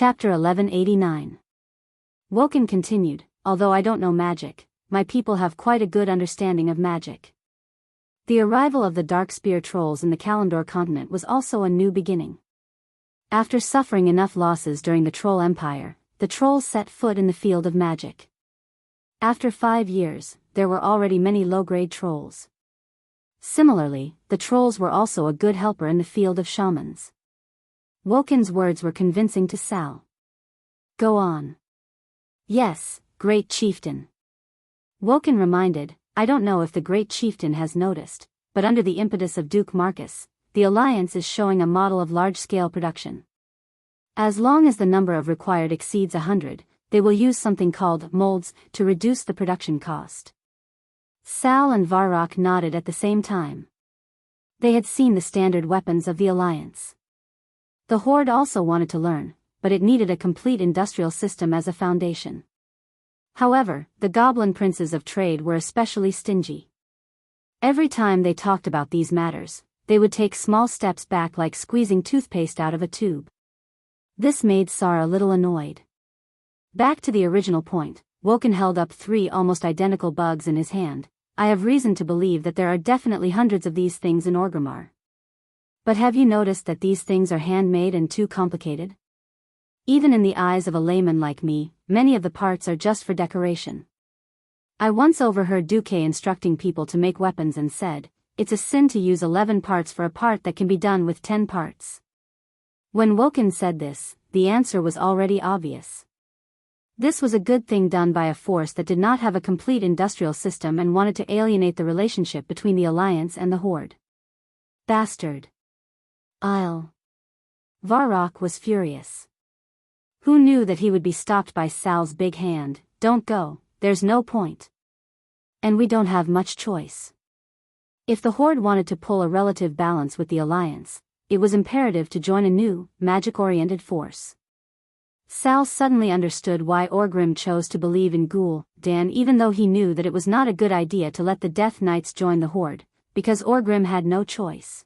Chapter 1189. Woken continued, although I don't know magic, my people have quite a good understanding of magic. The arrival of the dark spear trolls in the Kalandor continent was also a new beginning. After suffering enough losses during the Troll Empire, the trolls set foot in the field of magic. After 5 years, there were already many low-grade trolls. Similarly, the trolls were also a good helper in the field of shamans. Woken's words were convincing to Sal. Go on. Yes, great chieftain. Woken reminded, I don't know if the great chieftain has noticed, but under the impetus of Duke Marcus, the Alliance is showing a model of large-scale production. As long as the number of required exceeds 100, they will use something called molds to reduce the production cost. Sal and Varrock nodded at the same time. They had seen the standard weapons of the Alliance. The Horde also wanted to learn, but it needed a complete industrial system as a foundation. However, the Goblin Princes of Trade were especially stingy. Every time they talked about these matters, they would take small steps back like squeezing toothpaste out of a tube. This made Sar a little annoyed. Back to the original point, Woken held up 3 almost identical bugs in his hand. I have reason to believe that there are definitely hundreds of these things in Orgrimmar. But have you noticed that these things are handmade and too complicated? Even in the eyes of a layman like me, many of the parts are just for decoration. I once overheard Duque instructing people to make weapons and said, it's a sin to use 11 parts for a part that can be done with 10 parts. When Woken said this, the answer was already obvious. This was a good thing done by a force that did not have a complete industrial system and wanted to alienate the relationship between the Alliance and the Horde. Bastard. Varrock was furious. Who knew that he would be stopped by Sal's big hand? Don't go, there's no point. And we don't have much choice. If the Horde wanted to pull a relative balance with the Alliance, it was imperative to join a new, magic-oriented force. Sal suddenly understood why Orgrim chose to believe in Ghoul-Dan even though he knew that it was not a good idea to let the Death Knights join the Horde, because Orgrim had no choice.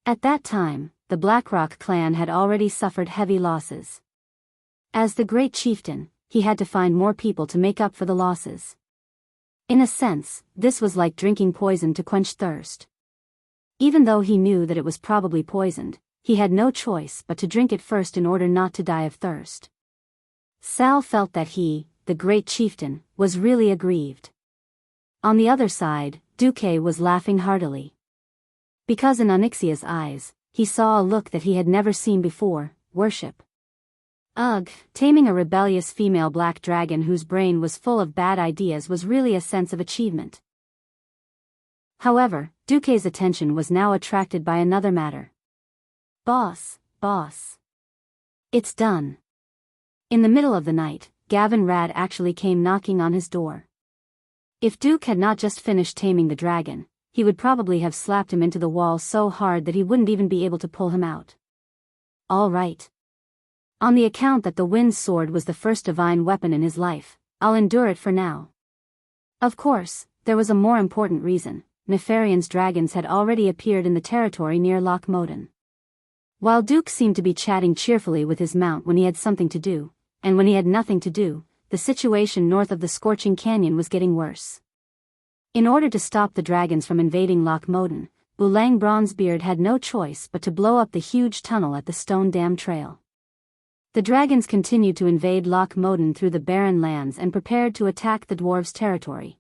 At that time, the Blackrock clan had already suffered heavy losses. As the great chieftain, he had to find more people to make up for the losses. In a sense, this was like drinking poison to quench thirst. Even though he knew that it was probably poisoned, he had no choice but to drink it first in order not to die of thirst. Sal felt that he, the great chieftain, was really aggrieved. On the other side, Duque was laughing heartily. Because in Onyxia's eyes, he saw a look that he had never seen before, worship. Ugh, taming a rebellious female black dragon whose brain was full of bad ideas was really a sense of achievement. However, Duque's attention was now attracted by another matter. Boss. It's done. In the middle of the night, Gavin Rad actually came knocking on his door. If Duke had not just finished taming the dragon, he would probably have slapped him into the wall so hard that he wouldn't even be able to pull him out. All right. On the account that the Wind Sword was the first divine weapon in his life, I'll endure it for now. Of course, there was a more important reason. Nefarian's dragons had already appeared in the territory near Loch Moden. While Duke seemed to be chatting cheerfully with his mount when he had something to do, and when he had nothing to do, the situation north of the Scorching Canyon was getting worse. In order to stop the dragons from invading Loch Moden, Ulang Bronzebeard had no choice but to blow up the huge tunnel at the Stone Dam Trail. The dragons continued to invade Loch Moden through the barren lands and prepared to attack the dwarves' territory.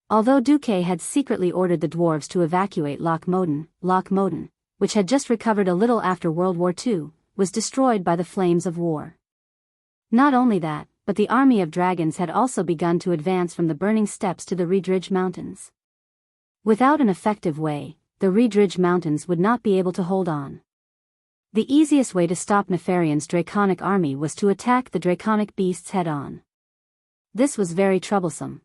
Although Duque had secretly ordered the dwarves to evacuate Loch Moden, which had just recovered a little after World War II, was destroyed by the flames of war. Not only that, but the army of dragons had also begun to advance from the Burning Steppes to the Reedridge Mountains. Without an effective way, the Reedridge Mountains would not be able to hold on. The easiest way to stop Nefarian's draconic army was to attack the draconic beasts head-on. This was very troublesome.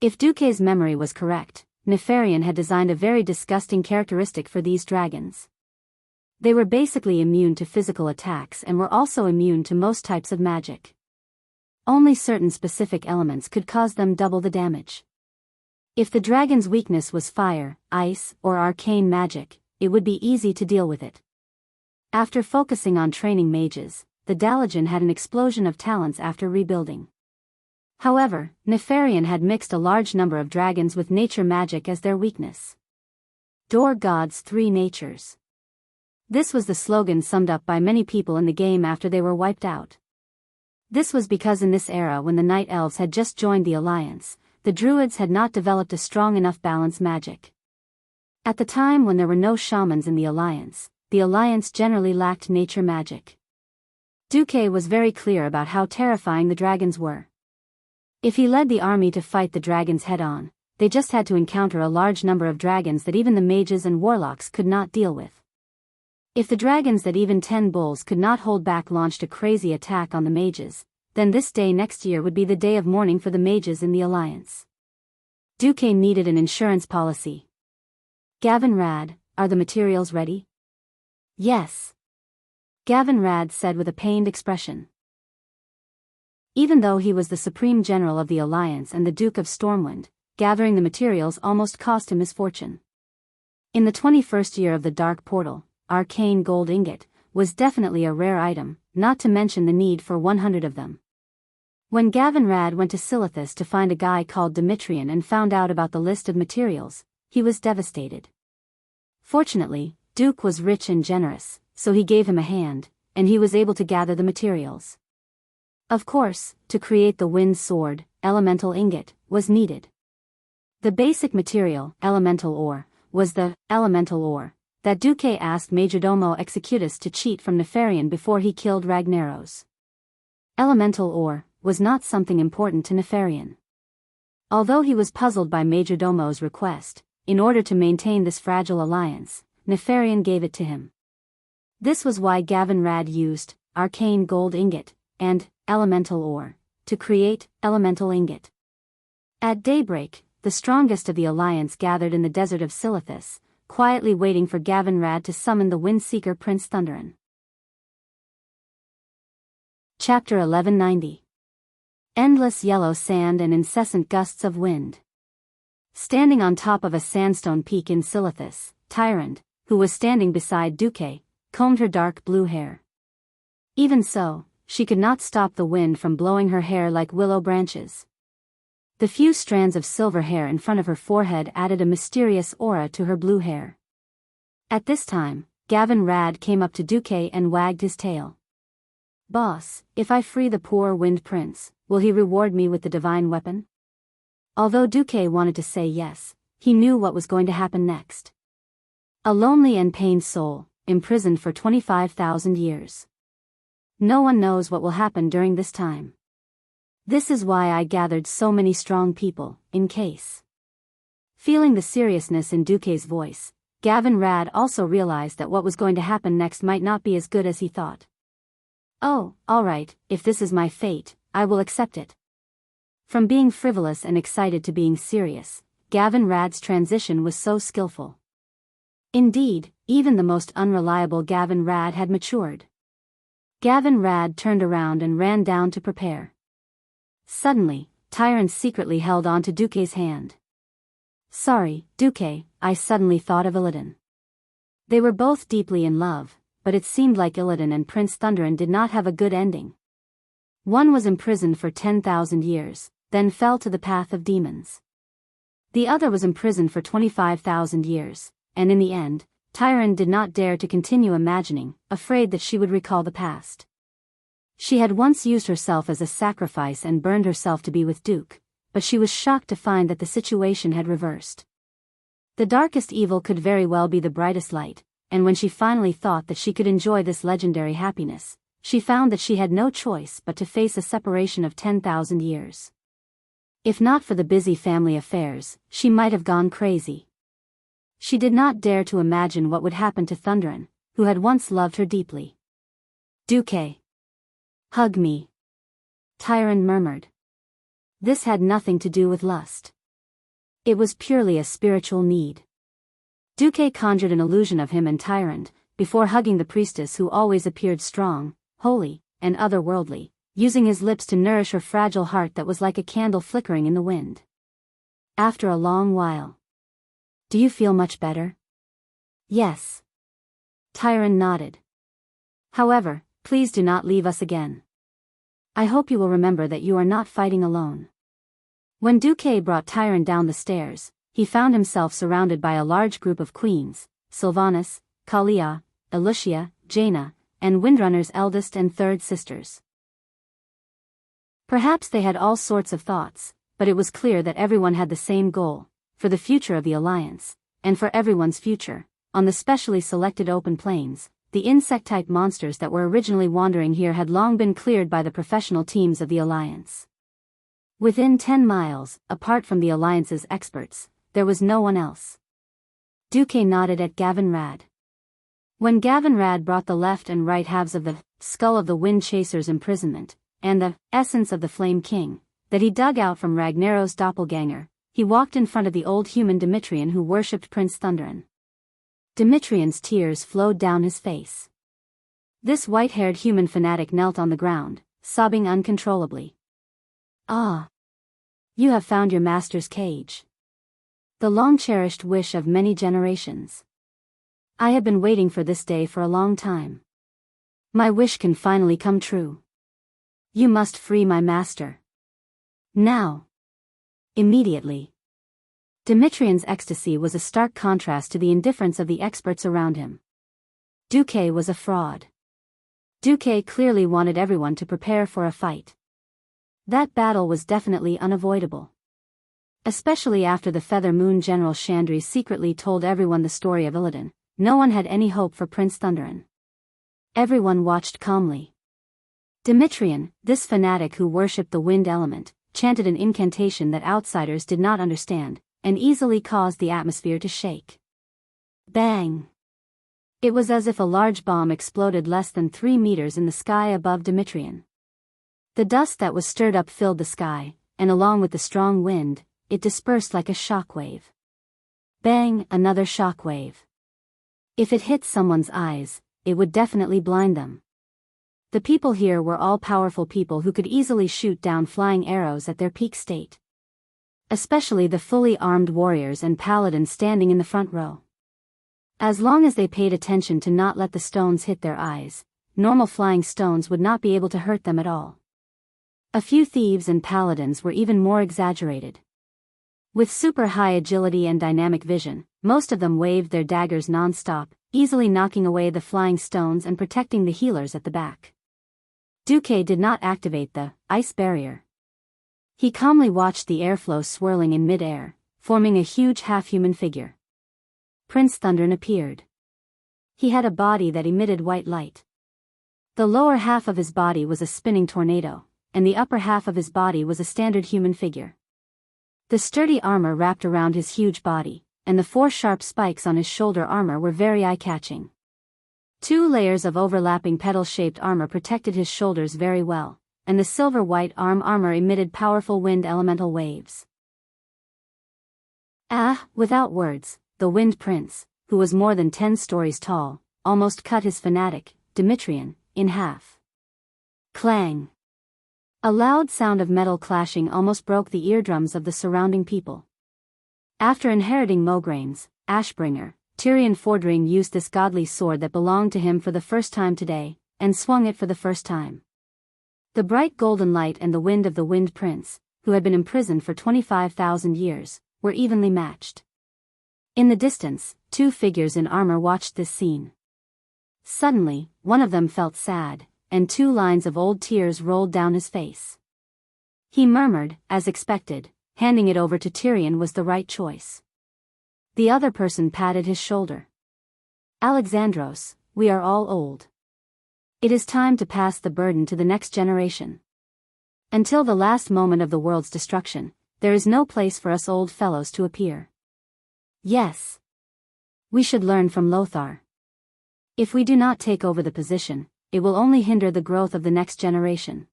If Duque's memory was correct, Nefarian had designed a very disgusting characteristic for these dragons. They were basically immune to physical attacks and were also immune to most types of magic. Only certain specific elements could cause them double the damage. If the dragon's weakness was fire, ice, or arcane magic, it would be easy to deal with it. After focusing on training mages, the Dalijan had an explosion of talents after rebuilding. However, Nefarian had mixed a large number of dragons with nature magic as their weakness. Door God's Three Natures. This was the slogan summed up by many people in the game after they were wiped out. This was because in this era when the Night Elves had just joined the Alliance, the Druids had not developed a strong enough balance magic. At the time when there were no shamans in the Alliance generally lacked nature magic. Duque was very clear about how terrifying the dragons were. If he led the army to fight the dragons head-on, they just had to encounter a large number of dragons that even the mages and warlocks could not deal with. If the dragons that even 10 bulls could not hold back launched a crazy attack on the mages, then this day next year would be the day of mourning for the mages in the Alliance. Duque needed an insurance policy. Gavin Rad, are the materials ready? Yes. Gavin Rad said with a pained expression. Even though he was the Supreme General of the Alliance and the Duke of Stormwind, gathering the materials almost cost him his fortune. In the 21st year of the Dark Portal, arcane gold ingot was definitely a rare item, not to mention the need for 100 of them. When Gavin Rad went to Silithus to find a guy called Dimitrian and found out about the list of materials, he was devastated. Fortunately, Duke was rich and generous, so he gave him a hand, and he was able to gather the materials. Of course, to create the wind sword, elemental ingot, was needed. The basic material, elemental ore, was the elemental ore that Duque asked Majordomo Executus to cheat from Nefarian before he killed Ragnaros. Elemental ore was not something important to Nefarian. Although he was puzzled by Majordomo's request, in order to maintain this fragile alliance, Nefarian gave it to him. This was why Gavin Rad used arcane gold ingot and elemental ore to create elemental ingot. At daybreak, the strongest of the Alliance gathered in the desert of Silithus, quietly waiting for Gavin Rad to summon the Windseeker Prince Thunderin. Chapter 1190. Endless yellow sand and incessant gusts of wind. Standing on top of a sandstone peak in Silithus, Tyrande, who was standing beside Duque, combed her dark blue hair. Even so, she could not stop the wind from blowing her hair like willow branches. The few strands of silver hair in front of her forehead added a mysterious aura to her blue hair. At this time, Gavin Rad came up to Duque and wagged his tail. "Boss, if I free the poor Wind Prince, will he reward me with the divine weapon?" Although Duque wanted to say yes, he knew what was going to happen next. A lonely and pained soul, imprisoned for 25,000 years. No one knows what will happen during this time. This is why I gathered so many strong people, in case. Feeling the seriousness in Duque's voice, Gavin Rad also realized that what was going to happen next might not be as good as he thought. "Oh, all right, if this is my fate, I will accept it." From being frivolous and excited to being serious, Gavin Rad's transition was so skillful. Indeed, even the most unreliable Gavin Rad had matured. Gavin Rad turned around and ran down to prepare. Suddenly, Tyrande secretly held on to Duque's hand. "Sorry, Duque, I suddenly thought of Illidan." They were both deeply in love, but it seemed like Illidan and Prince Thunderin did not have a good ending. One was imprisoned for 10,000 years, then fell to the path of demons. The other was imprisoned for 25,000 years, and in the end, Tyrande did not dare to continue imagining, afraid that she would recall the past. She had once used herself as a sacrifice and burned herself to be with Duke, but she was shocked to find that the situation had reversed. The darkest evil could very well be the brightest light, and when she finally thought that she could enjoy this legendary happiness, she found that she had no choice but to face a separation of 10,000 years. If not for the busy family affairs, she might have gone crazy. She did not dare to imagine what would happen to Thunderin, who had once loved her deeply. "Duque. Hug me," Tyrande murmured. This had nothing to do with lust. It was purely a spiritual need. Duque conjured an illusion of him and Tyrande, before hugging the priestess who always appeared strong, holy, and otherworldly, using his lips to nourish her fragile heart that was like a candle flickering in the wind. After a long while. "Do you feel much better?" "Yes." Tyrande nodded. However, please do not leave us again. I hope you will remember that you are not fighting alone. When Duque brought Tyron down the stairs, he found himself surrounded by a large group of queens, Sylvanas, Kalia, Elucia, Jaina, and Windrunner's eldest and third sisters. Perhaps they had all sorts of thoughts, but it was clear that everyone had the same goal, for the future of the Alliance, and for everyone's future. On the specially selected open plains, the insect-type monsters that were originally wandering here had long been cleared by the professional teams of the Alliance. Within 10 miles, apart from the Alliance's experts, there was no one else. Duque nodded at Gavin Rad. When Gavin Rad brought the left and right halves of the skull of the Wind Chaser's imprisonment, and the essence of the Flame King, that he dug out from Ragnaros's doppelganger, he walked in front of the old human Dimitrian who worshipped Prince Thunderin. Dimitrian's tears flowed down his face. This white-haired human fanatic knelt on the ground, sobbing uncontrollably. Ah! You have found your master's cage. The long-cherished wish of many generations. I have been waiting for this day for a long time. My wish can finally come true. You must free my master. Now. Immediately. Dimitrian's ecstasy was a stark contrast to the indifference of the experts around him. Duque was a fraud. Duque clearly wanted everyone to prepare for a fight. That battle was definitely unavoidable. Especially after the Feather Moon General Chandri secretly told everyone the story of Illidan, no one had any hope for Prince Thunderin. Everyone watched calmly. Dimitrian, this fanatic who worshipped the wind element, chanted an incantation that outsiders did not understand, and easily caused the atmosphere to shake. Bang! It was as if a large bomb exploded less than 3 meters in the sky above Dimitrian. The dust that was stirred up filled the sky, and along with the strong wind, it dispersed like a shockwave. Bang! Another shockwave. If it hit someone's eyes, it would definitely blind them. The people here were all powerful people who could easily shoot down flying arrows at their peak state. Especially the fully armed warriors and paladins standing in the front row. As long as they paid attention to not let the stones hit their eyes, normal flying stones would not be able to hurt them at all. A few thieves and paladins were even more exaggerated. With super high agility and dynamic vision, most of them waved their daggers non-stop, easily knocking away the flying stones and protecting the healers at the back. Duque did not activate the ice barrier. He calmly watched the airflow swirling in mid-air, forming a huge half-human figure. Prince Thunderin appeared. He had a body that emitted white light. The lower half of his body was a spinning tornado, and the upper half of his body was a standard human figure. The sturdy armor wrapped around his huge body, and the 4 sharp spikes on his shoulder armor were very eye-catching. 2 layers of overlapping petal-shaped armor protected his shoulders very well, and the silver-white armor emitted powerful wind elemental waves. Without words, the Wind Prince, who was more than 10 stories tall, almost cut his fanatic, Dimitrian, in half. Clang! A loud sound of metal clashing almost broke the eardrums of the surrounding people. After inheriting Mograine's Ashbringer, Tyrion Fordring used this godly sword that belonged to him for the first time today, and swung it for the first time. The bright golden light and the wind of the Wind Prince, who had been imprisoned for 25,000 years, were evenly matched. In the distance, 2 figures in armor watched this scene. Suddenly, one of them felt sad, and 2 lines of old tears rolled down his face. He murmured, as expected, handing it over to Tyrion was the right choice. The other person patted his shoulder. Alexandros, we are all old. It is time to pass the burden to the next generation. Until the last moment of the world's destruction, there is no place for us old fellows to appear. Yes. We should learn from Lothar. If we do not take over the position, it will only hinder the growth of the next generation.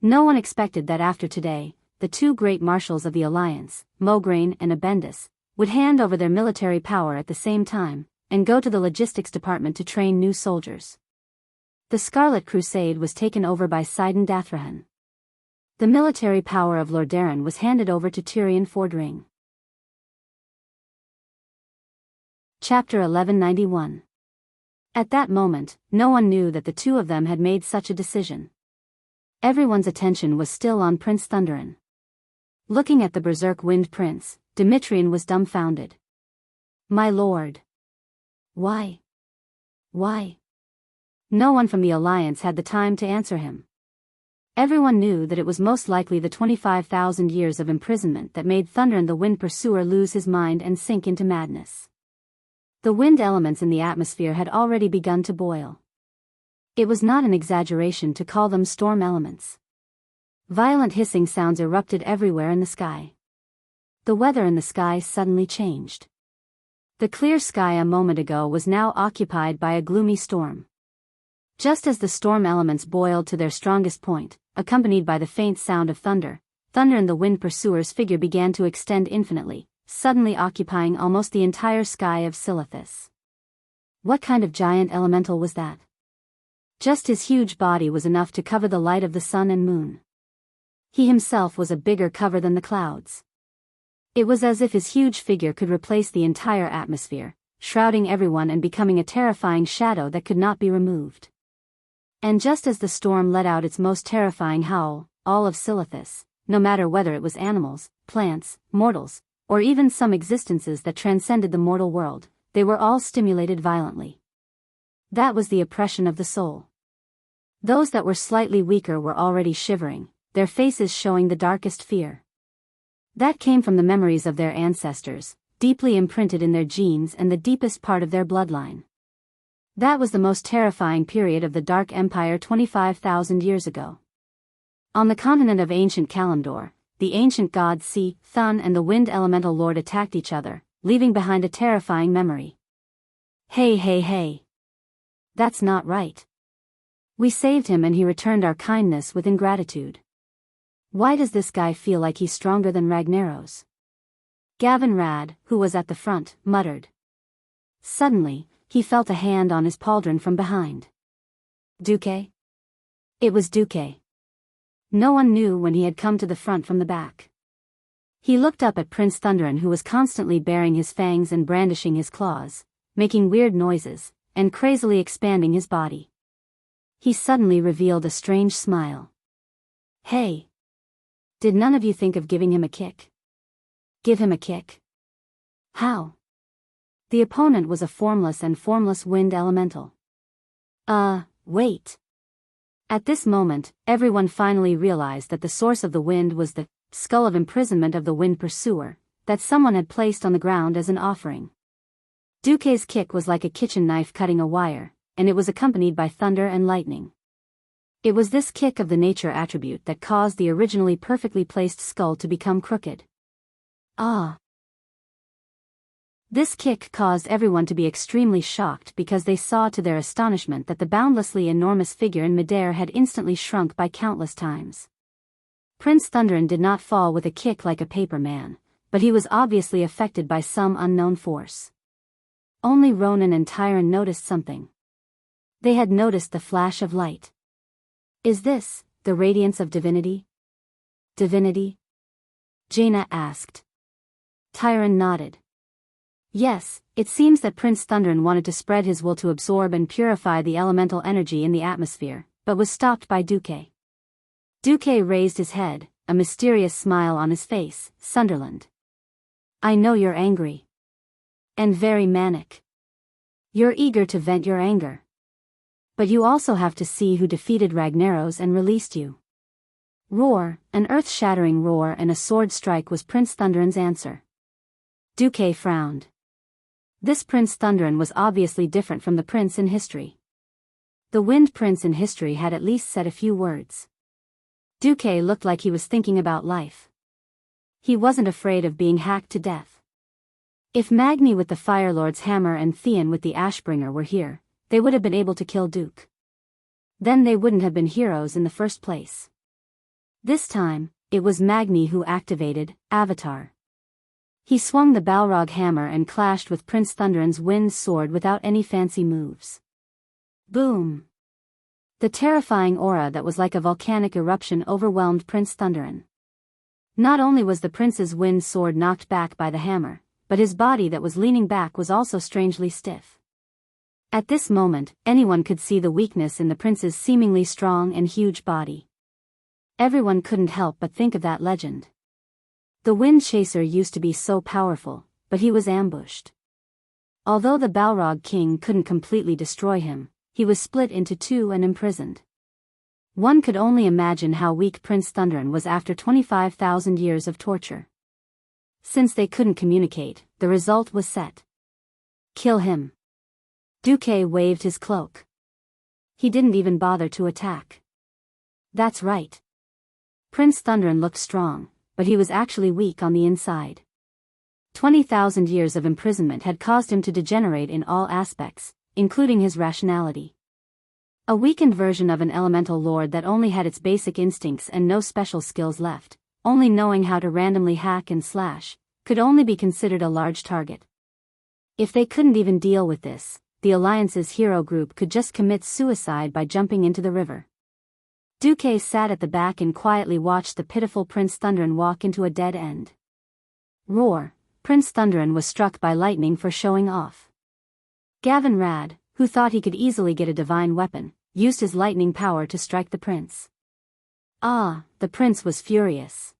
No one expected that after today, the 2 great marshals of the Alliance, Mograine and Abendus, would hand over their military power at the same time, and go to the logistics department to train new soldiers. The Scarlet Crusade was taken over by Sidon Dathrahan. The military power of Lordaeron was handed over to Tyrion Fordring. Chapter 1191. At that moment, no one knew that the two of them had made such a decision. Everyone's attention was still on Prince Thunderin. Looking at the berserk wind prince, Dmitrian was dumbfounded. My lord. Why? Why? No one from the Alliance had the time to answer him. Everyone knew that it was most likely the 25,000 years of imprisonment that made Thunderin the wind pursuer lose his mind and sink into madness. The wind elements in the atmosphere had already begun to boil. It was not an exaggeration to call them storm elements. Violent hissing sounds erupted everywhere in the sky. The weather in the sky suddenly changed. The clear sky a moment ago was now occupied by a gloomy storm. Just as the storm elements boiled to their strongest point, accompanied by the faint sound of thunder, Thunderin the wind pursuer's figure began to extend infinitely, suddenly occupying almost the entire sky of Silithus. What kind of giant elemental was that? Just his huge body was enough to cover the light of the sun and moon. He himself was a bigger cover than the clouds. It was as if his huge figure could replace the entire atmosphere, shrouding everyone and becoming a terrifying shadow that could not be removed. And just as the storm let out its most terrifying howl, all of Silithus, no matter whether it was animals, plants, mortals, or even some existences that transcended the mortal world, they were all stimulated violently. That was the oppression of the soul. Those that were slightly weaker were already shivering, their faces showing the darkest fear. That came from the memories of their ancestors, deeply imprinted in their genes and the deepest part of their bloodline. That was the most terrifying period of the Dark Empire 25,000 years ago. On the continent of ancient Kalimdor, the ancient gods Si, Thun and the wind elemental lord attacked each other, leaving behind a terrifying memory. Hey hey hey. That's not right. We saved him and he returned our kindness with ingratitude. Why does this guy feel like he's stronger than Ragnaros? Gavin Rad, who was at the front, muttered. Suddenly, he felt a hand on his pauldron from behind. Duque? It was Duque. No one knew when he had come to the front from the back. He looked up at Prince Thunderin, who was constantly baring his fangs and brandishing his claws, making weird noises, and crazily expanding his body. He suddenly revealed a strange smile. Hey! Did none of you think of giving him a kick? Give him a kick? How? The opponent was a formless wind elemental. Wait. At this moment, everyone finally realized that the source of the wind was the skull of imprisonment of the wind pursuer, that someone had placed on the ground as an offering. Duque's kick was like a kitchen knife cutting a wire, and it was accompanied by thunder and lightning. It was this kick of the nature attribute that caused the originally perfectly placed skull to become crooked. This kick caused everyone to be extremely shocked because they saw to their astonishment that the boundlessly enormous figure in midair had instantly shrunk by countless times. Prince Thunderin did not fall with a kick like a paper man, but he was obviously affected by some unknown force. Only Ronan and Tyron noticed something. They had noticed the flash of light. Is this the radiance of divinity? Divinity? Jaina asked. Tyron nodded. Yes, it seems that Prince Thunderin wanted to spread his will to absorb and purify the elemental energy in the atmosphere, but was stopped by Duque. Duque raised his head, a mysterious smile on his face. Sunderland. I know you're angry. And very manic. You're eager to vent your anger. But you also have to see who defeated Ragnaros and released you. Roar, an earth-shattering roar and a sword strike was Prince Thunderin's answer. Duque frowned. This Prince Thunderin was obviously different from the prince in history. The Wind Prince in history had at least said a few words. Duque looked like he was thinking about life. He wasn't afraid of being hacked to death. If Magni with the Fire Lord's hammer and Theon with the Ashbringer were here, they would have been able to kill Duke. Then they wouldn't have been heroes in the first place. This time, it was Magni who activated Avatar. He swung the Balrog hammer and clashed with Prince Thunderin's wind sword without any fancy moves. Boom! The terrifying aura that was like a volcanic eruption overwhelmed Prince Thunderin. Not only was the prince's wind sword knocked back by the hammer, but his body that was leaning back was also strangely stiff. At this moment, anyone could see the weakness in the prince's seemingly strong and huge body. Everyone couldn't help but think of that legend. The wind chaser used to be so powerful, but he was ambushed. Although the Balrog king couldn't completely destroy him, he was split into two and imprisoned. One could only imagine how weak Prince Thunderin was after 25,000 years of torture. Since they couldn't communicate, the result was set. Kill him. Duque waved his cloak. He didn't even bother to attack. That's right. Prince Thunderin looked strong, but he was actually weak on the inside. 20,000 years of imprisonment had caused him to degenerate in all aspects, including his rationality. A weakened version of an elemental lord that only had its basic instincts and no special skills left, only knowing how to randomly hack and slash, could only be considered a large target. If they couldn't even deal with this, the Alliance's hero group could just commit suicide by jumping into the river. Duque sat at the back and quietly watched the pitiful Prince Thunderin walk into a dead end. Roar! Prince Thunderin was struck by lightning for showing off. Gavin Rad, who thought he could easily get a divine weapon, used his lightning power to strike the prince. The prince was furious.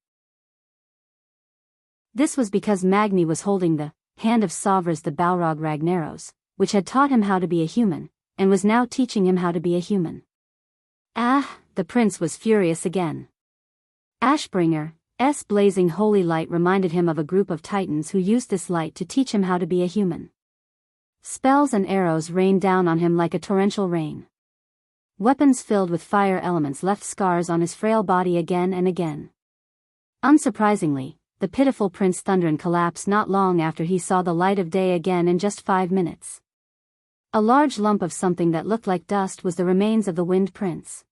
This was because Magni was holding the hand of Sovras the Balrog Ragnaros, which had taught him how to be a human, and was now teaching him how to be a human. The prince was furious again. Ashbringer's blazing holy light reminded him of a group of titans who used this light to teach him how to be a human. Spells and arrows rained down on him like a torrential rain. Weapons filled with fire elements left scars on his frail body again and again. Unsurprisingly, the pitiful Prince Thunderin collapsed not long after he saw the light of day again in just 5 minutes. A large lump of something that looked like dust was the remains of the Wind Prince.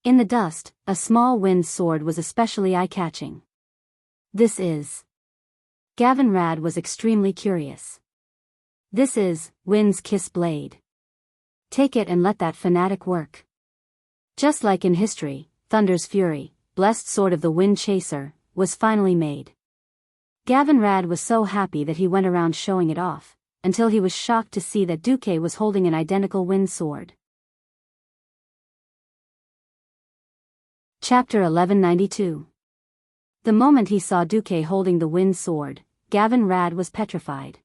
In the dust, a small wind sword was especially eye-catching. This is... Gavin Rad was extremely curious. This is Wind's Kiss Blade. Take it and let that fanatic work. Just like in history, Thunder's Fury, blessed sword of the Wind Chaser, was finally made. Gavin Rad was so happy that he went around showing it off, until he was shocked to see that Duque was holding an identical wind sword. Chapter 1192. The moment he saw Duque holding the wind sword, Gavin Rad was petrified.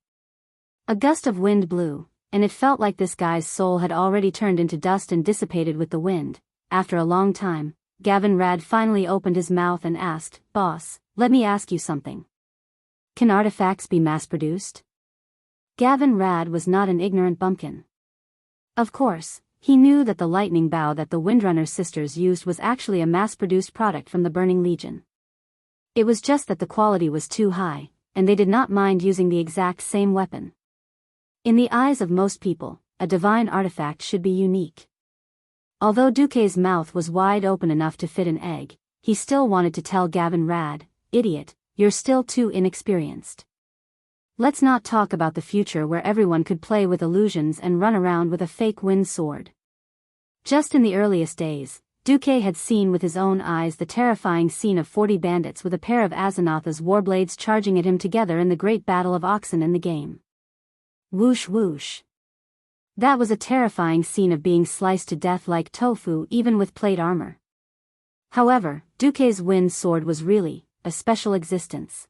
A gust of wind blew, and it felt like this guy's soul had already turned into dust and dissipated with the wind. After a long time, Gavin Rad finally opened his mouth and asked, "Boss, let me ask you something. Can artifacts be mass-produced?" Gavin Rad was not an ignorant bumpkin. Of course, he knew that the lightning bow that the Windrunner sisters used was actually a mass-produced product from the Burning Legion. It was just that the quality was too high, and they did not mind using the exact same weapon. In the eyes of most people, a divine artifact should be unique. Although Duque's mouth was wide open enough to fit an egg, he still wanted to tell Gavin Rad, "Idiot, you're still too inexperienced. Let's not talk about the future where everyone could play with illusions and run around with a fake wind sword." Just in the earliest days, Duque had seen with his own eyes the terrifying scene of 40 bandits with a pair of Azanatha's warblades charging at him together in the Great Battle of Oxen in the game. Whoosh whoosh. That was a terrifying scene of being sliced to death like tofu even with plate armor. However, Duque's wind sword was really a special existence.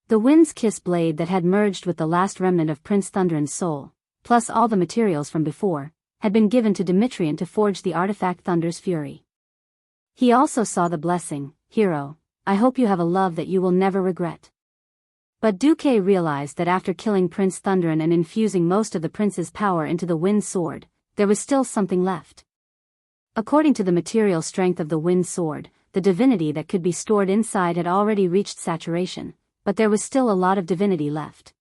The Wind's Kiss blade that had merged with the last remnant of Prince Thunderin's soul, plus all the materials from before, had been given to Dimitrian to forge the artifact Thunder's Fury. He also saw the blessing, "Hero, I hope you have a love that you will never regret." But Duque realized that after killing Prince Thunderin and infusing most of the prince's power into the wind sword, there was still something left. According to the material strength of the wind sword, the divinity that could be stored inside had already reached saturation, but there was still a lot of divinity left.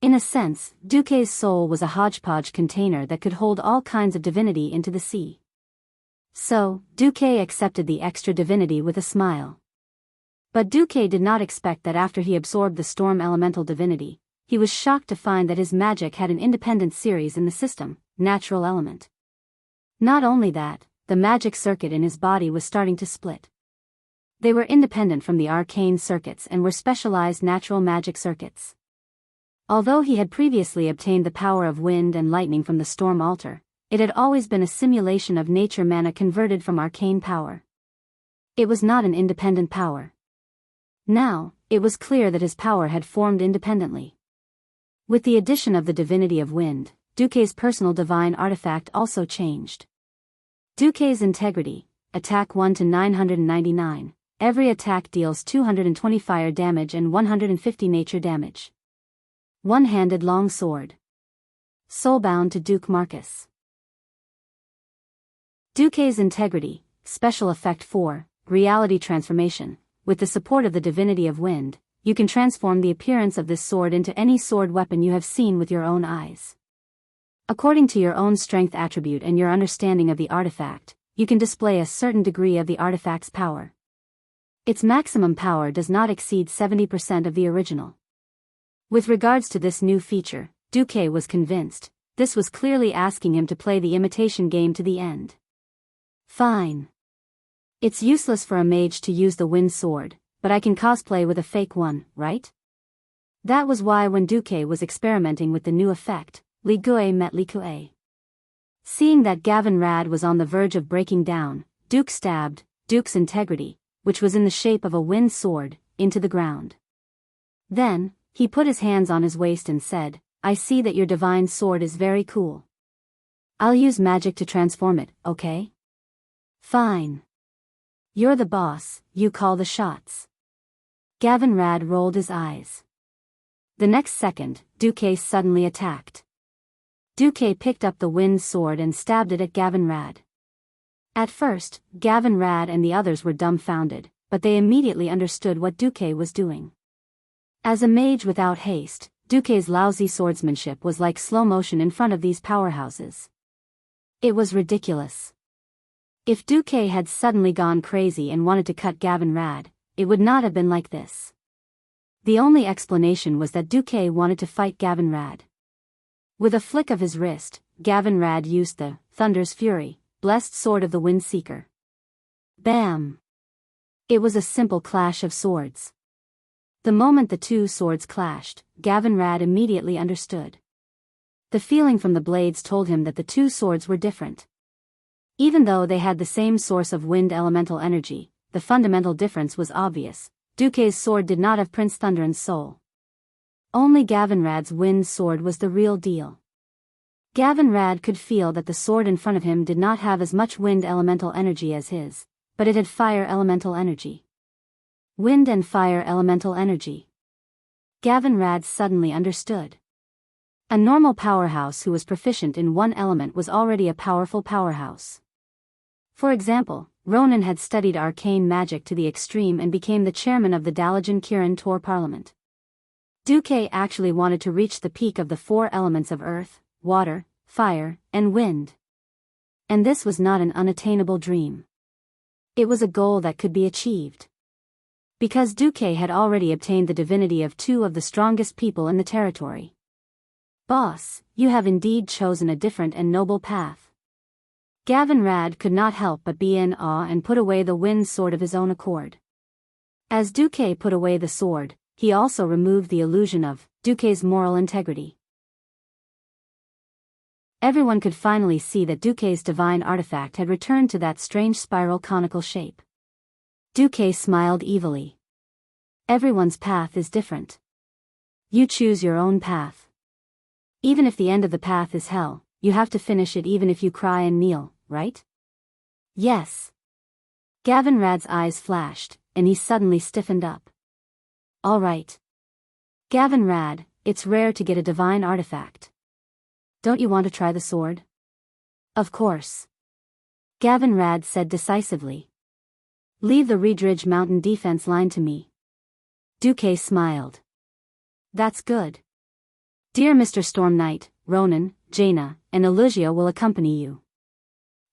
In a sense, Duque's soul was a hodgepodge container that could hold all kinds of divinity into the sea. So, Duque accepted the extra divinity with a smile. But Duque did not expect that after he absorbed the storm elemental divinity, he was shocked to find that his magic had an independent series in the system, natural element. Not only that, the magic circuit in his body was starting to split. They were independent from the arcane circuits and were specialized natural magic circuits. Although he had previously obtained the power of wind and lightning from the storm altar, it had always been a simulation of nature mana converted from arcane power. It was not an independent power. Now, it was clear that his power had formed independently. With the addition of the divinity of wind, Duque's personal divine artifact also changed. Duque's integrity, attack 1 to 999, every attack deals 220 fire damage and 150 nature damage. One-handed long sword. Soulbound to Duke Marcus. Duque's integrity, special effect 4, reality transformation. With the support of the divinity of wind, you can transform the appearance of this sword into any sword weapon you have seen with your own eyes. According to your own strength attribute and your understanding of the artifact, you can display a certain degree of the artifact's power. Its maximum power does not exceed 70% of the original. With regards to this new feature, Duque was convinced, this was clearly asking him to play the imitation game to the end. Fine. It's useless for a mage to use the wind sword, but I can cosplay with a fake one, right? That was why when Duque was experimenting with the new effect, Li Gui met Li Kue. Seeing that Gavin Rad was on the verge of breaking down, Duke stabbed Duke's integrity, which was in the shape of a wind sword, into the ground. Then, he put his hands on his waist and said, I see that your divine sword is very cool. I'll use magic to transform it, okay? Fine. You're the boss, you call the shots. Gavin Rad rolled his eyes. The next second, Duque suddenly attacked. Duque picked up the wind sword and stabbed it at Gavin Rad. At first, Gavin Rad and the others were dumbfounded, but they immediately understood what Duque was doing. As a mage without haste, Duque's lousy swordsmanship was like slow motion in front of these powerhouses. It was ridiculous. If Duque had suddenly gone crazy and wanted to cut Gavin Rad, it would not have been like this. The only explanation was that Duque wanted to fight Gavin Rad. With a flick of his wrist, Gavin Rad used the Thunder's Fury, blessed sword of the Wind Seeker. Bam! It was a simple clash of swords. The moment the two swords clashed, Gavin Rad immediately understood. The feeling from the blades told him that the two swords were different. Even though they had the same source of wind elemental energy, the fundamental difference was obvious. Duque's sword did not have Prince Thunderan's soul. Only Gavin Rad's wind sword was the real deal. Gavin Rad could feel that the sword in front of him did not have as much wind elemental energy as his, but it had fire elemental energy. Wind and fire elemental energy. Gavin Rad suddenly understood. A normal powerhouse who was proficient in one element was already a powerful powerhouse. For example, Ronan had studied arcane magic to the extreme and became the chairman of the Dalajan Kirin Tor Parliament. Duque actually wanted to reach the peak of the four elements of earth, water, fire, and wind. And this was not an unattainable dream. It was a goal that could be achieved. Because Duque had already obtained the divinity of two of the strongest people in the territory. Boss, you have indeed chosen a different and noble path. Gavin Rad could not help but be in awe and put away the wind sword of his own accord. As Duque put away the sword, he also removed the illusion of Duque's moral integrity. Everyone could finally see that Duque's divine artifact had returned to that strange spiral conical shape. Duque smiled evilly. Everyone's path is different. You choose your own path. Even if the end of the path is hell, you have to finish it even if you cry and kneel, right? Yes. Gavin Rad's eyes flashed, and he suddenly stiffened up. All right. Gavin Rad, it's rare to get a divine artifact. Don't you want to try the sword? Of course. Gavin Rad said decisively. Leave the Reedridge Mountain defense line to me. Duque smiled. That's good. Dear Mr. Storm Knight, Ronan, Jaina, and Elysia will accompany you.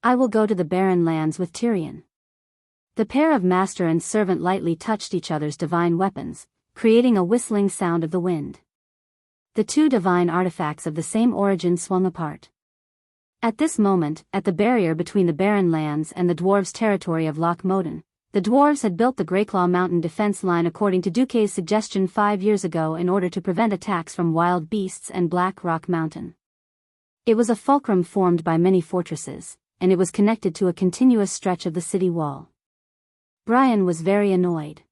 I will go to the barren lands with Tyrion. The pair of master and servant lightly touched each other's divine weapons, creating a whistling sound of the wind. The two divine artifacts of the same origin swung apart. At this moment, at the barrier between the barren lands and the dwarves' territory of Loch Moden, The dwarves had built the Greyclaw Mountain defense line according to Duque's suggestion 5 years ago in order to prevent attacks from wild beasts and Black Rock Mountain. It was a fulcrum formed by many fortresses, and it was connected to a continuous stretch of the city wall. Brian was very annoyed.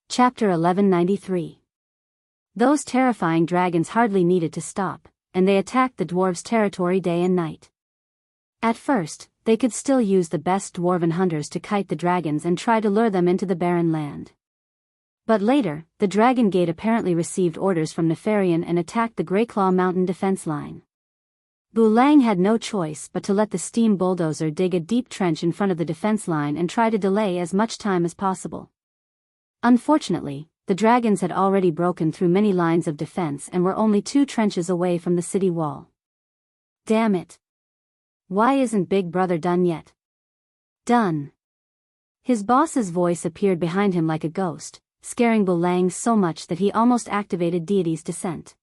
Chapter 1193. Those terrifying dragons hardly needed to stop, and they attacked the dwarves' territory day and night. At first, they could still use the best dwarven hunters to kite the dragons and try to lure them into the barren land. But later, the Dragon Gate apparently received orders from Nefarian and attacked the Greyclaw Mountain defense line. Bulang had no choice but to let the steam bulldozer dig a deep trench in front of the defense line and try to delay as much time as possible. Unfortunately, the dragons had already broken through many lines of defense and were only 2 trenches away from the city wall. Damn it! Why isn't Big Brother done yet? Done. His boss's voice appeared behind him like a ghost, scaring Bulang so much that he almost activated Deity's Descent.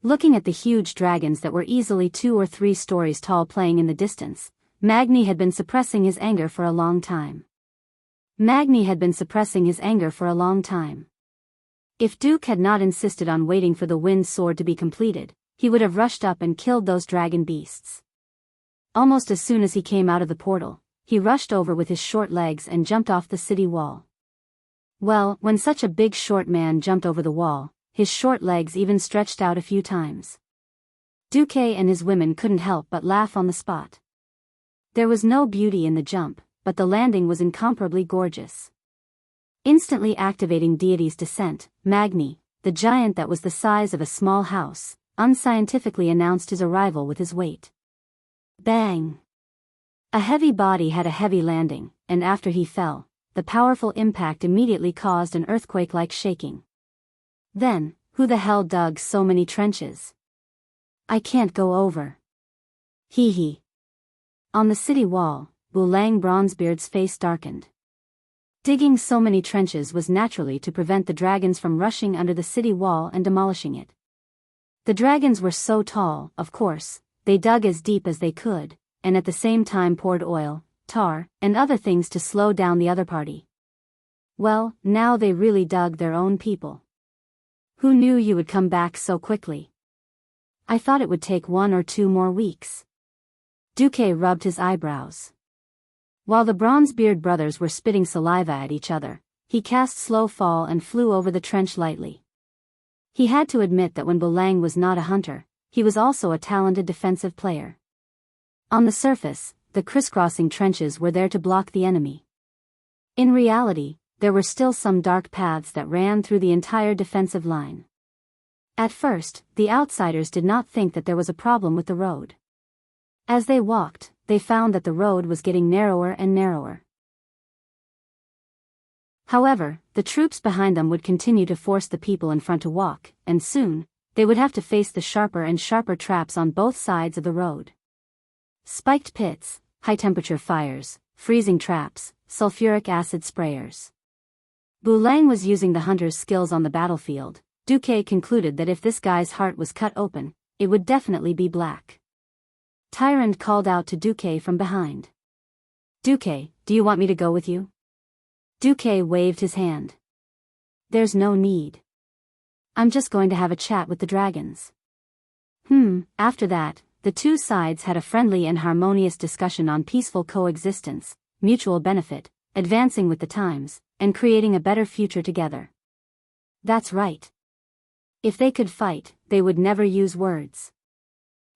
Looking at the huge dragons that were easily 2 or 3 stories tall playing in the distance, Magni had been suppressing his anger for a long time. If Duke had not insisted on waiting for the wind sword to be completed, he would have rushed up and killed those dragon beasts. Almost as soon as he came out of the portal, he rushed over with his short legs and jumped off the city wall. Well, when such a big short man jumped over the wall, his short legs even stretched out a few times. Duque and his women couldn't help but laugh on the spot. There was no beauty in the jump, but the landing was incomparably gorgeous. Instantly activating Deity's Descent, Magni, the giant that was the size of a small house, unscientifically announced his arrival with his weight. Bang! A heavy body had a heavy landing, and after he fell, the powerful impact immediately caused an earthquake-like shaking. Then, who the hell dug so many trenches? I can't go over. Hee hee. On the city wall, Bulang Bronzebeard's face darkened. Digging so many trenches was naturally to prevent the dragons from rushing under the city wall and demolishing it. The dragons were so tall, of course, they dug as deep as they could, and at the same time poured oil, tar, and other things to slow down the other party. Well, now they really dug their own people. Who knew you would come back so quickly? I thought it would take 1 or 2 more weeks. Duque rubbed his eyebrows. While the Bronzebeard brothers were spitting saliva at each other, he cast Slow Fall and flew over the trench lightly. He had to admit that when Bulang was not a hunter, he was also a talented defensive player. On the surface, the crisscrossing trenches were there to block the enemy. In reality, there were still some dark paths that ran through the entire defensive line. At first, the outsiders did not think that there was a problem with the road. As they walked, they found that the road was getting narrower and narrower. However, the troops behind them would continue to force the people in front to walk, and soon, they would have to face the sharper and sharper traps on both sides of the road. Spiked pits, high-temperature fires, freezing traps, sulfuric acid sprayers. Bulang was using the hunter's skills on the battlefield. Duque concluded that if this guy's heart was cut open, it would definitely be black. Tyrant called out to Duque from behind. Duque, do you want me to go with you? Duque waved his hand. There's no need. I'm just going to have a chat with the dragons. After that, the two sides had a friendly and harmonious discussion on peaceful coexistence, mutual benefit, advancing with the times, and creating a better future together. That's right. If they could fight, they would never use words.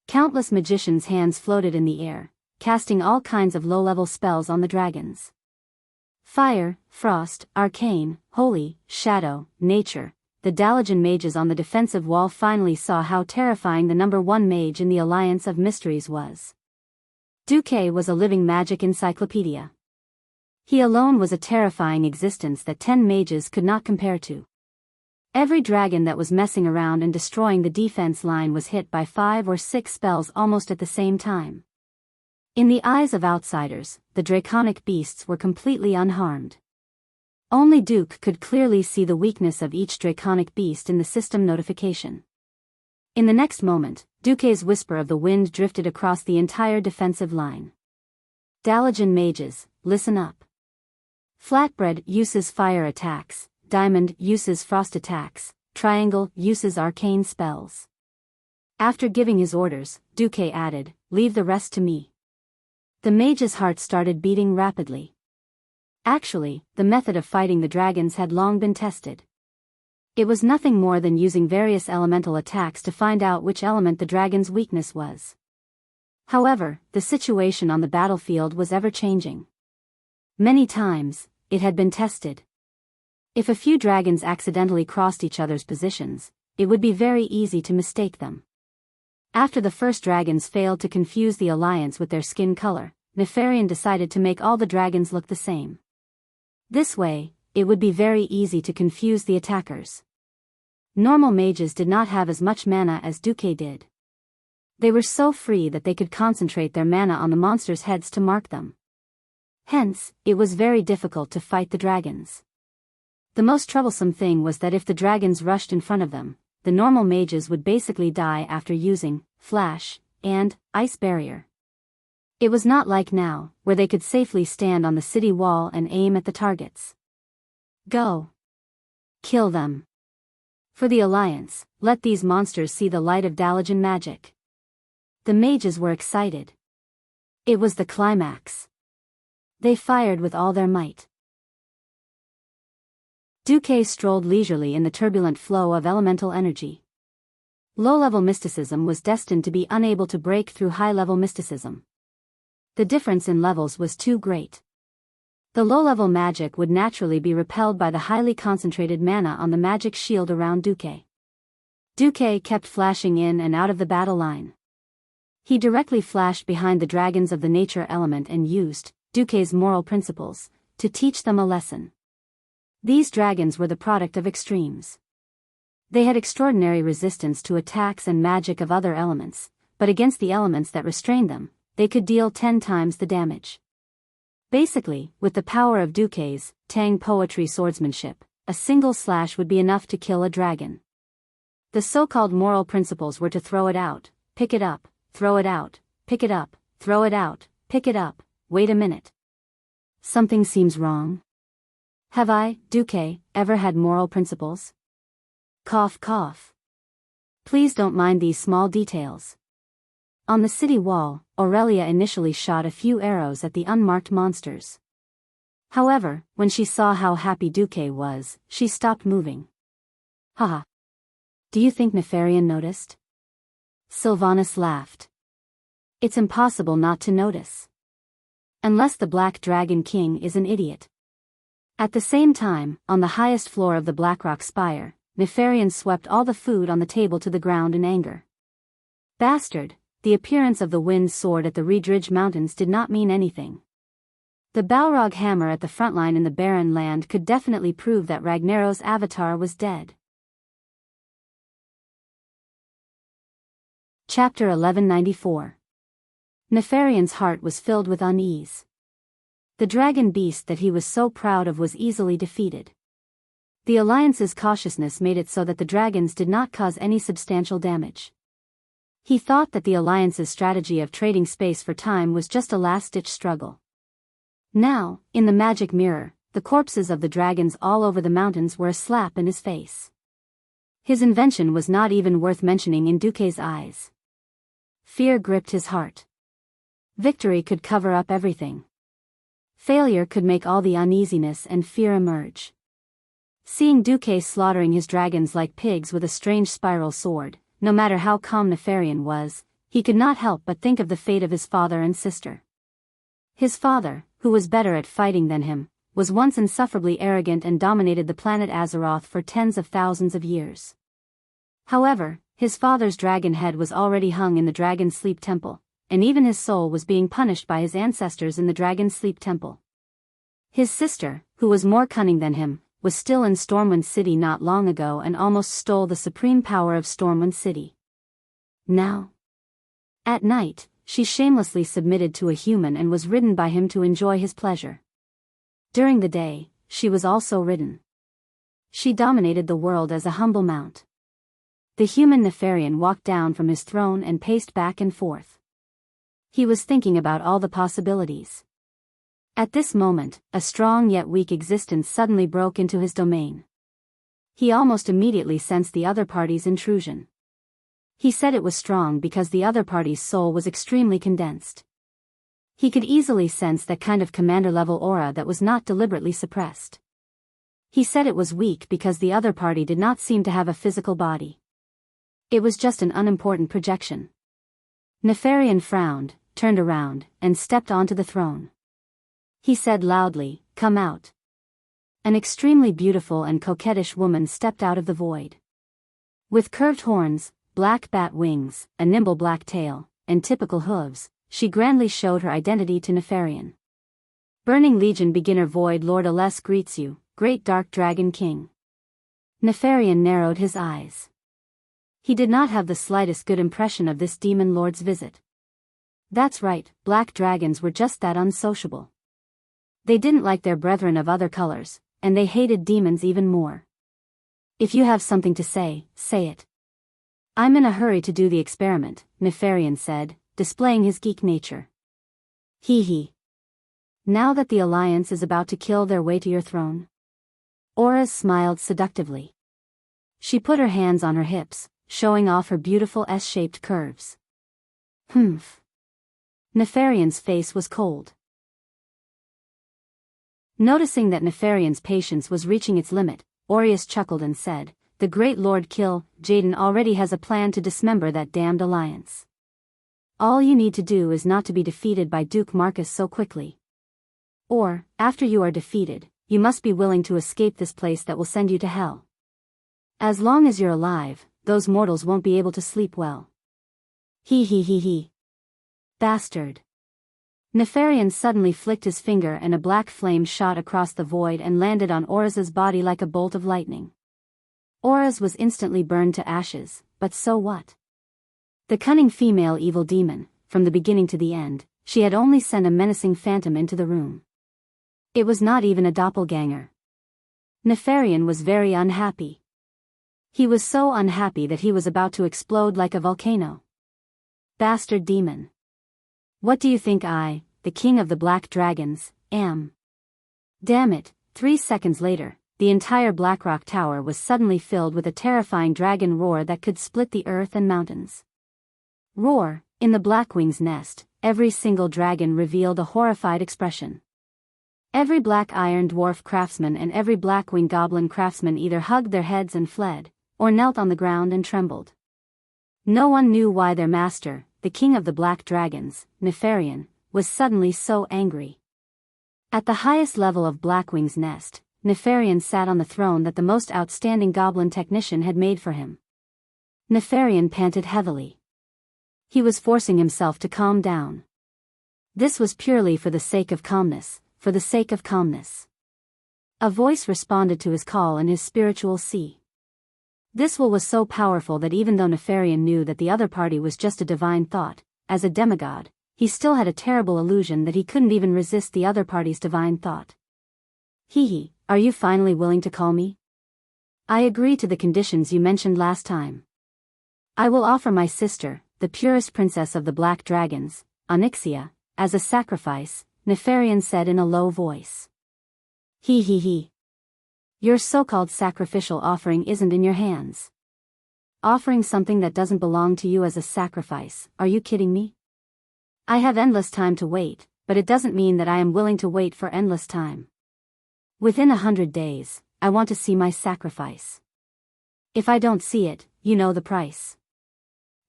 Countless magicians' hands floated in the air, casting all kinds of low-level spells on the dragons. Fire, frost, arcane, holy, shadow, nature. The Dalajan mages on the defensive wall finally saw how terrifying the number 1 mage in the Alliance of Mysteries was. Duque was a living magic encyclopedia. He alone was a terrifying existence that 10 mages could not compare to. Every dragon that was messing around and destroying the defense line was hit by 5 or 6 spells almost at the same time. In the eyes of outsiders, the draconic beasts were completely unharmed. Only Duke could clearly see the weakness of each draconic beast in the system notification. In the next moment, Duque's whisper of the wind drifted across the entire defensive line. Dalian mages, listen up. Flatbread uses fire attacks, Diamond uses frost attacks, Triangle uses arcane spells. After giving his orders, Duque added, leave the rest to me. The mage's heart started beating rapidly. Actually, the method of fighting the dragons had long been tested. It was nothing more than using various elemental attacks to find out which element the dragon's weakness was. However, the situation on the battlefield was ever-changing. Many times, it had been tested. If a few dragons accidentally crossed each other's positions, it would be very easy to mistake them. After the first dragons failed to confuse the alliance with their skin color, Nefarian decided to make all the dragons look the same. This way, it would be very easy to confuse the attackers. Normal mages did not have as much mana as Duque did. They were so free that they could concentrate their mana on the monsters' heads to mark them. Hence, it was very difficult to fight the dragons. The most troublesome thing was that if the dragons rushed in front of them, the normal mages would basically die after using Flash and Ice Barrier. It was not like now, where they could safely stand on the city wall and aim at the targets. Go. Kill them. For the Alliance, let these monsters see the light of Dalian magic. The mages were excited. It was the climax. They fired with all their might. Duque strolled leisurely in the turbulent flow of elemental energy. Low-level mysticism was destined to be unable to break through high-level mysticism. The difference in levels was too great. The low-level magic would naturally be repelled by the highly concentrated mana on the magic shield around Duque. Duque kept flashing in and out of the battle line. He directly flashed behind the dragons of the nature element and used Duque's moral principles to teach them a lesson. These dragons were the product of extremes. They had extraordinary resistance to attacks and magic of other elements, but against the elements that restrained them, they could deal 10 times the damage. Basically, with the power of Duque's Tang poetry swordsmanship, a single slash would be enough to kill a dragon. The so-called moral principles were to throw it out, pick it up, throw it out, pick it up, throw it out, pick it up. Wait a minute. Something seems wrong. Have I, Duque, ever had moral principles? Cough cough. Please don't mind these small details. On the city wall, Aurelia initially shot a few arrows at the unmarked monsters. However, when she saw how happy Duque was, she stopped moving. Haha. Do you think Nefarian noticed? Sylvanas laughed. It's impossible not to notice. Unless the Black Dragon King is an idiot. At the same time, on the highest floor of the Blackrock Spire, Nefarian swept all the food on the table to the ground in anger. Bastard, the appearance of the wind sword at the Redridge Mountains did not mean anything. The Balrog hammer at the front line in the barren land could definitely prove that Ragnaros' avatar was dead. Chapter 1194. Nefarian's heart was filled with unease. The dragon beast that he was so proud of was easily defeated. The Alliance's cautiousness made it so that the dragons did not cause any substantial damage. He thought that the Alliance's strategy of trading space for time was just a last-ditch struggle. Now, in the magic mirror, the corpses of the dragons all over the mountains were a slap in his face. His invention was not even worth mentioning in Duque's eyes. Fear gripped his heart. Victory could cover up everything. Failure could make all the uneasiness and fear emerge. Seeing Duque slaughtering his dragons like pigs with a strange spiral sword, no matter how calm Nefarian was, he could not help but think of the fate of his father and sister. His father, who was better at fighting than him, was once insufferably arrogant and dominated the planet Azeroth for tens of thousands of years. However, his father's dragon head was already hung in the Dragon Sleep Temple, and even his soul was being punished by his ancestors in the Dragon Sleep Temple. His sister, who was more cunning than him, was still in Stormwind City not long ago and almost stole the supreme power of Stormwind City. Now, at night, she shamelessly submitted to a human and was ridden by him to enjoy his pleasure. During the day, she was also ridden. She dominated the world as a humble mount. The human Nefarian walked down from his throne and paced back and forth. He was thinking about all the possibilities. At this moment, a strong yet weak existence suddenly broke into his domain. He almost immediately sensed the other party's intrusion. He said it was strong because the other party's soul was extremely condensed. He could easily sense that kind of commander-level aura that was not deliberately suppressed. He said it was weak because the other party did not seem to have a physical body. It was just an unimportant projection. Nefarian frowned, turned around, and stepped onto the throne. He said loudly, "Come out." An extremely beautiful and coquettish woman stepped out of the void. With curved horns, black bat wings, a nimble black tail, and typical hooves, she grandly showed her identity to Nefarian. "Burning Legion Beginner Void Lord Aless greets you, Great Dark Dragon King." Nefarian narrowed his eyes. He did not have the slightest good impression of this demon lord's visit. That's right, black dragons were just that unsociable. They didn't like their brethren of other colors, and they hated demons even more. "If you have something to say, say it." "I'm in a hurry to do the experiment," Nefarian said, displaying his geek nature. Hee hee. "Now that the Alliance is about to kill their way to your throne?" Auras smiled seductively. She put her hands on her hips, showing off her beautiful S-shaped curves. Humph. Nefarian's face was cold. Noticing that Nefarian's patience was reaching its limit, Aureus chuckled and said, "The great Lord Kill, Jaden already has a plan to dismember that damned alliance. All you need to do is not to be defeated by Duke Marcus so quickly. Or, after you are defeated, you must be willing to escape this place that will send you to hell. As long as you're alive, those mortals won't be able to sleep well." Hee hee hee hee. Bastard. Nefarian suddenly flicked his finger and a black flame shot across the void and landed on Auraz's body like a bolt of lightning. Auraz was instantly burned to ashes, but so what? The cunning female evil demon, from the beginning to the end, she had only sent a menacing phantom into the room. It was not even a doppelganger. Nefarian was very unhappy. He was so unhappy that he was about to explode like a volcano. Bastard demon. What do you think I, the king of the black dragons, am? Damn it, 3 seconds later, the entire Blackrock Tower was suddenly filled with a terrifying dragon roar that could split the earth and mountains. Roar, in the Blackwing's nest, every single dragon revealed a horrified expression. Every black iron dwarf craftsman and every blackwing goblin craftsman either hugged their heads and fled, or knelt on the ground and trembled. No one knew why their master, the king of the black dragons, Nefarian, was suddenly so angry. At the highest level of Blackwing's nest, Nefarian sat on the throne that the most outstanding goblin technician had made for him. Nefarian panted heavily. He was forcing himself to calm down. This was purely for the sake of calmness, for the sake of calmness. A voice responded to his call in his spiritual sea. This will was so powerful that even though Nefarian knew that the other party was just a divine thought, as a demigod, he still had a terrible illusion that he couldn't even resist the other party's divine thought. Hee hee, are you finally willing to call me? I agree to the conditions you mentioned last time. I will offer my sister, the purest princess of the black dragons, Onyxia, as a sacrifice, Nefarian said in a low voice. Hee hee hee. Your so-called sacrificial offering isn't in your hands. Offering something that doesn't belong to you as a sacrifice, are you kidding me? I have endless time to wait, but it doesn't mean that I am willing to wait for endless time. Within 100 days, I want to see my sacrifice. If I don't see it, you know the price.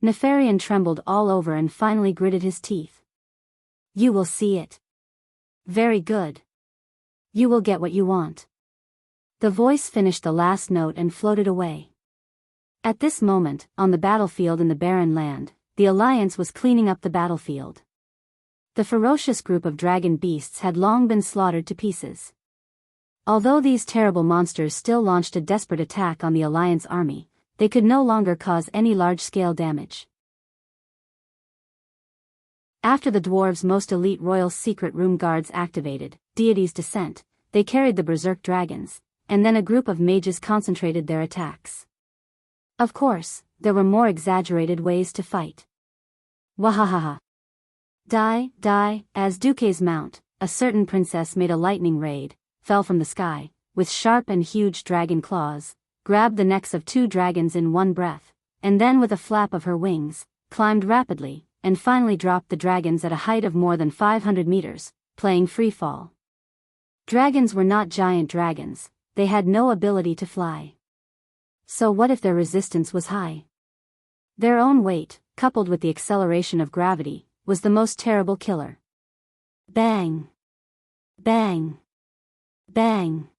Nefarian trembled all over and finally gritted his teeth. You will see it. Very good. You will get what you want. The voice finished the last note and floated away. At this moment, on the battlefield in the barren land, the Alliance was cleaning up the battlefield. The ferocious group of dragon beasts had long been slaughtered to pieces. Although these terrible monsters still launched a desperate attack on the Alliance army, they could no longer cause any large-scale damage. After the dwarves' most elite royal secret room guards activated Deity's Descent, they carried the berserk dragons, and then a group of mages concentrated their attacks. Of course, there were more exaggerated ways to fight. Wahahaha. Die, as Duque's mount, a certain princess made a lightning raid, fell from the sky, with sharp and huge dragon claws, grabbed the necks of 2 dragons in one breath, and then with a flap of her wings, climbed rapidly, and finally dropped the dragons at a height of more than 500 meters, playing free fall. Dragons were not giant dragons, they had no ability to fly. So what if their resistance was high? Their own weight, coupled with the acceleration of gravity, was the most terrible killer. Bang! Bang! Bang!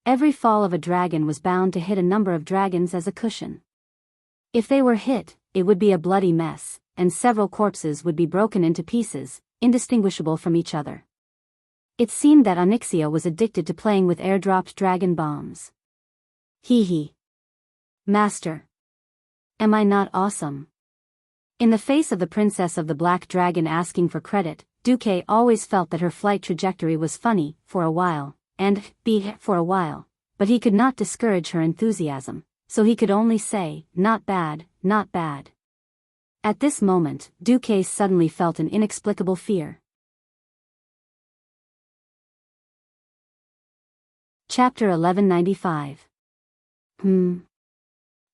Every fall of a dragon was bound to hit a number of dragons as a cushion. If they were hit, it would be a bloody mess, and several corpses would be broken into pieces, indistinguishable from each other. It seemed that Onyxia was addicted to playing with airdropped dragon bombs. Hee hee. Master. Am I not awesome? In the face of the princess of the black dragon asking for credit, Duque always felt that her flight trajectory was funny, for a while, for a while, but he could not discourage her enthusiasm, so he could only say, not bad, not bad. At this moment, Duque suddenly felt an inexplicable fear. Chapter 1195.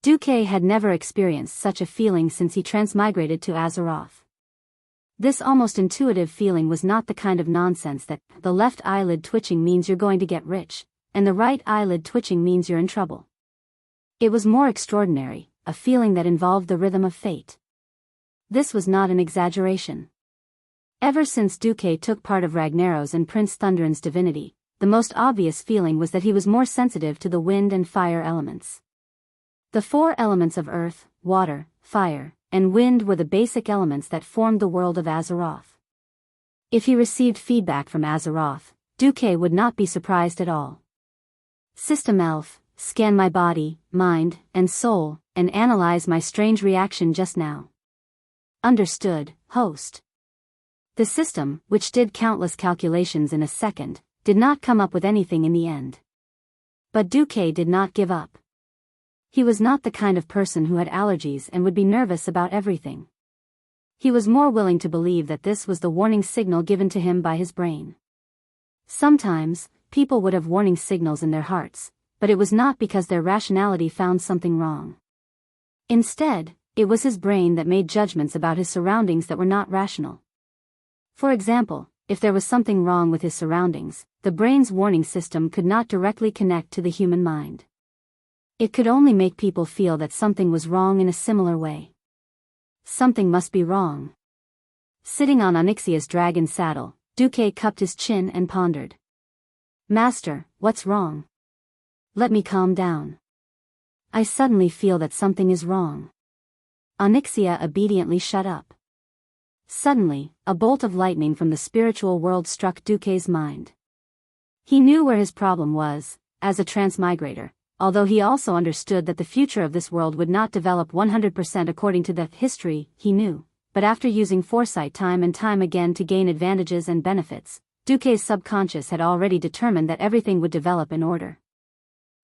Duque had never experienced such a feeling since he transmigrated to Azeroth. This almost intuitive feeling was not the kind of nonsense that the left eyelid twitching means you're going to get rich, and the right eyelid twitching means you're in trouble. It was more extraordinary, a feeling that involved the rhythm of fate. This was not an exaggeration. Ever since Duque took part of Ragnaros and Prince Thunderon's divinity, the most obvious feeling was that he was more sensitive to the wind and fire elements. The 4 elements of earth, water, fire, and wind were the basic elements that formed the world of Azeroth. If he received feedback from Azeroth, Duque would not be surprised at all. System Elf, scan my body, mind, and soul, and analyze my strange reaction just now. Understood, host. The system, which did countless calculations in a second, did not come up with anything in the end. But Duque did not give up. He was not the kind of person who had allergies and would be nervous about everything. He was more willing to believe that this was the warning signal given to him by his brain. Sometimes, people would have warning signals in their hearts, but it was not because their rationality found something wrong. Instead, it was his brain that made judgments about his surroundings that were not rational. For example, if there was something wrong with his surroundings, the brain's warning system could not directly connect to the human mind. It could only make people feel that something was wrong in a similar way. Something must be wrong. Sitting on Onyxia's dragon saddle, Duque cupped his chin and pondered. Master, what's wrong? Let me calm down. I suddenly feel that something is wrong. Onyxia obediently shut up. Suddenly, a bolt of lightning from the spiritual world struck Duque's mind. He knew where his problem was, as a transmigrator, although he also understood that the future of this world would not develop 100% according to the history he knew, but after using foresight time and time again to gain advantages and benefits, Duque's subconscious had already determined that everything would develop in order.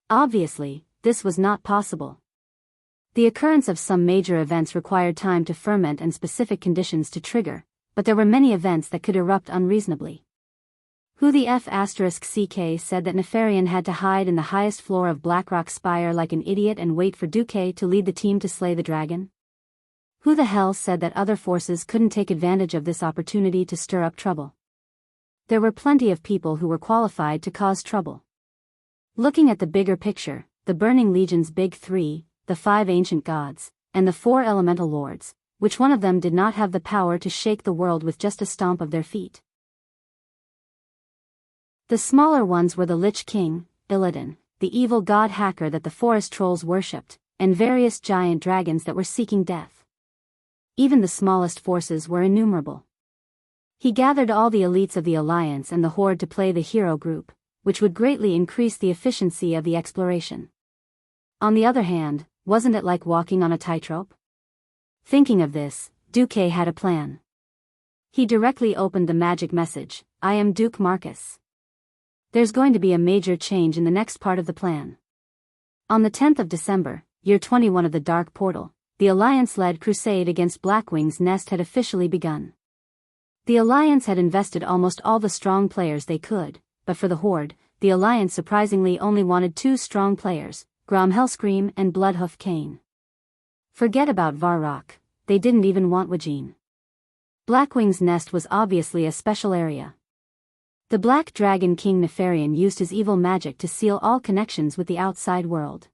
Obviously, this was not possible. The occurrence of some major events required time to ferment and specific conditions to trigger, but there were many events that could erupt unreasonably. Who the F***CK said that Nefarian had to hide in the highest floor of Blackrock Spire like an idiot and wait for Duque to lead the team to slay the dragon? Who the hell said that other forces couldn't take advantage of this opportunity to stir up trouble? There were plenty of people who were qualified to cause trouble. Looking at the bigger picture, the Burning Legion's Big Three, the 5 ancient gods, and the 4 elemental lords, which one of them did not have the power to shake the world with just a stomp of their feet? The smaller ones were the Lich King, Illidan, the evil god hacker that the forest trolls worshipped, and various giant dragons that were seeking death. Even the smallest forces were innumerable. He gathered all the elites of the Alliance and the Horde to play the hero group, which would greatly increase the efficiency of the exploration. On the other hand, wasn't it like walking on a tightrope? Thinking of this, Duque had a plan. He directly opened the magic message, I am Duke Marcus. There's going to be a major change in the next part of the plan. On the 10th of December, year 21 of the Dark Portal, the Alliance-led crusade against Blackwing's Nest had officially begun. The Alliance had invested almost all the strong players they could, but for the Horde, the Alliance surprisingly only wanted 2 strong players, Grom Hellscream and Bloodhoof Cain. Forget about Varrock, they didn't even want Wajin. Blackwing's nest was obviously a special area. The Black Dragon King Nefarian used his evil magic to seal all connections with the outside world.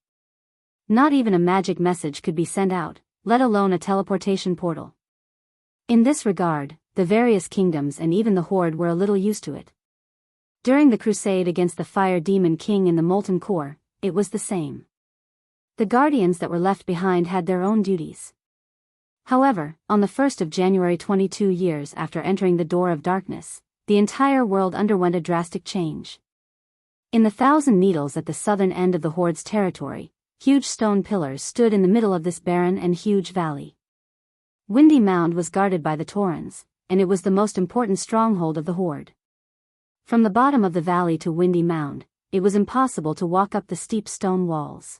Not even a magic message could be sent out, let alone a teleportation portal. In this regard, the various kingdoms and even the Horde were a little used to it. During the crusade against the Fire Demon King in the Molten Core, it was the same. The Guardians that were left behind had their own duties. However, on the 1st of January 22 years after entering the Door of Darkness, the entire world underwent a drastic change. In the Thousand Needles at the southern end of the Horde's territory, huge stone pillars stood in the middle of this barren and huge valley. Windy Mound was guarded by the Taurens, and it was the most important stronghold of the Horde. From the bottom of the valley to Windy Mound, it was impossible to walk up the steep stone walls.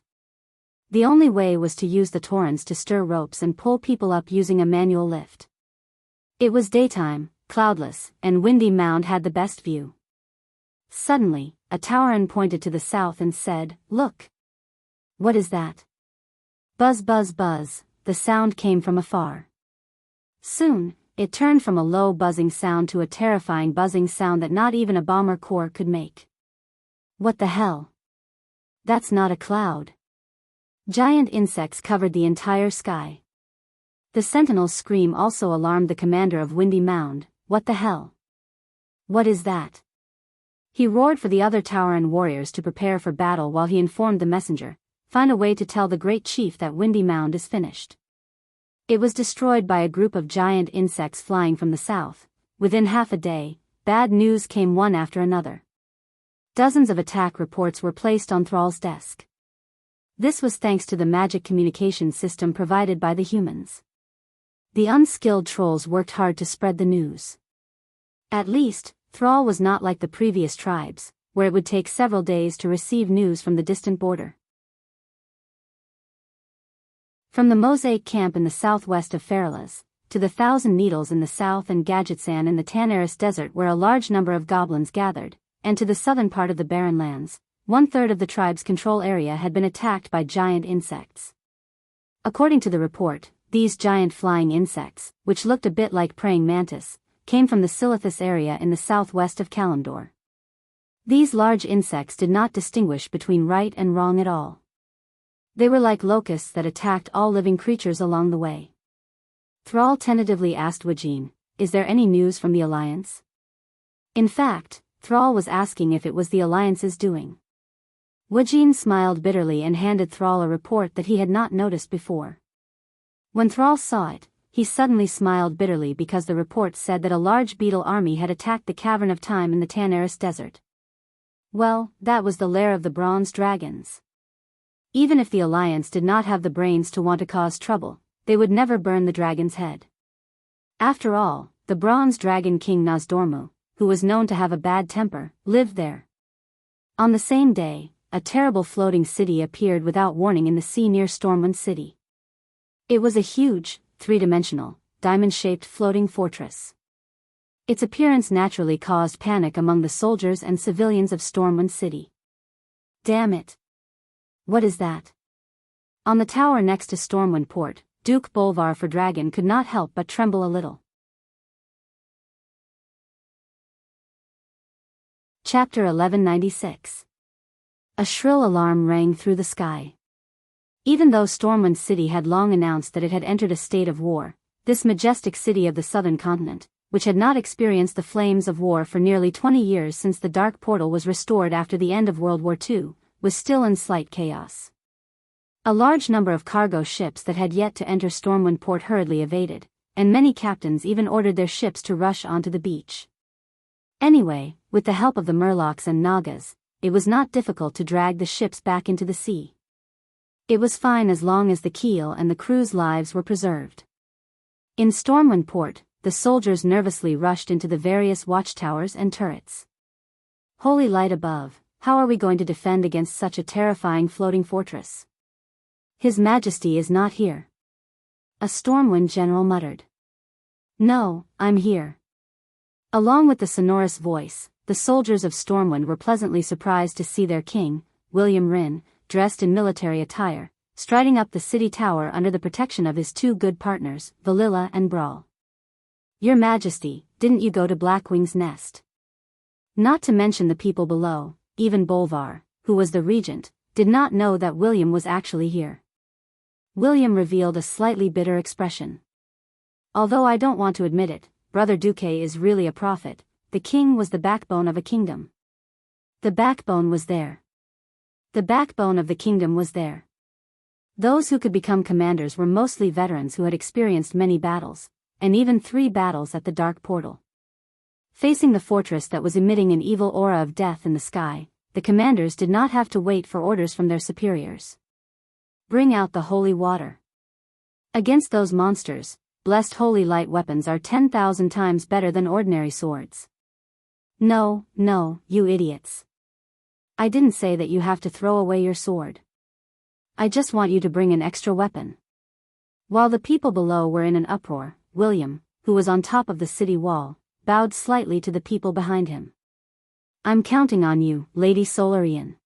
The only way was to use the Taurens to stir ropes and pull people up using a manual lift. It was daytime, cloudless, and Windy Mound had the best view. Suddenly, a Tauren pointed to the south and said, "Look! What is that?" Buzz buzz buzz, the sound came from afar. Soon, it turned from a low buzzing sound to a terrifying buzzing sound that not even a bomber core could make. What the hell? That's not a cloud. Giant insects covered the entire sky. The Sentinel's scream also alarmed the commander of Windy Mound. What the hell? What is that? He roared for the other Tauren warriors to prepare for battle while he informed the messenger, "Find a way to tell the great chief that Windy Mound is finished." It was destroyed by a group of giant insects flying from the south. Within half a day, bad news came one after another. Dozens of attack reports were placed on Thrall's desk. This was thanks to the magic communication system provided by the humans. The unskilled trolls worked hard to spread the news. At least, Thrall was not like the previous tribes, where it would take several days to receive news from the distant border. From the Mosaic Camp in the southwest of Feralas, to the Thousand Needles in the south and Gadgetsan in the Tanaris Desert where a large number of goblins gathered, and to the southern part of the Barren Lands, 1/3 of the tribe's control area had been attacked by giant insects. According to the report, these giant flying insects, which looked a bit like praying mantis, came from the Silithus area in the southwest of Kalimdor. These large insects did not distinguish between right and wrong at all. They were like locusts that attacked all living creatures along the way. Thrall tentatively asked Wajin, "Is there any news from the Alliance?" In fact, Thrall was asking if it was the Alliance's doing. Wajin smiled bitterly and handed Thrall a report that he had not noticed before. When Thrall saw it, he suddenly smiled bitterly because the report said that a large beetle army had attacked the Cavern of Time in the Tanaris Desert. Well, that was the lair of the bronze dragons. Even if the Alliance did not have the brains to want to cause trouble, they would never burn the dragon's head. After all, the bronze dragon king Nozdormu, who was known to have a bad temper, lived there. On the same day, a terrible floating city appeared without warning in the sea near Stormwind City. It was a huge, three-dimensional, diamond-shaped floating fortress. Its appearance naturally caused panic among the soldiers and civilians of Stormwind City. Damn it! What is that? On the tower next to Stormwind Port, Duke Bolvar for Dragon could not help but tremble a little. Chapter 1196. A shrill alarm rang through the sky. Even though Stormwind City had long announced that it had entered a state of war, this majestic city of the southern continent, which had not experienced the flames of war for nearly 20 years since the Dark Portal was restored after the end of World War II, was still in slight chaos. A large number of cargo ships that had yet to enter Stormwind Port hurriedly evaded, and many captains even ordered their ships to rush onto the beach. Anyway, with the help of the Murlocs and Nagas, it was not difficult to drag the ships back into the sea. It was fine as long as the keel and the crew's lives were preserved. In Stormwind Port, the soldiers nervously rushed into the various watchtowers and turrets. Holy light above, how are we going to defend against such a terrifying floating fortress? His Majesty is not here. A Stormwind general muttered. No, I'm here. Along with the sonorous voice, the soldiers of Stormwind were pleasantly surprised to see their king, William Rin, dressed in military attire, striding up the city tower under the protection of his two good partners, Valilla and Brawl. "Your Majesty, didn't you go to Blackwing's nest?" Not to mention the people below, even Bolvar, who was the regent, did not know that William was actually here. William revealed a slightly bitter expression. "Although I don't want to admit it, Brother Duque is really a prophet. The king was the backbone of a kingdom." The backbone was there. The backbone of the kingdom was there. Those who could become commanders were mostly veterans who had experienced many battles, and even 3 battles at the Dark Portal. Facing the fortress that was emitting an evil aura of death in the sky, the commanders did not have to wait for orders from their superiors. "Bring out the holy water." Against those monsters, blessed holy light weapons are 10,000 times better than ordinary swords. "No, you idiots. I didn't say that you have to throw away your sword. I just want you to bring an extra weapon." While the people below were in an uproar, William, who was on top of the city wall, bowed slightly to the people behind him. "I'm counting on you, Lady Solarian."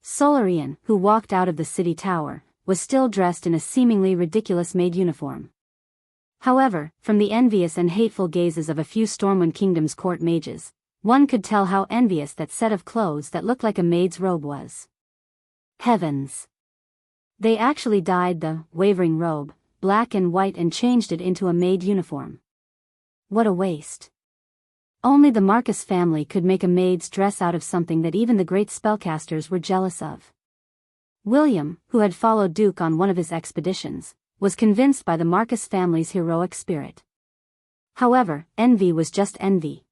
Solarian, who walked out of the city tower, was still dressed in a seemingly ridiculous maid uniform. However, from the envious and hateful gazes of a few Stormwind Kingdom's court mages, one could tell how envious that set of clothes that looked like a maid's robe was. Heavens! They actually dyed the wavering robe black and white and changed it into a maid uniform. What a waste. Only the Marcus family could make a maid's dress out of something that even the great spellcasters were jealous of. William, who had followed Duke on one of his expeditions, was convinced by the Marcus family's heroic spirit. However, envy was just envy.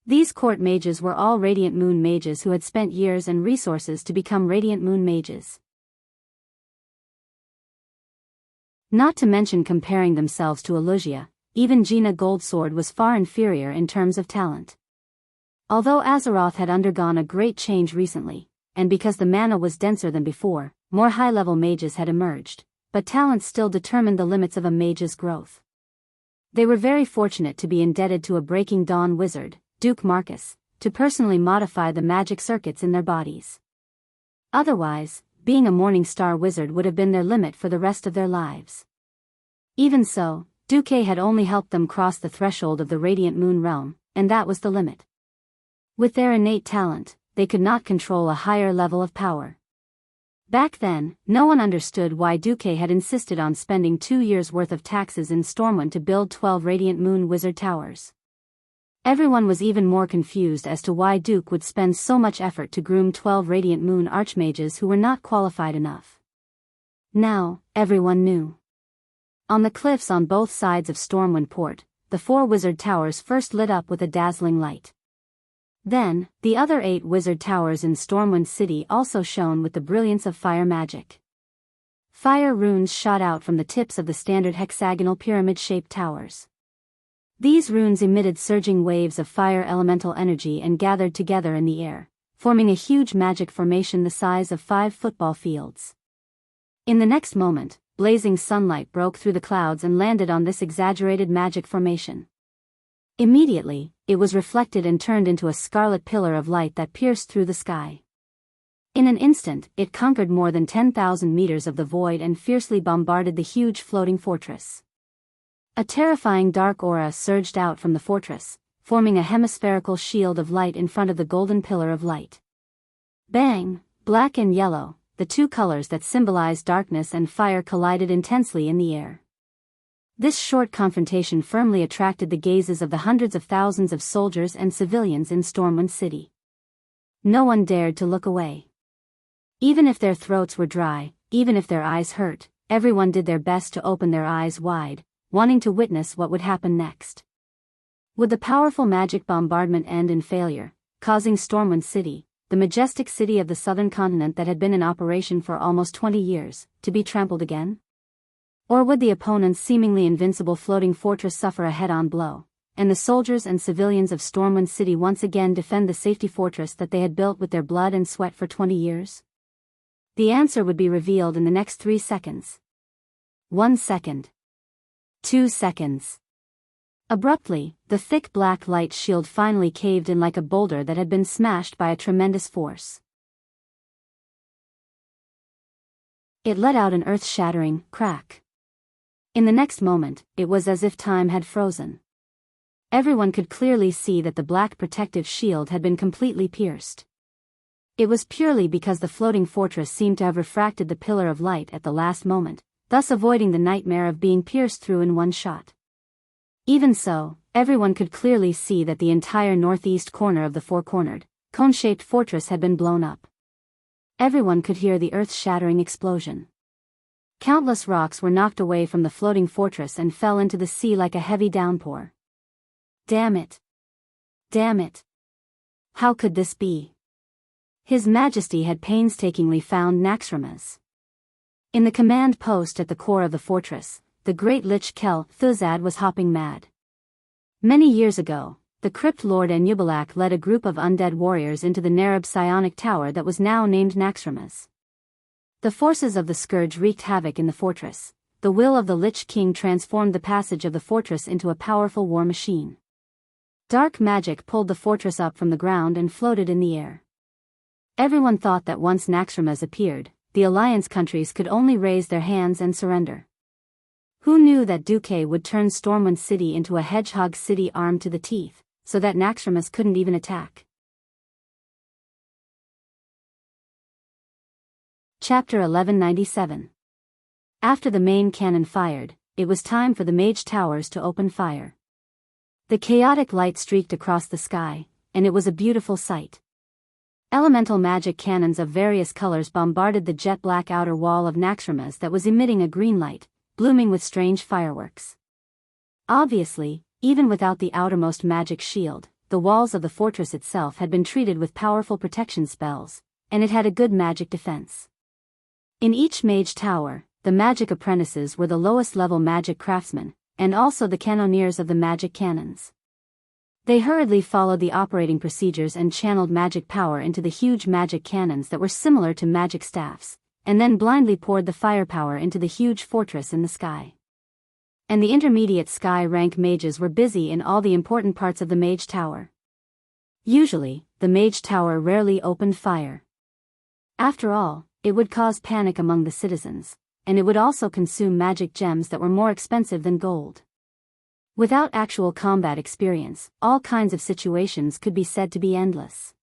These court mages were all Radiant Moon mages who had spent years and resources to become Radiant Moon mages. Not to mention comparing themselves to Elusia, even Gina Goldsword was far inferior in terms of talent. Although Azeroth had undergone a great change recently, and because the mana was denser than before, more high-level mages had emerged, but talent still determined the limits of a mage's growth. They were very fortunate to be indebted to a Breaking Dawn wizard, Duke Marcus, to personally modify the magic circuits in their bodies. Otherwise, being a Morning Star wizard would have been their limit for the rest of their lives. Even so, Duque had only helped them cross the threshold of the Radiant Moon realm, and that was the limit. With their innate talent, they could not control a higher level of power. Back then, no one understood why Duque had insisted on spending 2 years' worth of taxes in Stormwind to build 12 Radiant Moon wizard towers. Everyone was even more confused as to why Duke would spend so much effort to groom 12 Radiant Moon archmages who were not qualified enough. Now, everyone knew. On the cliffs on both sides of Stormwind Port, the 4 wizard towers first lit up with a dazzling light. Then, the other 8 wizard towers in Stormwind City also shone with the brilliance of fire magic. Fire runes shot out from the tips of the standard hexagonal pyramid-shaped towers. These runes emitted surging waves of fire elemental energy and gathered together in the air, forming a huge magic formation the size of 5 football fields. In the next moment, blazing sunlight broke through the clouds and landed on this exaggerated magic formation. Immediately, it was reflected and turned into a scarlet pillar of light that pierced through the sky. In an instant, it conquered more than 10,000 meters of the void and fiercely bombarded the huge floating fortress. A terrifying dark aura surged out from the fortress, forming a hemispherical shield of light in front of the golden pillar of light. Bang! Black and yellow, the 2 colors that symbolize darkness and fire, collided intensely in the air. This short confrontation firmly attracted the gazes of the hundreds of thousands of soldiers and civilians in Stormwind City. No one dared to look away. Even if their throats were dry, even if their eyes hurt, everyone did their best to open their eyes wide, wanting to witness what would happen next. Would the powerful magic bombardment end in failure, causing Stormwind City, the majestic city of the southern continent that had been in operation for almost 20 years, to be trampled again? Or would the opponent's seemingly invincible floating fortress suffer a head-on blow, and the soldiers and civilians of Stormwind City once again defend the safety fortress that they had built with their blood and sweat for 20 years? The answer would be revealed in the next 3 seconds. 1 second. 2 seconds. Abruptly, the thick black light shield finally caved in like a boulder that had been smashed by a tremendous force. It let out an earth-shattering crack. In the next moment, it was as if time had frozen. Everyone could clearly see that the black protective shield had been completely pierced. It was purely because the floating fortress seemed to have refracted the pillar of light at the last moment, thus avoiding the nightmare of being pierced through in one shot. Even so, everyone could clearly see that the entire northeast corner of the four-cornered, cone-shaped fortress had been blown up. Everyone could hear the earth-shattering explosion. Countless rocks were knocked away from the floating fortress and fell into the sea like a heavy downpour. Damn it! Damn it! How could this be? His Majesty had painstakingly found Naxxramas. In the command post at the core of the fortress, the great Lich Kel Thuzad was hopping mad. Many years ago, the Crypt Lord Anubalak led a group of undead warriors into the Narab psionic tower that was now named Naxxramas. The forces of the Scourge wreaked havoc in the fortress. The will of the Lich King transformed the passage of the fortress into a powerful war machine. Dark magic pulled the fortress up from the ground and floated in the air. Everyone thought that once Naxxramas appeared, the Alliance countries could only raise their hands and surrender. Who knew that Duque would turn Stormwind City into a hedgehog city armed to the teeth, so that Naxxramas couldn't even attack? Chapter 1197. After the main cannon fired, it was time for the mage towers to open fire. The chaotic light streaked across the sky, and it was a beautiful sight. Elemental magic cannons of various colors bombarded the jet-black outer wall of Naxxramas that was emitting a green light, blooming with strange fireworks. Obviously, even without the outermost magic shield, the walls of the fortress itself had been treated with powerful protection spells, and it had a good magic defense. In each mage tower, the magic apprentices were the lowest-level magic craftsmen, and also the cannoneers of the magic cannons. They hurriedly followed the operating procedures and channeled magic power into the huge magic cannons that were similar to magic staffs, and then blindly poured the firepower into the huge fortress in the sky. And the intermediate sky rank mages were busy in all the important parts of the mage tower. Usually, the mage tower rarely opened fire. After all, it would cause panic among the citizens, and it would also consume magic gems that were more expensive than gold. Without actual combat experience, all kinds of situations could be said to be endless.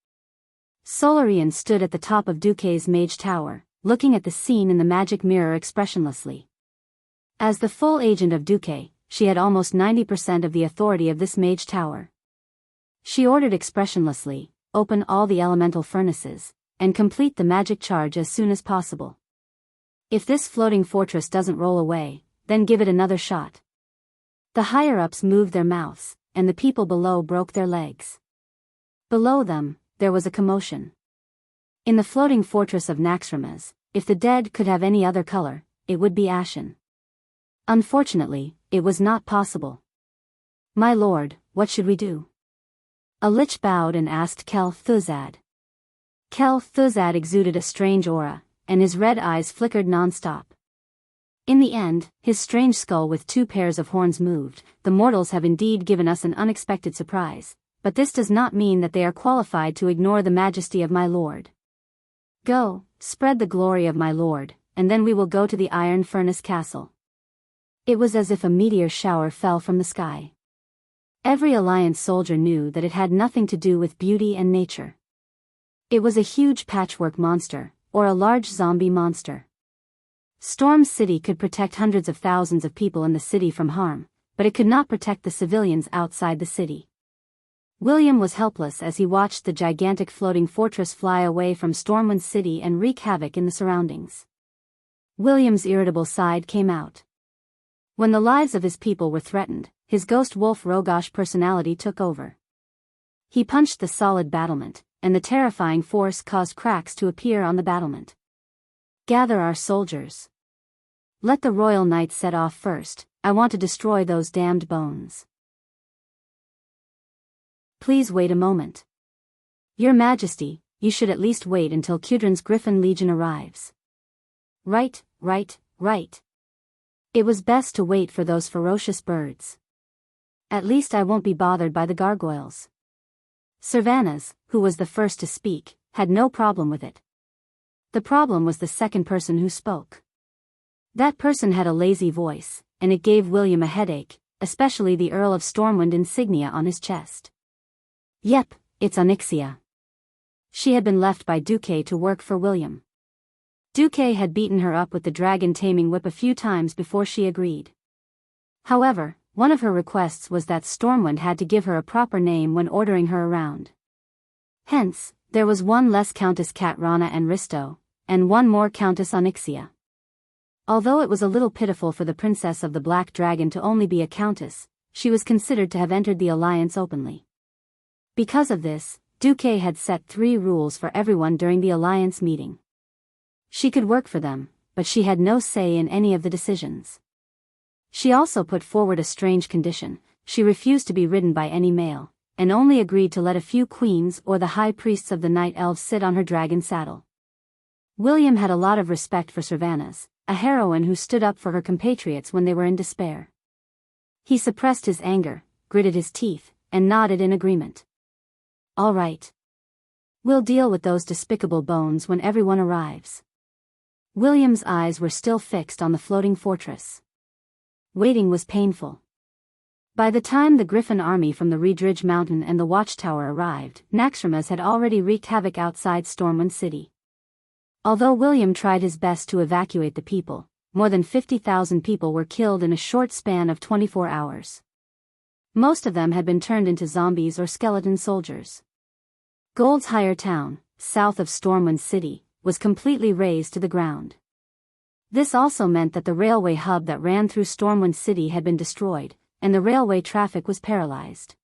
Solarian stood at the top of Duque's mage tower, looking at the scene in the magic mirror expressionlessly. As the full agent of Duque, she had almost 90% of the authority of this mage tower. She ordered expressionlessly, open all the elemental furnaces, and complete the magic charge as soon as possible. If this floating fortress doesn't roll away, then give it another shot. The higher-ups moved their mouths, and the people below broke their legs. Below them, there was a commotion. In the floating fortress of Naxxramas, if the dead could have any other color, it would be ashen. Unfortunately, it was not possible. "My lord, what should we do?" A lich bowed and asked Kel Thuzad. Kel Thuzad exuded a strange aura, and his red eyes flickered non-stop. In the end, his strange skull with two pairs of horns moved. "The mortals have indeed given us an unexpected surprise, but this does not mean that they are qualified to ignore the majesty of my lord. Go, spread the glory of my lord, and then we will go to the Iron Furnace Castle." It was as if a meteor shower fell from the sky. Every Alliance soldier knew that it had nothing to do with beauty and nature. It was a huge patchwork monster, or a large zombie monster. Storm City could protect hundreds of thousands of people in the city from harm, but it could not protect the civilians outside the city. William was helpless as he watched the gigantic floating fortress fly away from Stormwind City and wreak havoc in the surroundings. William's irritable side came out. When the lives of his people were threatened, his ghost wolf roguish personality took over. He punched the solid battlement, and the terrifying force caused cracks to appear on the battlement. "Gather our soldiers. Let the royal knight set off first. I want to destroy those damned bones." "Please wait a moment. Your Majesty, you should at least wait until Kudran's Griffin Legion arrives." Right. It was best to wait for those ferocious birds. At least I won't be bothered by the gargoyles. Cervantes, who was the first to speak, had no problem with it. The problem was the second person who spoke. That person had a lazy voice, and it gave William a headache, especially the Earl of Stormwind insignia on his chest. Yep, it's Onyxia. She had been left by Duque to work for William. Duque had beaten her up with the dragon-taming whip a few times before she agreed. However, one of her requests was that Stormwind had to give her a proper name when ordering her around. Hence, there was one less Countess Katrana and Risto, and one more Countess Onyxia. Although it was a little pitiful for the Princess of the Black Dragon to only be a countess, she was considered to have entered the alliance openly. Because of this, Duque had set 3 rules for everyone during the alliance meeting. She could work for them, but she had no say in any of the decisions. She also put forward a strange condition: she refused to be ridden by any male, and only agreed to let a few queens or the high priests of the night elves sit on her dragon saddle. William had a lot of respect for Cervantes, a heroine who stood up for her compatriots when they were in despair. He suppressed his anger, gritted his teeth, and nodded in agreement. All right. We'll deal with those despicable bones when everyone arrives. William's eyes were still fixed on the floating fortress. Waiting was painful. By the time the Griffin army from the Reedridge Mountain and the Watchtower arrived, Naxxramas had already wreaked havoc outside Stormwind City. Although William tried his best to evacuate the people, more than 50,000 people were killed in a short span of 24 hours. Most of them had been turned into zombies or skeleton soldiers. Gold's Higher Town, south of Stormwind City, was completely razed to the ground. This also meant that the railway hub that ran through Stormwind City had been destroyed, and the railway traffic was paralyzed.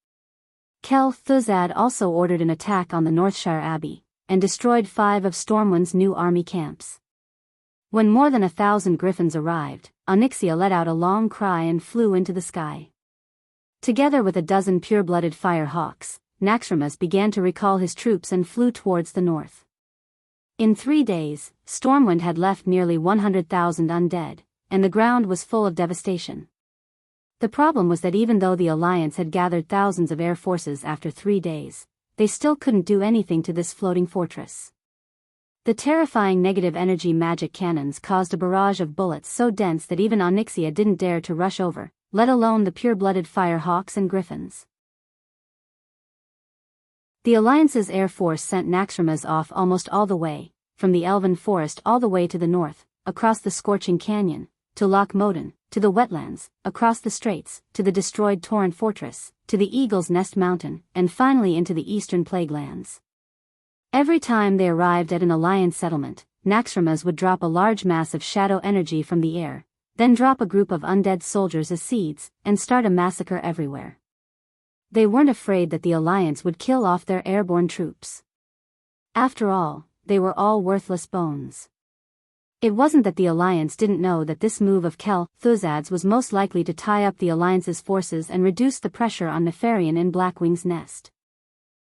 Kel Thuzad also ordered an attack on the Northshire Abbey, and destroyed 5 of Stormwind's new army camps. When more than 1,000 griffins arrived, Onyxia let out a long cry and flew into the sky. Together with a dozen pure-blooded fire hawks, Naxxramas began to recall his troops and flew towards the north. In 3 days, Stormwind had left nearly 100,000 undead, and the ground was full of devastation. The problem was that even though the Alliance had gathered thousands of air forces after 3 days, they still couldn't do anything to this floating fortress. The terrifying negative energy magic cannons caused a barrage of bullets so dense that even Onyxia didn't dare to rush over, let alone the pure-blooded fire hawks and griffins. The Alliance's air force sent Naxxramas off almost all the way, from the Elven Forest all the way to the north, across the Scorching Canyon, to Loch Moden, to the wetlands, across the straits, to the destroyed Torrent Fortress, to the Eagle's Nest Mountain, and finally into the eastern Plaguelands. Every time they arrived at an Alliance settlement, Naxxramas would drop a large mass of shadow energy from the air, then drop a group of undead soldiers as seeds, and start a massacre everywhere. They weren't afraid that the Alliance would kill off their airborne troops. After all, they were all worthless bones. It wasn't that the Alliance didn't know that this move of Kel Thuzad's was most likely to tie up the Alliance's forces and reduce the pressure on Nefarian in Blackwing's nest.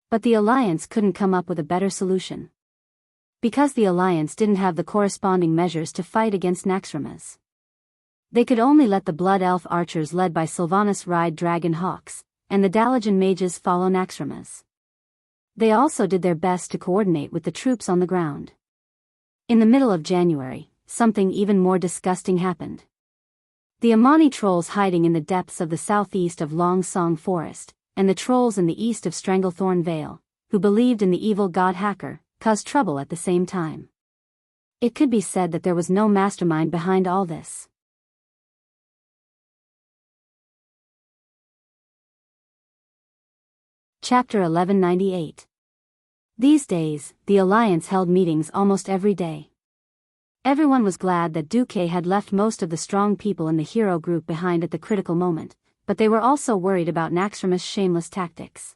But the Alliance couldn't come up with a better solution. Because the Alliance didn't have the corresponding measures to fight against Naxxramas. They could only let the Blood Elf archers led by Sylvanas ride dragon hawks, and the Dalajan mages follow Naxxramas. They also did their best to coordinate with the troops on the ground. In the middle of January, something even more disgusting happened. The Amani trolls hiding in the depths of the southeast of Long Song Forest, and the trolls in the east of Stranglethorn Vale, who believed in the evil god Hacker, caused trouble at the same time. It could be said that there was no mastermind behind all this. Chapter 1198. These days, the Alliance held meetings almost every day. Everyone was glad that Duque had left most of the strong people in the hero group behind at the critical moment, but they were also worried about Naxxramas' shameless tactics.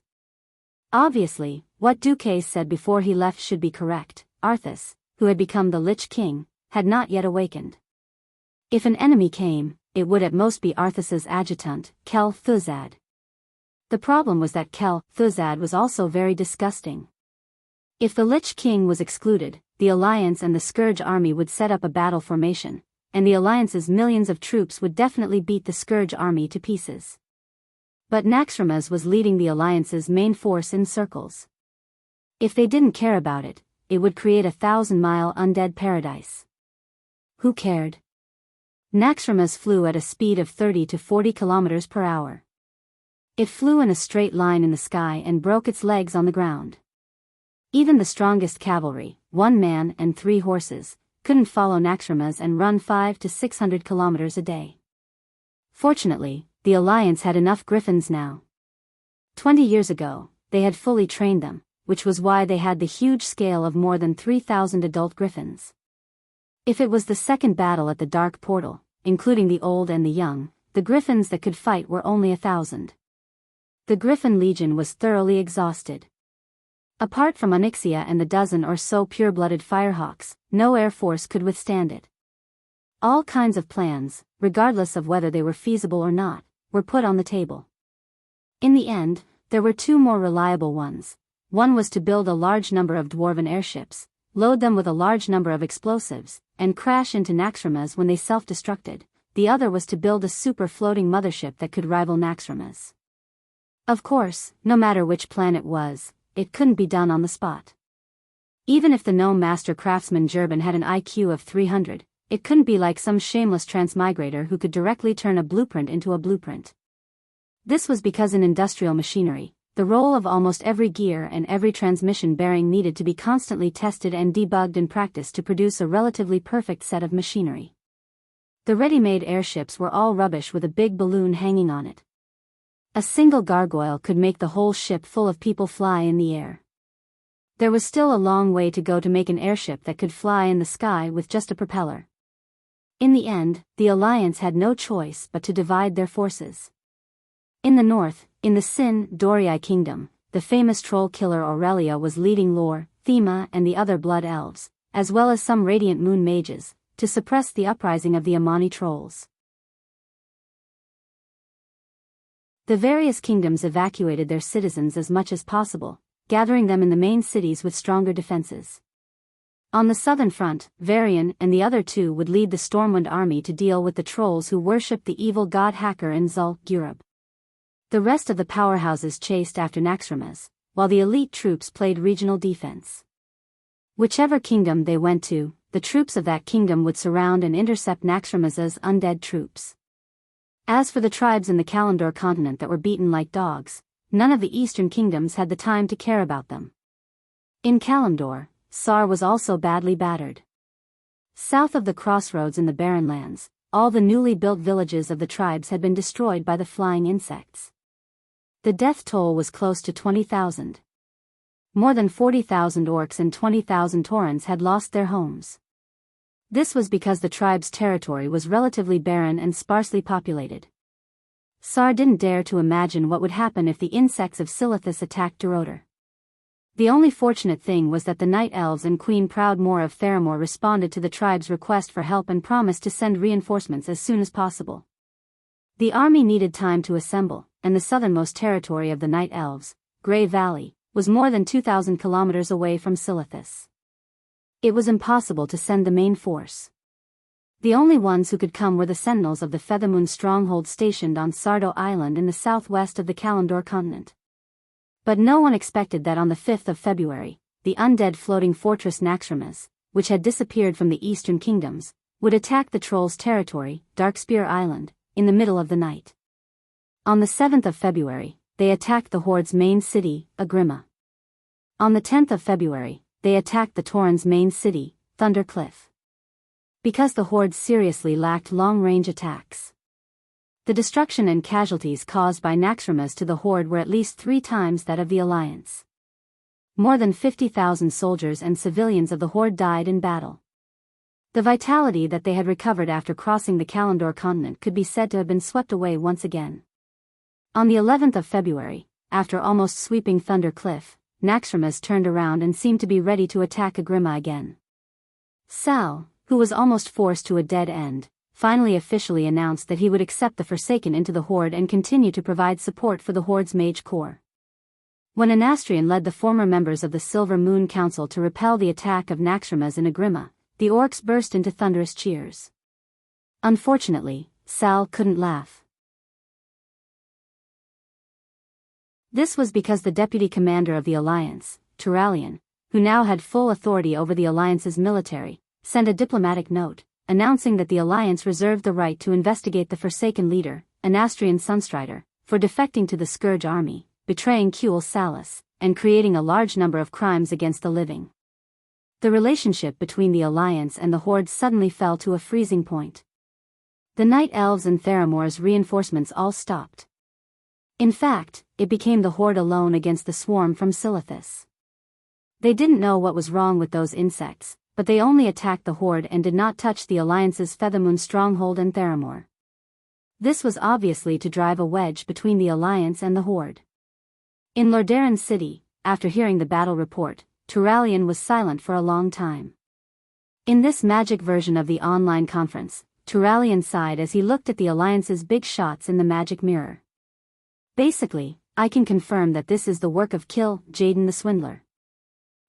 Obviously, what Duque said before he left should be correct. Arthas, who had become the Lich King, had not yet awakened. If an enemy came, it would at most be Arthas's adjutant, Kel Thuzad. The problem was that Kel Thuzad was also very disgusting. If the Lich King was excluded, the Alliance and the Scourge army would set up a battle formation, and the Alliance's millions of troops would definitely beat the Scourge army to pieces. But Naxxramas was leading the alliance's main force in circles. If they didn't care about it, it would create a 1,000-mile undead paradise. Who cared? Naxxramas flew at a speed of 30 to 40 kilometers per hour. It flew in a straight line in the sky and broke its legs on the ground. Even the strongest cavalry, 1 man and 3 horses, couldn't follow Naxxramas and run 500 to 600 kilometers a day. Fortunately, the Alliance had enough griffins now. 20 years ago, they had fully trained them, which was why they had the huge scale of more than 3,000 adult griffins. If it was the second battle at the Dark Portal, including the old and the young, the griffins that could fight were only 1,000. The Griffin Legion was thoroughly exhausted. Apart from Onyxia and the dozen or so pure-blooded firehawks, no air force could withstand it. All kinds of plans, regardless of whether they were feasible or not, were put on the table. In the end, there were 2 more reliable ones. One was to build a large number of dwarven airships, load them with a large number of explosives, and crash into Naxxramas when they self-destructed. The other was to build a super-floating mothership that could rival Naxxramas. Of course, no matter which plan it was, it couldn't be done on the spot. Even if the gnome master craftsman Gerben had an IQ of 300, it couldn't be like some shameless transmigrator who could directly turn a blueprint into a blueprint. This was because in industrial machinery, the role of almost every gear and every transmission bearing needed to be constantly tested and debugged in practice to produce a relatively perfect set of machinery. The ready-made airships were all rubbish with a big balloon hanging on it. A single gargoyle could make the whole ship full of people fly in the air. There was still a long way to go to make an airship that could fly in the sky with just a propeller. In the end, the Alliance had no choice but to divide their forces. In the north, in the Sin Dorii Kingdom, the famous troll killer Aurelia was leading Lore, Thema and the other blood elves, as well as some radiant moon mages, to suppress the uprising of the Amani trolls. The various kingdoms evacuated their citizens as much as possible, gathering them in the main cities with stronger defenses. On the southern front, Varian and the other 2 would lead the Stormwind army to deal with the trolls who worshipped the evil god Hacker in Zal-Gurub. The rest of the powerhouses chased after Naxxramas, while the elite troops played regional defense. Whichever kingdom they went to, the troops of that kingdom would surround and intercept Naxxramas's undead troops. As for the tribes in the Kalimdor continent that were beaten like dogs, none of the eastern kingdoms had the time to care about them. In Kalimdor, Sar was also badly battered. South of the crossroads in the Barren Lands, all the newly built villages of the tribes had been destroyed by the flying insects. The death toll was close to 20,000. More than 40,000 orcs and 20,000 Taurens had lost their homes. This was because the tribe's territory was relatively barren and sparsely populated. Sar didn't dare to imagine what would happen if the insects of Silithus attacked Durotor. The only fortunate thing was that the Night Elves and Queen Proudmoore of Theramore responded to the tribe's request for help and promised to send reinforcements as soon as possible. The army needed time to assemble, and the southernmost territory of the Night Elves, Grey Valley, was more than 2,000 kilometers away from Silithus. It was impossible to send the main force. The only ones who could come were the sentinels of the Feathermoon stronghold stationed on Sardo Island in the southwest of the Kalimdor continent. But no one expected that on the 5th of February, the undead floating fortress Naxxramas, which had disappeared from the eastern kingdoms, would attack the trolls' territory, Darkspear Island, in the middle of the night. On the 7th of February, they attacked the Horde's main city, Agrima. On the 10th of February, they attacked the Tauren's main city, Thundercliff. Because the Horde seriously lacked long-range attacks. The destruction and casualties caused by Naxxramas to the Horde were at least 3 times that of the Alliance. More than 50,000 soldiers and civilians of the Horde died in battle. The vitality that they had recovered after crossing the Kalimdor continent could be said to have been swept away once again. On the 11th of February, after almost sweeping Thundercliff, Naxxramas turned around and seemed to be ready to attack Agrima again. Sal, who was almost forced to a dead end, finally officially announced that he would accept the Forsaken into the Horde and continue to provide support for the Horde's mage corps. When Anastrian led the former members of the Silver Moon Council to repel the attack of Naxxramas in Agrima, the orcs burst into thunderous cheers. Unfortunately, Sal couldn't laugh. This was because the deputy commander of the alliance, Turalian, who now had full authority over the alliance's military, sent a diplomatic note, announcing that the alliance reserved the right to investigate the Forsaken leader, an Astrian Sunstrider, for defecting to the Scourge army, betraying Kuel Salus, and creating a large number of crimes against the living. The relationship between the alliance and the horde suddenly fell to a freezing point. The Night Elves and Theramor's reinforcements all stopped. In fact, it became the horde alone against the swarm from Silithus. They didn't know what was wrong with those insects, but they only attacked the horde and did not touch the alliance's Feathermoon stronghold and Theramor. This was obviously to drive a wedge between the alliance and the horde. In Lordaeron City, after hearing the battle report, Turalian was silent for a long time. In this magic version of the online conference, Turalian sighed as he looked at the alliance's big shots in the magic mirror. Basically, I can confirm that this is the work of Jaden the Swindler.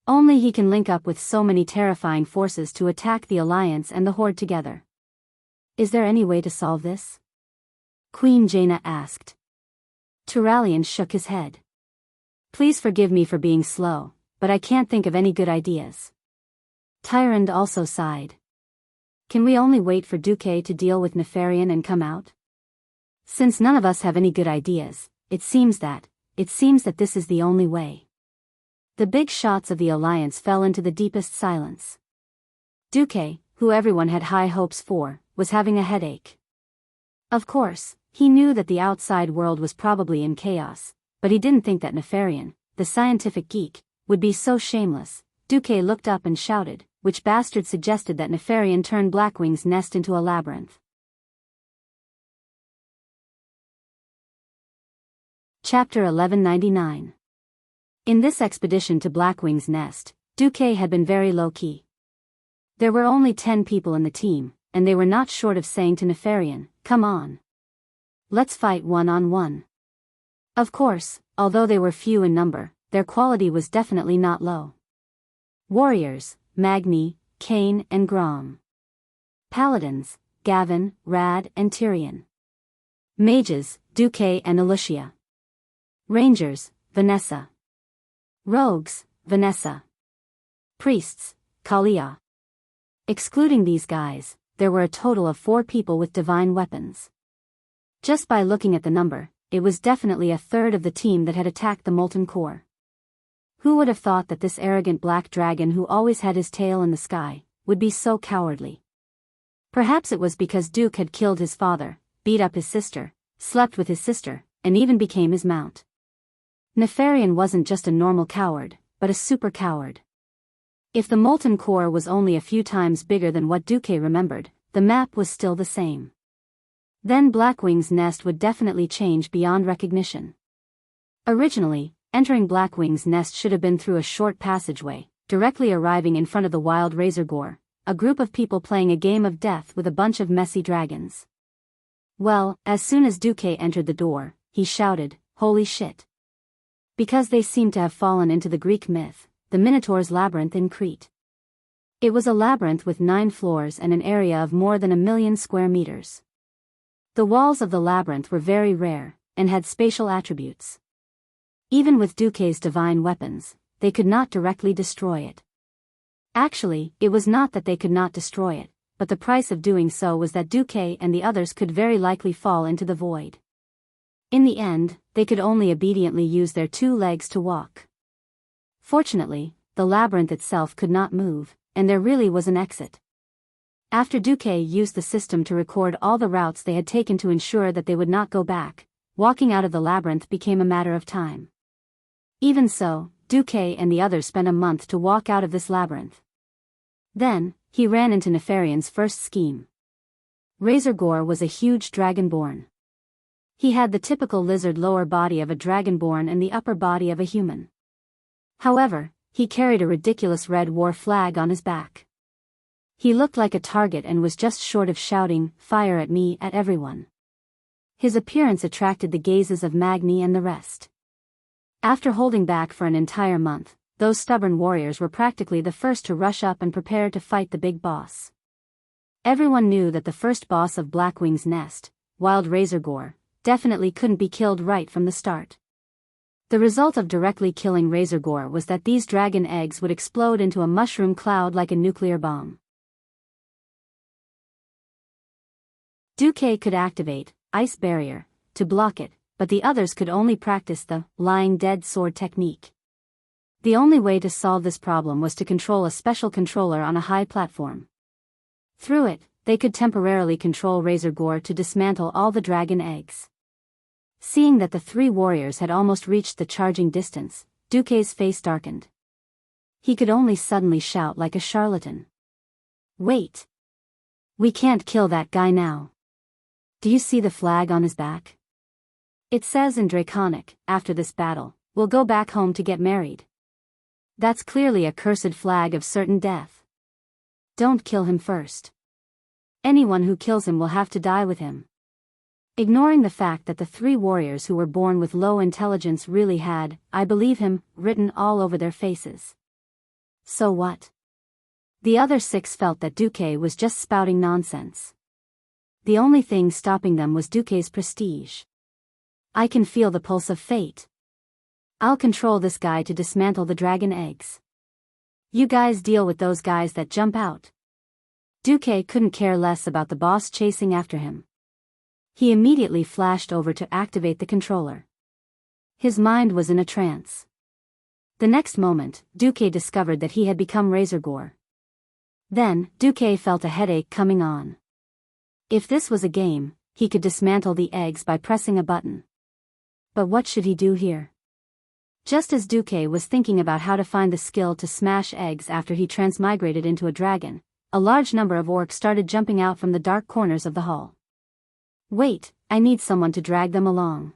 Only he can link up with so many terrifying forces to attack the alliance and the horde together. Is there any way to solve this? Queen Jaina asked. Turalian shook his head. Please forgive me for being slow, but I can't think of any good ideas. Tyrande also sighed. Can we only wait for Duque to deal with Nefarian and come out? Since none of us have any good ideas, it seems that this is the only way. The big shots of the alliance fell into the deepest silence. Duque, who everyone had high hopes for, was having a headache. Of course, he knew that the outside world was probably in chaos, but he didn't think that Nefarian, the scientific geek, would be so shameless. Duque looked up and shouted, "Which bastard suggested that Nefarian turn Blackwing's nest into a labyrinth?" Chapter 1199. In this expedition to Blackwing's nest, Duque had been very low-key. There were only 10 people in the team, and they were not short of saying to Nefarian, "Come on. Let's fight one-on-one." Of course, although they were few in number, their quality was definitely not low. Warriors, Magni, Kane and Grom. Paladins, Gavin, Rad and Tyrion. Mages, Duque and Alicia. Rangers, Vanessa. Rogues, Vanessa. Priests, Kalia. Excluding these guys, there were a total of 4 people with divine weapons. Just by looking at the number, it was definitely a third of the team that had attacked the Molten Core. Who would have thought that this arrogant black dragon who always had his tail in the sky, would be so cowardly? Perhaps it was because Duke had killed his father, beat up his sister, slept with his sister, and even became his mount. Nefarian wasn't just a normal coward, but a super coward. If the Molten Core was only a few times bigger than what Duque remembered, the map was still the same. Then Blackwing's nest would definitely change beyond recognition. Originally, entering Blackwing's nest should have been through a short passageway, directly arriving in front of the wild Razorgore, a group of people playing a game of death with a bunch of messy dragons. Well, as soon as Duque entered the door, he shouted, "Holy shit!" Because they seemed to have fallen into the Greek myth, the Minotaur's labyrinth in Crete. It was a labyrinth with 9 floors and an area of more than 1,000,000 square meters. The walls of the labyrinth were very rare, and had spatial attributes. Even with Duque's divine weapons, they could not directly destroy it. Actually, it was not that they could not destroy it, but the price of doing so was that Duque and the others could very likely fall into the void. In the end, they could only obediently use their 2 legs to walk. Fortunately, the labyrinth itself could not move, and there really was an exit. After Duque used the system to record all the routes they had taken to ensure that they would not go back, walking out of the labyrinth became a matter of time. Even so, Duque and the others spent a month to walk out of this labyrinth. Then, he ran into Nefarian's first scheme. Razorgore was a huge dragonborn. He had the typical lizard lower body of a dragonborn and the upper body of a human. However, he carried a ridiculous red war flag on his back. He looked like a target and was just short of shouting, "Fire at me," at everyone. His appearance attracted the gazes of Magni and the rest. After holding back for an entire month, those stubborn warriors were practically the first to rush up and prepare to fight the big boss. Everyone knew that the first boss of Blackwing's nest, Wild Razorgore, definitely couldn't be killed right from the start. The result of directly killing Razorgore was that these dragon eggs would explode into a mushroom cloud like a nuclear bomb. Duque could activate Ice Barrier to block it, but the others could only practice the lying dead sword technique. The only way to solve this problem was to control a special controller on a high platform. Through it, they could temporarily control Razorgore to dismantle all the dragon eggs. Seeing that the three warriors had almost reached the charging distance, Duque's face darkened. He could only suddenly shout like a charlatan. "Wait! We can't kill that guy now. Do you see the flag on his back? It says in Draconic, after this battle, we'll go back home to get married. That's clearly a cursed flag of certain death. Don't kill him first. Anyone who kills him will have to die with him." Ignoring the fact that the three warriors who were born with low intelligence really had, "I believe him," written all over their faces. So what? The other six felt that Duque was just spouting nonsense. The only thing stopping them was Duque's prestige. "I can feel the pulse of fate. I'll control this guy to dismantle the dragon eggs. You guys deal with those guys that jump out." Duque couldn't care less about the boss chasing after him. He immediately flashed over to activate the controller. His mind was in a trance. The next moment, Duque discovered that he had become Razorgore. Then, Duque felt a headache coming on. If this was a game, he could dismantle the eggs by pressing a button. But what should he do here? Just as Duque was thinking about how to find the skill to smash eggs after he transmigrated into a dragon, a large number of orcs started jumping out from the dark corners of the hall. "Wait, I need someone to drag them along."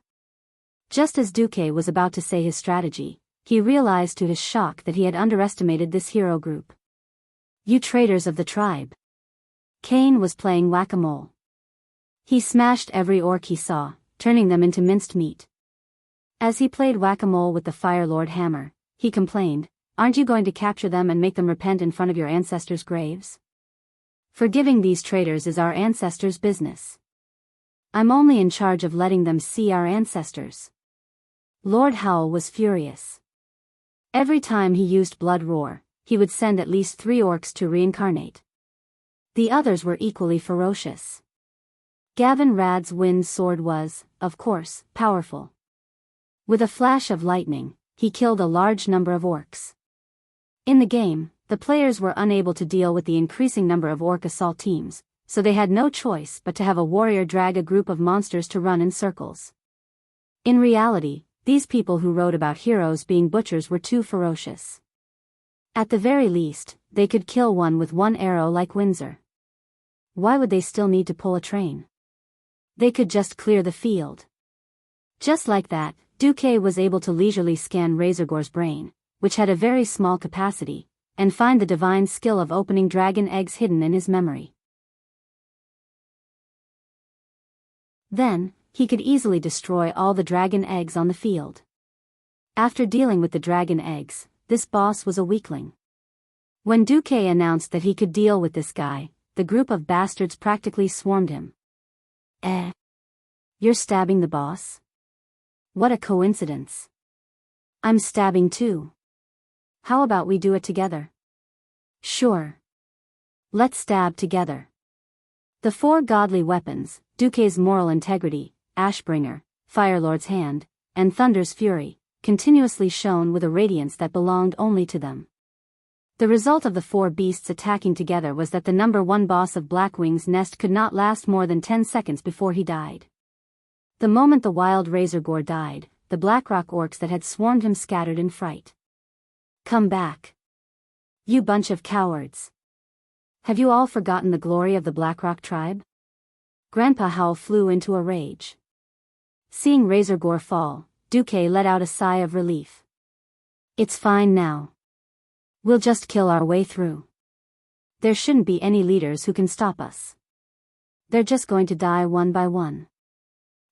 Just as Duque was about to say his strategy, he realized to his shock that he had underestimated this hero group. "You traitors of the tribe." Kane was playing whack-a-mole. He smashed every orc he saw, turning them into minced meat. As he played whack-a-mole with the Fire Lord hammer, he complained, "Aren't you going to capture them and make them repent in front of your ancestors' graves? Forgiving these traitors is our ancestors' business. I'm only in charge of letting them see our ancestors." Lord Howl was furious. Every time he used Blood Roar, he would send at least 3 orcs to reincarnate. The others were equally ferocious. Gavin Rad's wind sword was, of course, powerful. With a flash of lightning, he killed a large number of orcs. In the game, the players were unable to deal with the increasing number of orc assault teams, so they had no choice but to have a warrior drag a group of monsters to run in circles. In reality, these people who wrote about heroes being butchers were too ferocious. At the very least, they could kill one with one arrow like Windsor. Why would they still need to pull a train? They could just clear the field. Just like that, Duque was able to leisurely scan Razorgore's brain, which had a very small capacity, and find the divine skill of opening dragon eggs hidden in his memory. Then, he could easily destroy all the dragon eggs on the field. After dealing with the dragon eggs, this boss was a weakling. When Duque announced that he could deal with this guy, the group of bastards practically swarmed him. You're stabbing the boss? What a coincidence. I'm stabbing too. How about we do it together? Sure. Let's stab together. The 4 godly weapons, Duque's moral integrity, Ashbringer, Firelord's hand, and Thunder's fury, continuously shone with a radiance that belonged only to them. The result of the 4 beasts attacking together was that the number 1 boss of Blackwing's nest could not last more than 10 seconds before he died. The moment the wild Razorgore died, the Blackrock orcs that had swarmed him scattered in fright. "Come back. You bunch of cowards. Have you all forgotten the glory of the Blackrock tribe?" Grandpa Howl flew into a rage. Seeing Razorgore fall, Duque let out a sigh of relief. "It's fine now. We'll just kill our way through. There shouldn't be any leaders who can stop us. They're just going to die one by one."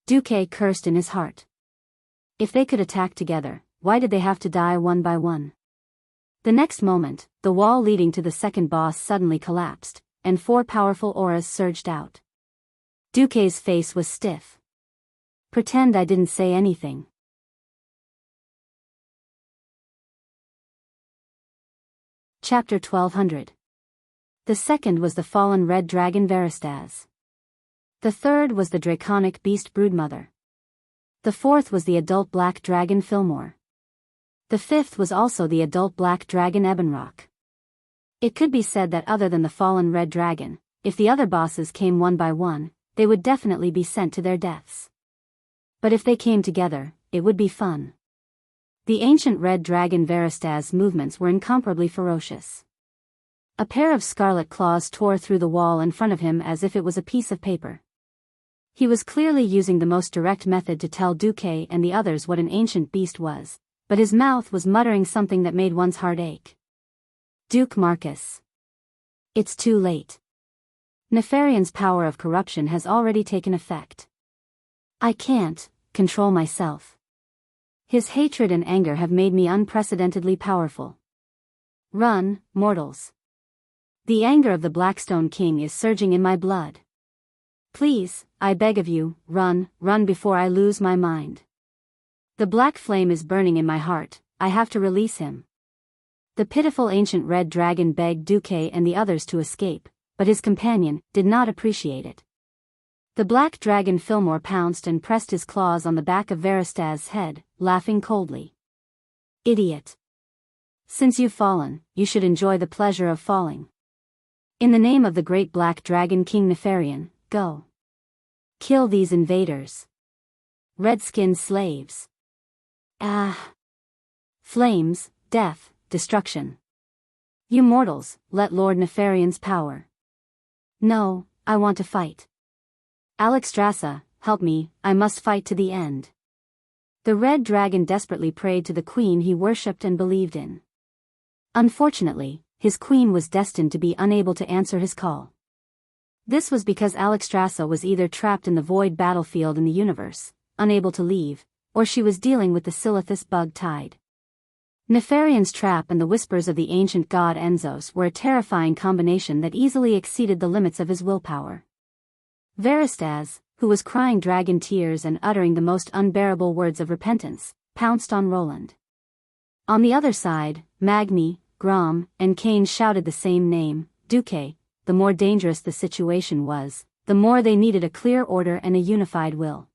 Duque cursed in his heart. If they could attack together, why did they have to die one by one? The next moment, the wall leading to the second boss suddenly collapsed, and 4 powerful auras surged out. Duque's face was stiff. "Pretend I didn't say anything." Chapter 1200. The second was the fallen red dragon Veristaz. The third was the draconic beast Broodmother. The fourth was the adult black dragon Fillmore. The fifth was also the adult black dragon Ebonrock. It could be said that other than the fallen red dragon, if the other bosses came one by one, they would definitely be sent to their deaths. But if they came together, it would be fun. The ancient red dragon Veristaz's movements were incomparably ferocious. A pair of scarlet claws tore through the wall in front of him as if it was a piece of paper. He was clearly using the most direct method to tell Duque and the others what an ancient beast was, but his mouth was muttering something that made one's heart ache. Duke Marcus. It's too late. Nefarian's power of corruption has already taken effect. I can't control myself. His hatred and anger have made me unprecedentedly powerful. Run, mortals. The anger of the Blackstone King is surging in my blood. Please, I beg of you, run before I lose my mind. The black flame is burning in my heart, I have to release him. The pitiful ancient red dragon begged Duque and the others to escape, but his companion did not appreciate it. The black dragon Fillmore pounced and pressed his claws on the back of Veristaz's head, laughing coldly. Idiot. Since you've fallen, you should enjoy the pleasure of falling. In the name of the great black dragon King Nefarian, go. Kill these invaders. Red-skinned slaves. Ah. Flames, death, destruction. You mortals, let Lord Nefarian's power. No, I want to fight. Alexstrasza, help me, I must fight to the end. The red dragon desperately prayed to the queen he worshipped and believed in. Unfortunately, his queen was destined to be unable to answer his call. This was because Alexstrasza was either trapped in the void battlefield in the universe, unable to leave, or she was dealing with the Silithus bug tide. Nefarian's trap and the whispers of the ancient god Enzos were a terrifying combination that easily exceeded the limits of his willpower. Veristaz, who was crying dragon tears and uttering the most unbearable words of repentance, pounced on Roland. On the other side, Magni, Grom, and Cain shouted the same name, Duque. The more dangerous the situation was, the more they needed a clear order and a unified will.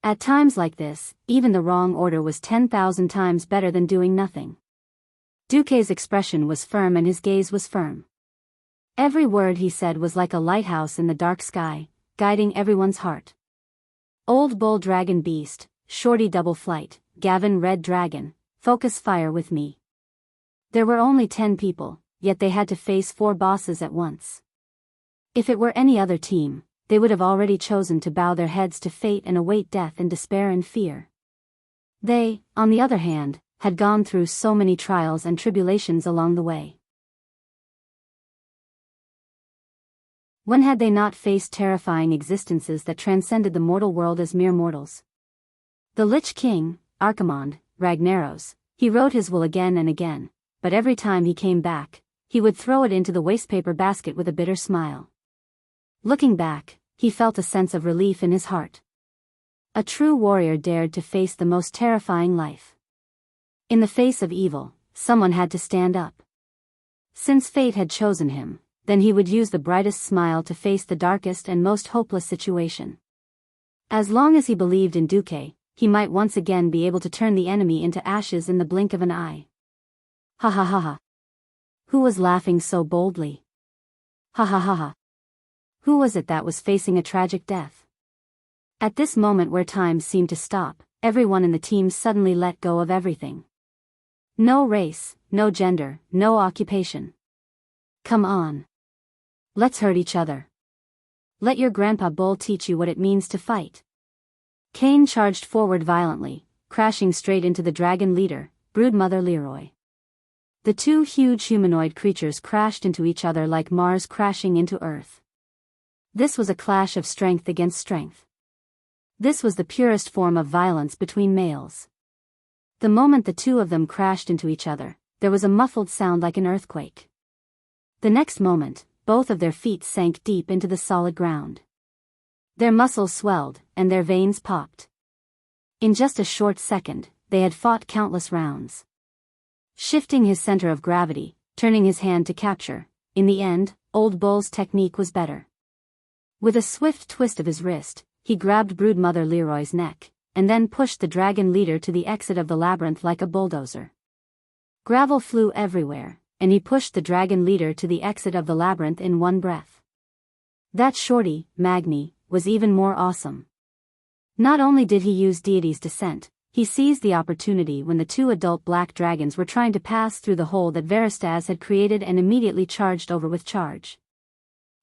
At times like this, even the wrong order was 10,000 times better than doing nothing. Duque's expression was firm and his gaze was firm. Every word he said was like a lighthouse in the dark sky, guiding everyone's heart. Old Bull Dragon Beast, Shorty Double Flight, Gavin Red Dragon, focus fire with me. There were only 10 people, yet they had to face 4 bosses at once. If it were any other team, they would have already chosen to bow their heads to fate and await death in despair and fear. They, on the other hand, had gone through so many trials and tribulations along the way. When had they not faced terrifying existences that transcended the mortal world as mere mortals? The Lich King, Archimonde, Ragnaros, he wrote his will again and again, but every time he came back, he would throw it into the wastepaper basket with a bitter smile. Looking back, he felt a sense of relief in his heart. A true warrior dared to face the most terrifying life. In the face of evil, someone had to stand up. Since fate had chosen him, then he would use the brightest smile to face the darkest and most hopeless situation. As long as he believed in Duque, he might once again be able to turn the enemy into ashes in the blink of an eye. Ha ha ha ha. Who was laughing so boldly? Ha ha ha ha. Who was it that was facing a tragic death? At this moment where time seemed to stop, everyone in the team suddenly let go of everything. No race, no gender, no occupation. Come on. Let's hurt each other. Let your Grandpa Bull teach you what it means to fight. Cain charged forward violently, crashing straight into the dragon leader, Broodmother Leroy. The 2 huge humanoid creatures crashed into each other like Mars crashing into Earth. This was a clash of strength against strength. This was the purest form of violence between males. The moment the 2 of them crashed into each other, there was a muffled sound like an earthquake. The next moment, both of their feet sank deep into the solid ground. Their muscles swelled, and their veins popped. In just a short second, they had fought countless rounds. Shifting his center of gravity, turning his hand to capture. In the end, Old Bull's technique was better. With a swift twist of his wrist, he grabbed Broodmother Leroy's neck, and then pushed the dragon leader to the exit of the labyrinth like a bulldozer. Gravel flew everywhere, and he pushed the dragon leader to the exit of the labyrinth in one breath. That shorty, Magni, was even more awesome. Not only did he use Deity's Descent, he seized the opportunity when the two adult black dragons were trying to pass through the hole that Veristaz had created and immediately charged over with charge.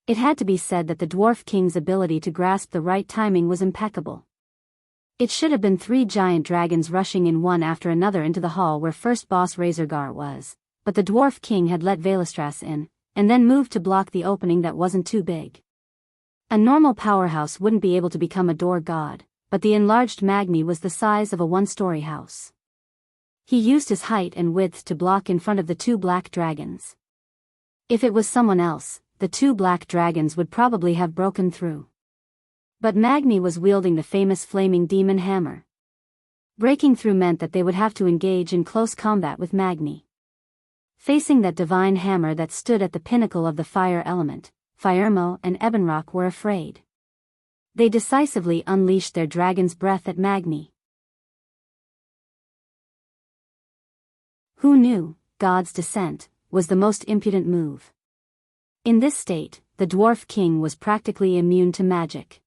It had to be said that the Dwarf King's ability to grasp the right timing was impeccable. It should have been 3 giant dragons rushing in one after another into the hall where first boss Razorgar was, but the Dwarf King had let Valistras in, and then moved to block the opening that wasn't too big. A normal powerhouse wouldn't be able to become a door god, but the enlarged Magni was the size of a 1-story house. He used his height and width to block in front of the 2 black dragons. If it was someone else, the 2 black dragons would probably have broken through. But Magni was wielding the famous flaming demon hammer. Breaking through meant that they would have to engage in close combat with Magni. Facing that divine hammer that stood at the pinnacle of the fire element, Firemo and Ebonrock were afraid. They decisively unleashed their dragon's breath at Magni. Who knew, God's Descent was the most impudent move. In this state, the Dwarf King was practically immune to magic.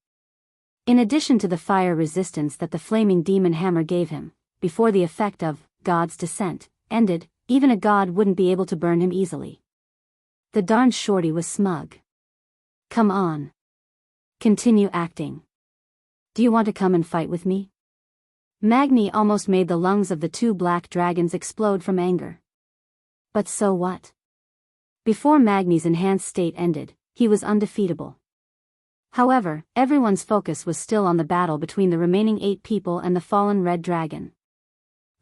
In addition to the fire resistance that the flaming demon hammer gave him, before the effect of God's Descent ended, even a god wouldn't be able to burn him easily. The darn shorty was smug. Come on. Continue acting. Do you want to come and fight with me? Magni almost made the lungs of the 2 black dragons explode from anger. But so what? Before Magni's enhanced state ended, he was undefeatable. However, everyone's focus was still on the battle between the remaining 8 people and the fallen red dragon.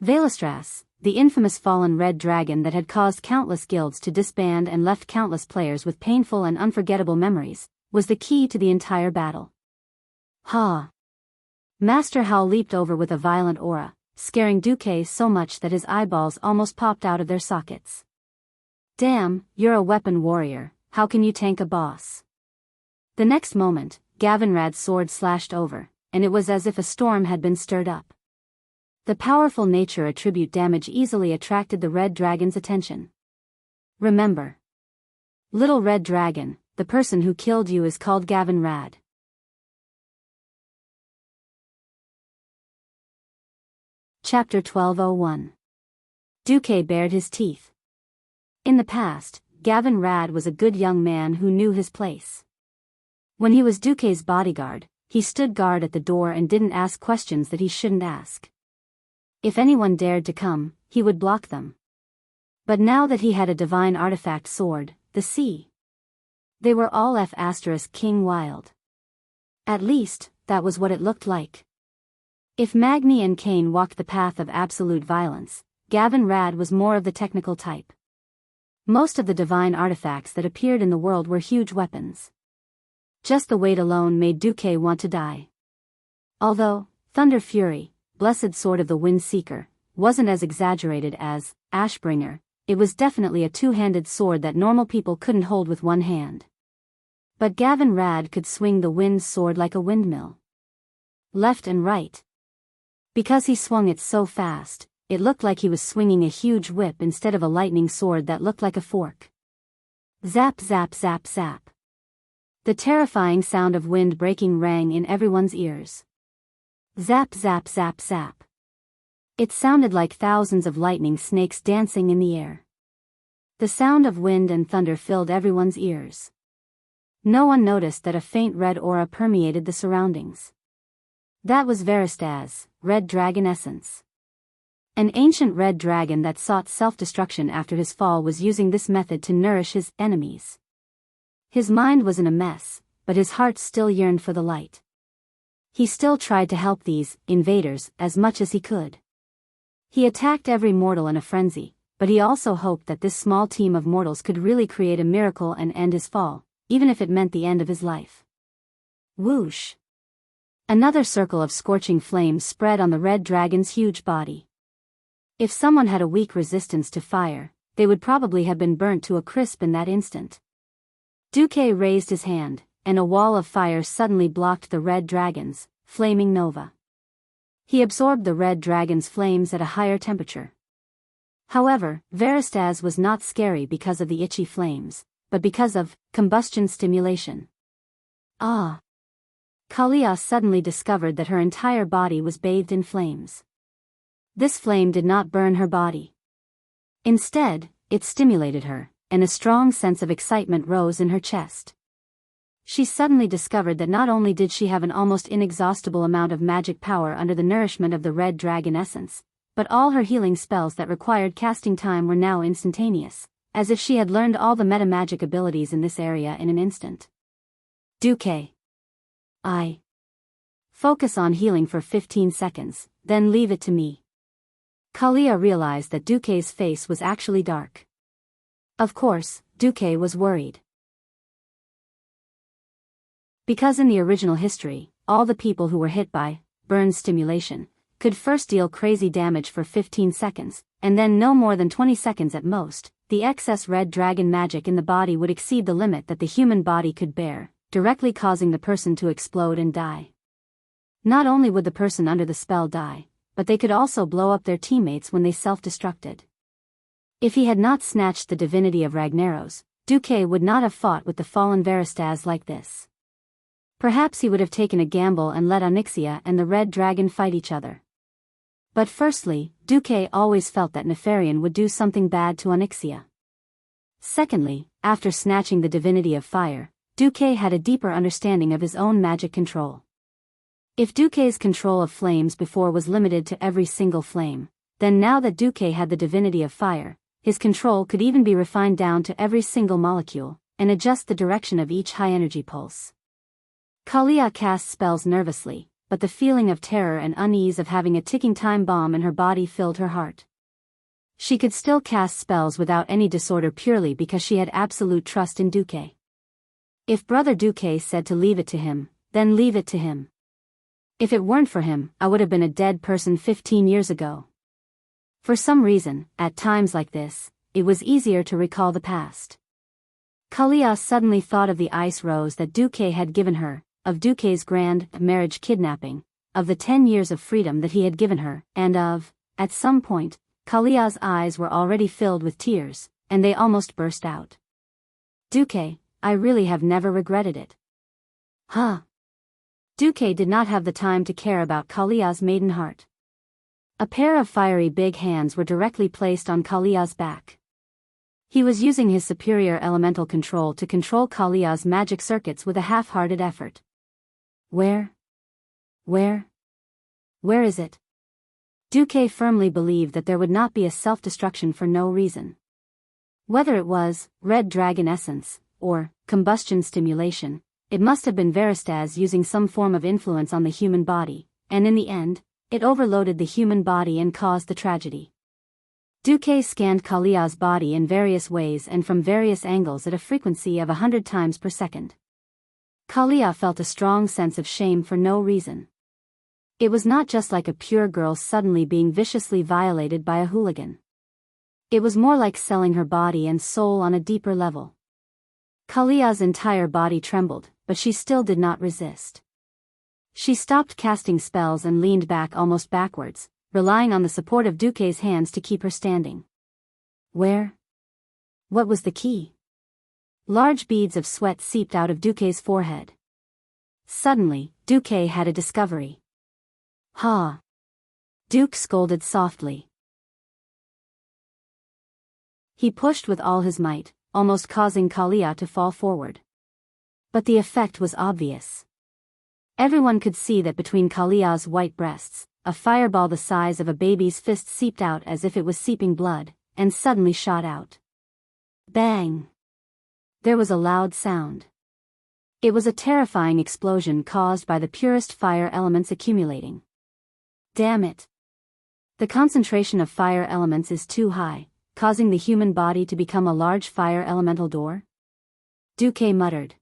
Valistras, the infamous fallen red dragon that had caused countless guilds to disband and left countless players with painful and unforgettable memories, was the key to the entire battle. Ha! Master Howl leaped over with a violent aura, scaring Duque so much that his eyeballs almost popped out of their sockets. Damn, you're a weapon warrior, how can you tank a boss? The next moment, Gavinrad's sword slashed over, and it was as if a storm had been stirred up. The powerful nature attribute damage easily attracted the red dragon's attention. Remember. Little red dragon, the person who killed you is called Gavinrad. Chapter 1201. Duque bared his teeth. In the past, Gavinrad was a good young man who knew his place. When he was Duque's bodyguard, he stood guard at the door and didn't ask questions that he shouldn't ask. If anyone dared to come, he would block them. But now that he had a divine artifact sword, the sea. They were all King wild. At least, that was what it looked like. If Magni and Cain walked the path of absolute violence, Gavinrad was more of the technical type. Most of the divine artifacts that appeared in the world were huge weapons. Just the weight alone made Duque want to die. Although, Thunder Fury, Blessed Sword of the Wind Seeker, wasn't as exaggerated as Ashbringer, it was definitely a 2-handed sword that normal people couldn't hold with one hand. But Gavinrad could swing the wind sword like a windmill. Left and right. Because he swung it so fast, it looked like he was swinging a huge whip instead of a lightning sword that looked like a fork. Zap zap zap zap. The terrifying sound of wind breaking rang in everyone's ears. Zap zap zap zap. It sounded like thousands of lightning snakes dancing in the air. The sound of wind and thunder filled everyone's ears. No one noticed that a faint red aura permeated the surroundings. That was Veristaz, Red Dragon Essence. An ancient red dragon that sought self-destruction after his fall was using this method to nourish his enemies. His mind was in a mess, but his heart still yearned for the light. He still tried to help these invaders as much as he could. He attacked every mortal in a frenzy, but he also hoped that this small team of mortals could really create a miracle and end his fall, even if it meant the end of his life. Whoosh! Another circle of scorching flames spread on the red dragon's huge body. If someone had a weak resistance to fire, they would probably have been burnt to a crisp in that instant. Duque raised his hand, and a wall of fire suddenly blocked the red dragon's flaming nova. He absorbed the red dragon's flames at a higher temperature. However, Veristaz was not scary because of the itchy flames, but because of combustion stimulation. Ah! Kalia suddenly discovered that her entire body was bathed in flames. This flame did not burn her body. Instead, it stimulated her, and a strong sense of excitement rose in her chest. She suddenly discovered that not only did she have an almost inexhaustible amount of magic power under the nourishment of the red dragon essence, but all her healing spells that required casting time were now instantaneous, as if she had learned all the meta-magic abilities in this area in an instant. Duque. I. Focus on healing for 15 seconds, then leave it to me. Kalia realized that Duque's face was actually dark. Of course, Duque was worried. Because in the original history, all the people who were hit by burn stimulation could first deal crazy damage for 15 seconds, and then no more than 20 seconds at most, the excess red dragon magic in the body would exceed the limit that the human body could bear, directly causing the person to explode and die. Not only would the person under the spell die, but they could also blow up their teammates when they self-destructed. If he had not snatched the divinity of Ragnaros, Duque would not have fought with the fallen Veristaz like this. Perhaps he would have taken a gamble and let Onyxia and the red dragon fight each other. But firstly, Duque always felt that Nefarian would do something bad to Onyxia. Secondly, after snatching the divinity of fire, Duque had a deeper understanding of his own magic control. If Duque's control of flames before was limited to every single flame, then now that Duque had the divinity of fire, his control could even be refined down to every single molecule, and adjust the direction of each high-energy pulse. Kalia cast spells nervously, but the feeling of terror and unease of having a ticking time bomb in her body filled her heart. She could still cast spells without any disorder purely because she had absolute trust in Duque. If Brother Duque said to leave it to him, then leave it to him. If it weren't for him, I would have been a dead person 15 years ago. For some reason, at times like this, it was easier to recall the past. Kalia suddenly thought of the ice rose that Duque had given her, of Duque's grand marriage kidnapping, of the 10 years of freedom that he had given her, and at some point, Kalia's eyes were already filled with tears, and they almost burst out. Duque, I really have never regretted it. Huh? Duque did not have the time to care about Kalia's maiden heart. A pair of fiery big hands were directly placed on Kalia's back. He was using his superior elemental control to control Kalia's magic circuits with a half-hearted effort. Where is it? Duque firmly believed that there would not be a self-destruction for no reason. Whether it was red dragon essence, or combustion stimulation, it must have been Veristaz using some form of influence on the human body, and in the end, it overloaded the human body and caused the tragedy. Duque scanned Kalia's body in various ways and from various angles at a frequency of 100 times per second. Kalia felt a strong sense of shame for no reason. It was not just like a pure girl suddenly being viciously violated by a hooligan. It was more like selling her body and soul on a deeper level. Kalia's entire body trembled, but she still did not resist. She stopped casting spells and leaned back almost backwards, relying on the support of Duque's hands to keep her standing. Where? What was the key? Large beads of sweat seeped out of Duque's forehead. Suddenly, Duque had a discovery. Ha! Duque scolded softly. He pushed with all his might, almost causing Kalia to fall forward. But the effect was obvious. Everyone could see that between Kalia's white breasts, a fireball the size of a baby's fist seeped out as if it was seeping blood, and suddenly shot out. Bang! There was a loud sound. It was a terrifying explosion caused by the purest fire elements accumulating. Damn it! The concentration of fire elements is too high, causing the human body to become a large fire elemental door? Duque muttered.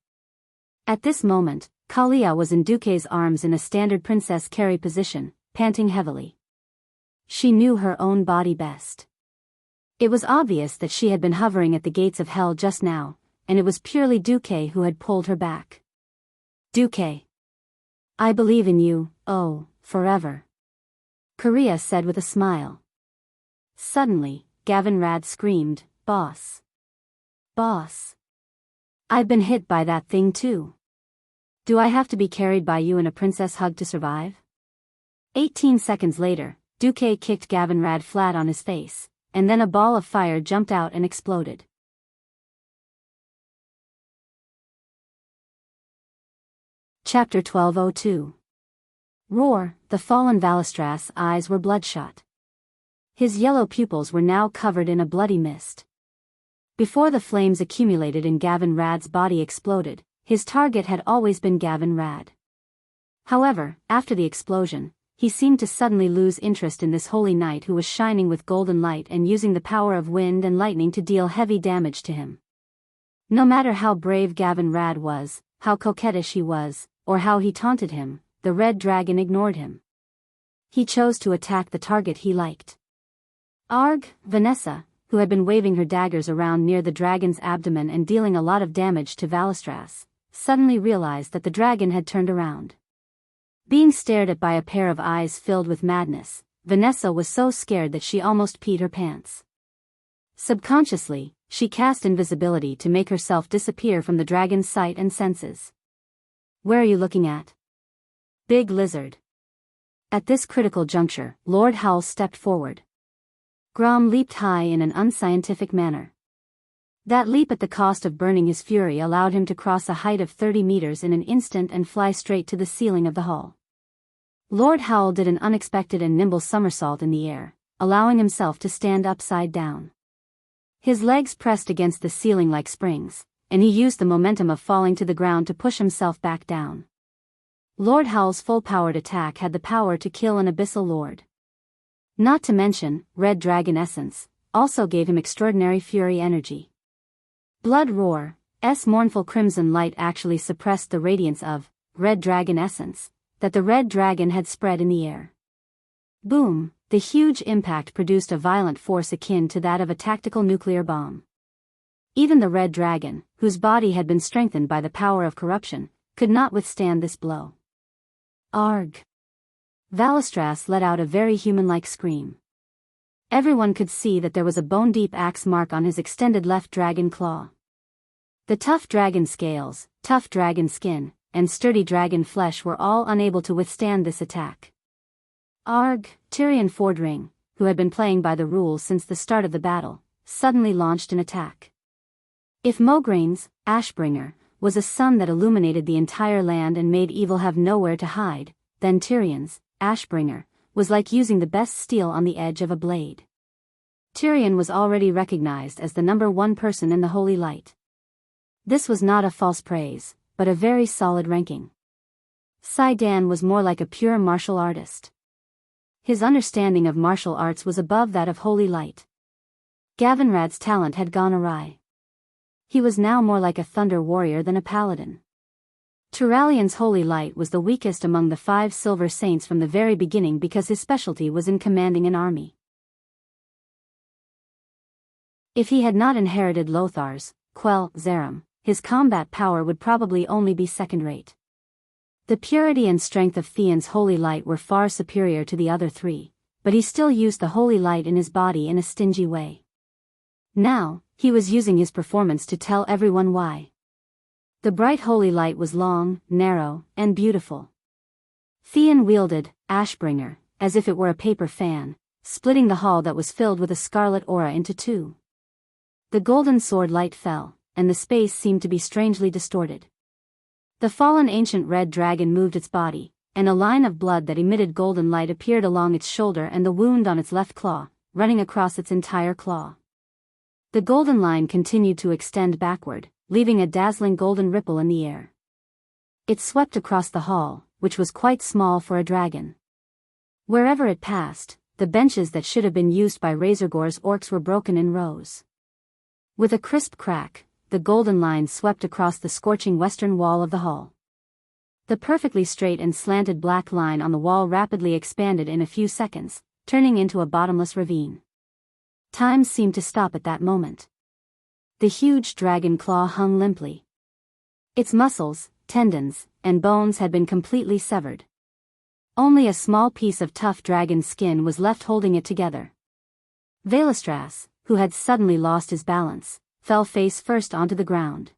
At this moment, Kalia was in Duque's arms in a standard princess carry position, panting heavily. She knew her own body best. It was obvious that she had been hovering at the gates of hell just now, and it was purely Duque who had pulled her back. Duque. I believe in you, oh, forever. Korea said with a smile. Suddenly, Gavin Rad screamed, Boss. Boss. I've been hit by that thing too. Do I have to be carried by you in a princess hug to survive? 18 seconds later, Duque kicked Gavin Rad flat on his face, and then a ball of fire jumped out and exploded. Chapter 1202. Roar. The fallen Valistras' eyes were bloodshot. His yellow pupils were now covered in a bloody mist. Before the flames accumulated and Gavin Rad's body exploded, his target had always been Gavin Rad. However, after the explosion, he seemed to suddenly lose interest in this holy knight who was shining with golden light and using the power of wind and lightning to deal heavy damage to him. No matter how brave Gavin Rad was, how coquettish he was, or how he taunted him, the red dragon ignored him. He chose to attack the target he liked. Arg, Vanessa, who had been waving her daggers around near the dragon's abdomen and dealing a lot of damage to Valistras, suddenly realized that the dragon had turned around. Being stared at by a pair of eyes filled with madness, Vanessa was so scared that she almost peed her pants. Subconsciously, she cast invisibility to make herself disappear from the dragon's sight and senses. Where are you looking at? Big lizard. At this critical juncture, Lord Howl stepped forward. Grom leaped high in an unscientific manner. That leap at the cost of burning his fury allowed him to cross a height of 30 meters in an instant and fly straight to the ceiling of the hall. Lord Howl did an unexpected and nimble somersault in the air, allowing himself to stand upside down. His legs pressed against the ceiling like springs, and he used the momentum of falling to the ground to push himself back down. Lord Howl's full-powered attack had the power to kill an abyssal lord. Not to mention, Red Dragon Essence, also gave him extraordinary fury energy. Blood Roar's mournful crimson light actually suppressed the radiance of Red Dragon Essence that the red dragon had spread in the air. Boom, the huge impact produced a violent force akin to that of a tactical nuclear bomb. Even the red dragon, whose body had been strengthened by the power of corruption, could not withstand this blow. Arg! Valistras let out a very human-like scream. Everyone could see that there was a bone-deep axe mark on his extended left dragon claw. The tough dragon scales, tough dragon skin, and sturdy dragon flesh were all unable to withstand this attack. Arg! Tyrion Fordring, who had been playing by the rules since the start of the battle, suddenly launched an attack. If Mograine's Ashbringer was a sun that illuminated the entire land and made evil have nowhere to hide, then Tyrion's Ashbringer was like using the best steel on the edge of a blade. Tyrion was already recognized as the #1 person in the Holy Light. This was not a false praise, but a very solid ranking. Saidan was more like a pure martial artist. His understanding of martial arts was above that of Holy Light. Gavin Rad's talent had gone awry. He was now more like a thunder warrior than a paladin. Turalian's Holy Light was the weakest among the 5 Silver Saints from the very beginning because his specialty was in commanding an army. If he had not inherited Lothar's Quell Zerum, his combat power would probably only be second-rate. The purity and strength of Theon's Holy Light were far superior to the other 3, but he still used the Holy Light in his body in a stingy way. Now, he was using his performance to tell everyone why. The bright Holy Light was long, narrow, and beautiful. Theon wielded Ashbringer as if it were a paper fan, splitting the hall that was filled with a scarlet aura into 2. The golden sword light fell, and the space seemed to be strangely distorted. The fallen ancient red dragon moved its body, and a line of blood that emitted golden light appeared along its shoulder and the wound on its left claw, running across its entire claw. The golden line continued to extend backward, leaving a dazzling golden ripple in the air. It swept across the hall, which was quite small for a dragon. Wherever it passed, the benches that should have been used by Razorgore's orcs were broken in rows. With a crisp crack, the golden line swept across the scorching western wall of the hall. The perfectly straight and slanted black line on the wall rapidly expanded in a few seconds, turning into a bottomless ravine. Time seemed to stop at that moment. The huge dragon claw hung limply. Its muscles, tendons, and bones had been completely severed. Only a small piece of tough dragon skin was left holding it together. Veilastras, who had suddenly lost his balance, fell face first onto the ground.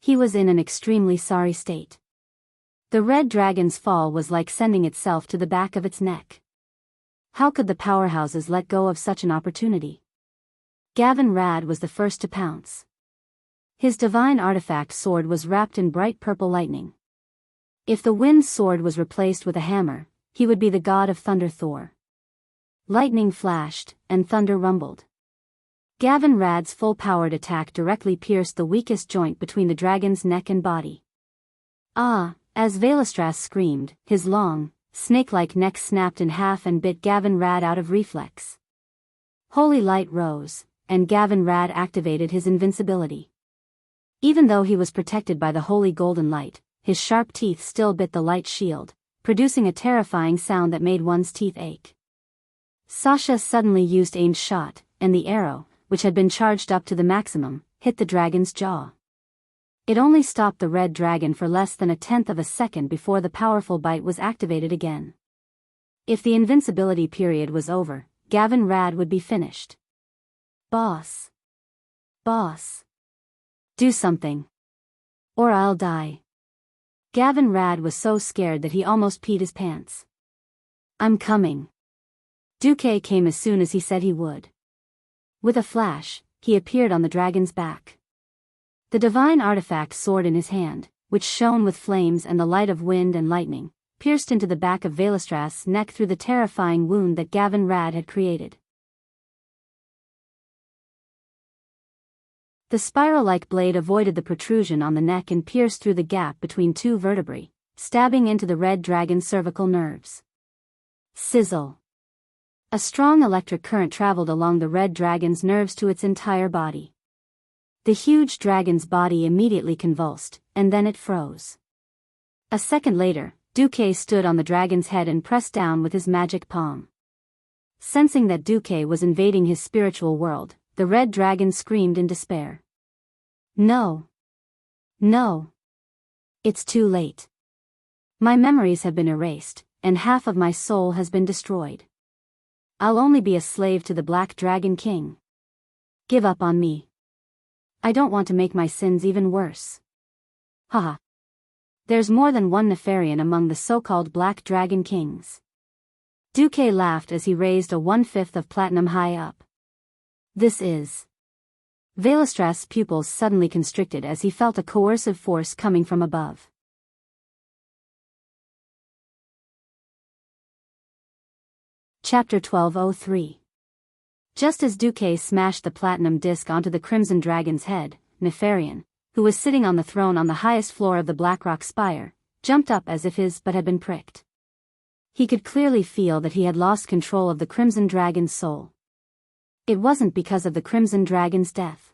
He was in an extremely sorry state. The red dragon's fall was like sending itself to the back of its neck. How could the powerhouses let go of such an opportunity? Gavin Rad was the first to pounce. His divine artifact sword was wrapped in bright purple lightning. If the wind sword was replaced with a hammer, he would be the god of thunder Thor. Lightning flashed, and thunder rumbled. Gavin Rad's full-powered attack directly pierced the weakest joint between the dragon's neck and body. Ah! As Veilastras screamed, his long, snake-like neck snapped in half and bit Gavin Rad out of reflex. Holy light rose, and Gavin Rad activated his invincibility. Even though he was protected by the holy golden light, his sharp teeth still bit the light shield, producing a terrifying sound that made one's teeth ache. Sasha suddenly used aimed shot, and the arrow, which had been charged up to the maximum, hit the dragon's jaw. It only stopped the red dragon for less than 1/10 of a second before the powerful bite was activated again. If the invincibility period was over, Gavin Rad would be finished. Boss. Boss. Do something. Or I'll die. Gavin Rad was so scared that he almost peed his pants. I'm coming. Duque came as soon as he said he would. With a flash, he appeared on the dragon's back. The divine artifact sword in his hand, which shone with flames and the light of wind and lightning, pierced into the back of Veilastras' neck through the terrifying wound that Gavin Rad had created. The spiral-like blade avoided the protrusion on the neck and pierced through the gap between two vertebrae, stabbing into the red dragon's cervical nerves. Sizzle. A strong electric current traveled along the red dragon's nerves to its entire body. The huge dragon's body immediately convulsed, and then it froze. A second later, Duque stood on the dragon's head and pressed down with his magic palm. Sensing that Duque was invading his spiritual world, the red dragon screamed in despair. No. No. It's too late. My memories have been erased, and half of my soul has been destroyed. I'll only be a slave to the Black Dragon King. Give up on me. I don't want to make my sins even worse. Haha. There's more than one Nefarian among the so-called Black Dragon Kings. Duque laughed as he raised a 1/5 of platinum high up. This is... Veilastras' pupils suddenly constricted as he felt a coercive force coming from above. Chapter 1203. Just as Duque smashed the platinum disc onto the Crimson Dragon's head, Nefarian, who was sitting on the throne on the highest floor of the Blackrock Spire, jumped up as if his butt had been pricked. He could clearly feel that he had lost control of the Crimson Dragon's soul. It wasn't because of the Crimson Dragon's death.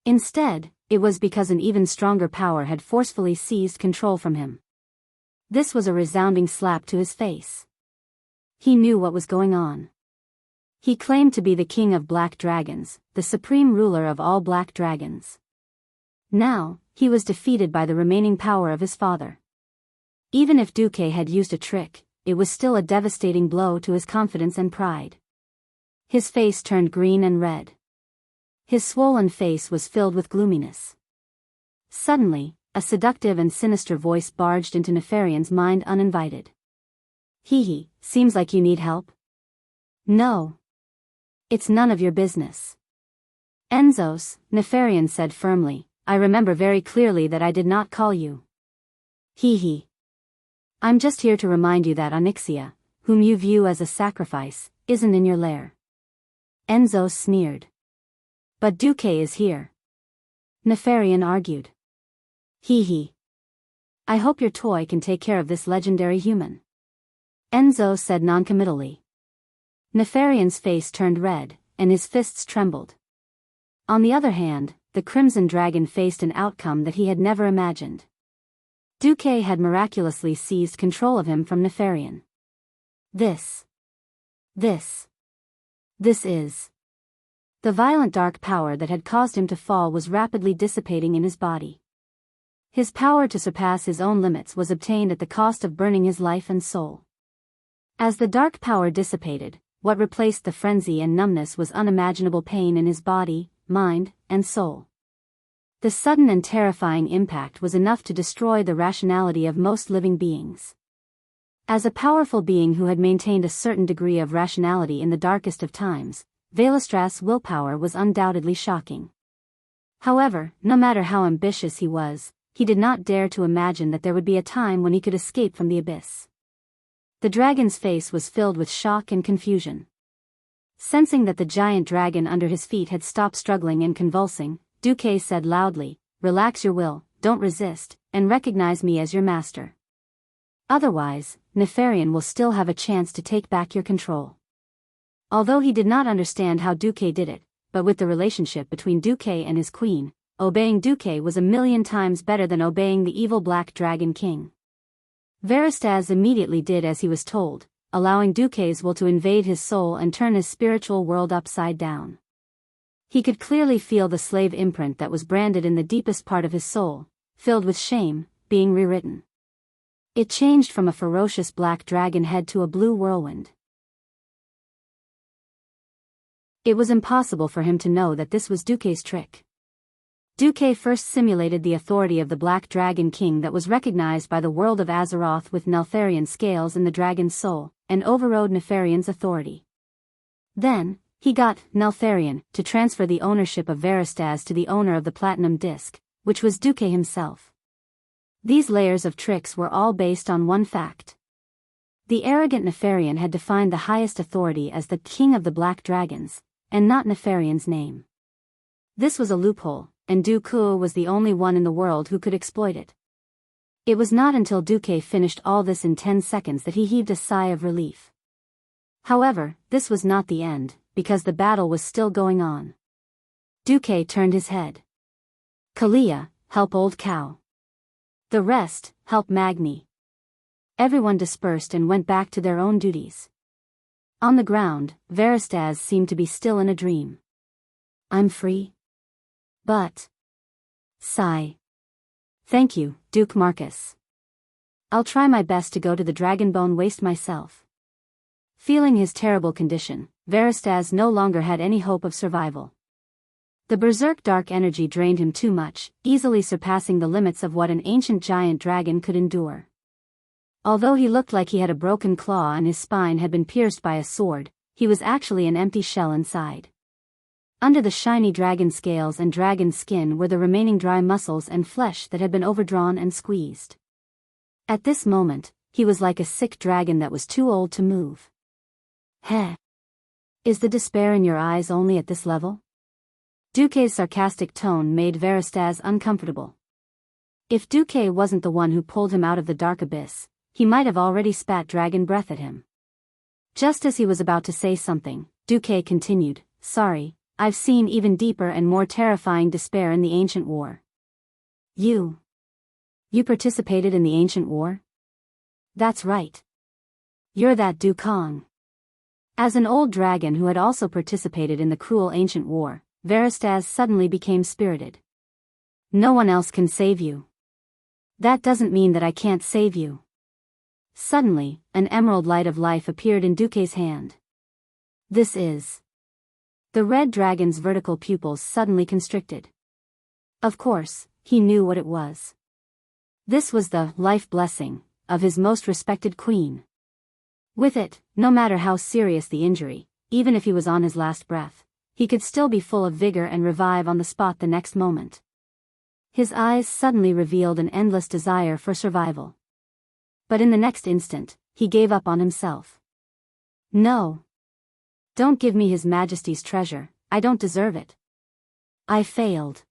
Instead, it was because an even stronger power had forcefully seized control from him. This was a resounding slap to his face. He knew what was going on. He claimed to be the king of black dragons, the supreme ruler of all black dragons. Now, he was defeated by the remaining power of his father. Even if Duque had used a trick, it was still a devastating blow to his confidence and pride. His face turned green and red. His swollen face was filled with gloominess. Suddenly, a seductive and sinister voice barged into Nefarian's mind uninvited. Hee, seems like you need help. No. It's none of your business. Enzos, Nefarian said firmly, I remember very clearly that I did not call you. Hee. I'm just here to remind you that Onyxia, whom you view as a sacrifice, isn't in your lair. Enzos sneered. But Duque is here. Nefarian argued. Hee. I hope your toy can take care of this legendary human. Enzo said noncommittally. Nefarian's face turned red, and his fists trembled. On the other hand, the Crimson Dragon faced an outcome that he had never imagined. Duque had miraculously seized control of him from Nefarian. This is... The violent dark power that had caused him to fall was rapidly dissipating in his body. His power to surpass his own limits was obtained at the cost of burning his life and soul. As the dark power dissipated, what replaced the frenzy and numbness was unimaginable pain in his body, mind, and soul. The sudden and terrifying impact was enough to destroy the rationality of most living beings. As a powerful being who had maintained a certain degree of rationality in the darkest of times, Velastra's willpower was undoubtedly shocking. However, no matter how ambitious he was, he did not dare to imagine that there would be a time when he could escape from the abyss. The dragon's face was filled with shock and confusion. Sensing that the giant dragon under his feet had stopped struggling and convulsing, Duque said loudly, "Relax your will, don't resist, and recognize me as your master. Otherwise, Nefarian will still have a chance to take back your control." Although he did not understand how Duque did it, but with the relationship between Duque and his queen, obeying Duque was 1,000,000 times better than obeying the evil Black Dragon King. Veristaz immediately did as he was told, allowing Duque's will to invade his soul and turn his spiritual world upside down. He could clearly feel the slave imprint that was branded in the deepest part of his soul, filled with shame, being rewritten. It changed from a ferocious black dragon head to a blue whirlwind. It was impossible for him to know that this was Duque's trick. Duque first simulated the authority of the Black Dragon King that was recognized by the world of Azeroth with Neltharian scales in the dragon's soul, and overrode Nefarian's authority. Then, he got Neltharian to transfer the ownership of Veristaz to the owner of the Platinum Disc, which was Duque himself. These layers of tricks were all based on one fact. The arrogant Nefarian had defined the highest authority as the King of the Black Dragons, and not Nefarian's name. This was a loophole, and Duque was the only one in the world who could exploit it. It was not until Duque finished all this in 10 seconds that he heaved a sigh of relief. However, this was not the end, because the battle was still going on. Duque turned his head. "Kalia, help Old Cow. The rest, help Magni." Everyone dispersed and went back to their own duties. On the ground, Veristaz seemed to be still in a dream. "I'm free? But..." Sigh. "Thank you, Duke Marcus. I'll try my best to go to the Dragonbone Waste myself." Feeling his terrible condition, Veristaz no longer had any hope of survival. The berserk dark energy drained him too much, easily surpassing the limits of what an ancient giant dragon could endure. Although he looked like he had a broken claw and his spine had been pierced by a sword, he was actually an empty shell inside. Under the shiny dragon scales and dragon skin were the remaining dry muscles and flesh that had been overdrawn and squeezed. At this moment, he was like a sick dragon that was too old to move. "Heh. Is the despair in your eyes only at this level?" Duque's sarcastic tone made Veristaz uncomfortable. If Duque wasn't the one who pulled him out of the dark abyss, he might have already spat dragon breath at him. Just as he was about to say something, Duque continued, "Sorry, I've seen even deeper and more terrifying despair in the ancient war." You participated in the ancient war?" "That's right. You're that Dukong." As an old dragon who had also participated in the cruel ancient war, Veristaz suddenly became spirited. "No one else can save you." "That doesn't mean that I can't save you." Suddenly, an emerald light of life appeared in Duque's hand. "This is..." The red dragon's vertical pupils suddenly constricted. Of course, he knew what it was. This was the life blessing of his most respected queen. With it, no matter how serious the injury, even if he was on his last breath, he could still be full of vigor and revive on the spot the next moment. His eyes suddenly revealed an endless desire for survival. But in the next instant, he gave up on himself. "No. Don't give me His Majesty's treasure, I don't deserve it. I failed.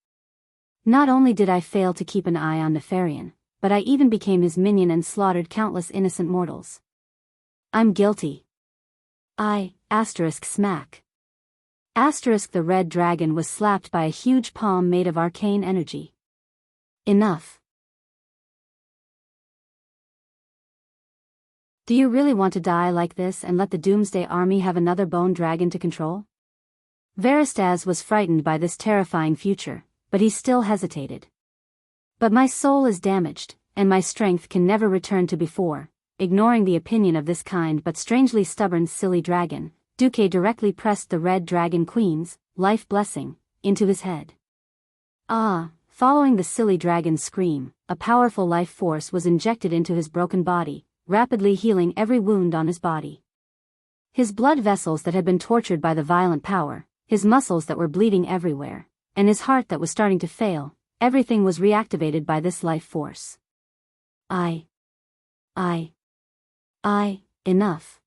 Not only did I fail to keep an eye on Nefarian, but I even became his minion and slaughtered countless innocent mortals. I'm guilty. Smack. The red dragon was slapped by a huge palm made of arcane energy. Enough. Do you really want to die like this and let the Doomsday Army have another bone dragon to control? Veristaz was frightened by this terrifying future, but he still hesitated. But my soul is damaged, and my strength can never return to before. Ignoring the opinion of this kind but strangely stubborn silly dragon, Duque directly pressed the Red Dragon Queen's life blessing into his head. Ah! Following the silly dragon's scream, a powerful life force was injected into his broken body, rapidly healing every wound on his body. His blood vessels that had been tortured by the violent power, his muscles that were bleeding everywhere, and his heart that was starting to fail, everything was reactivated by this life force. Enough.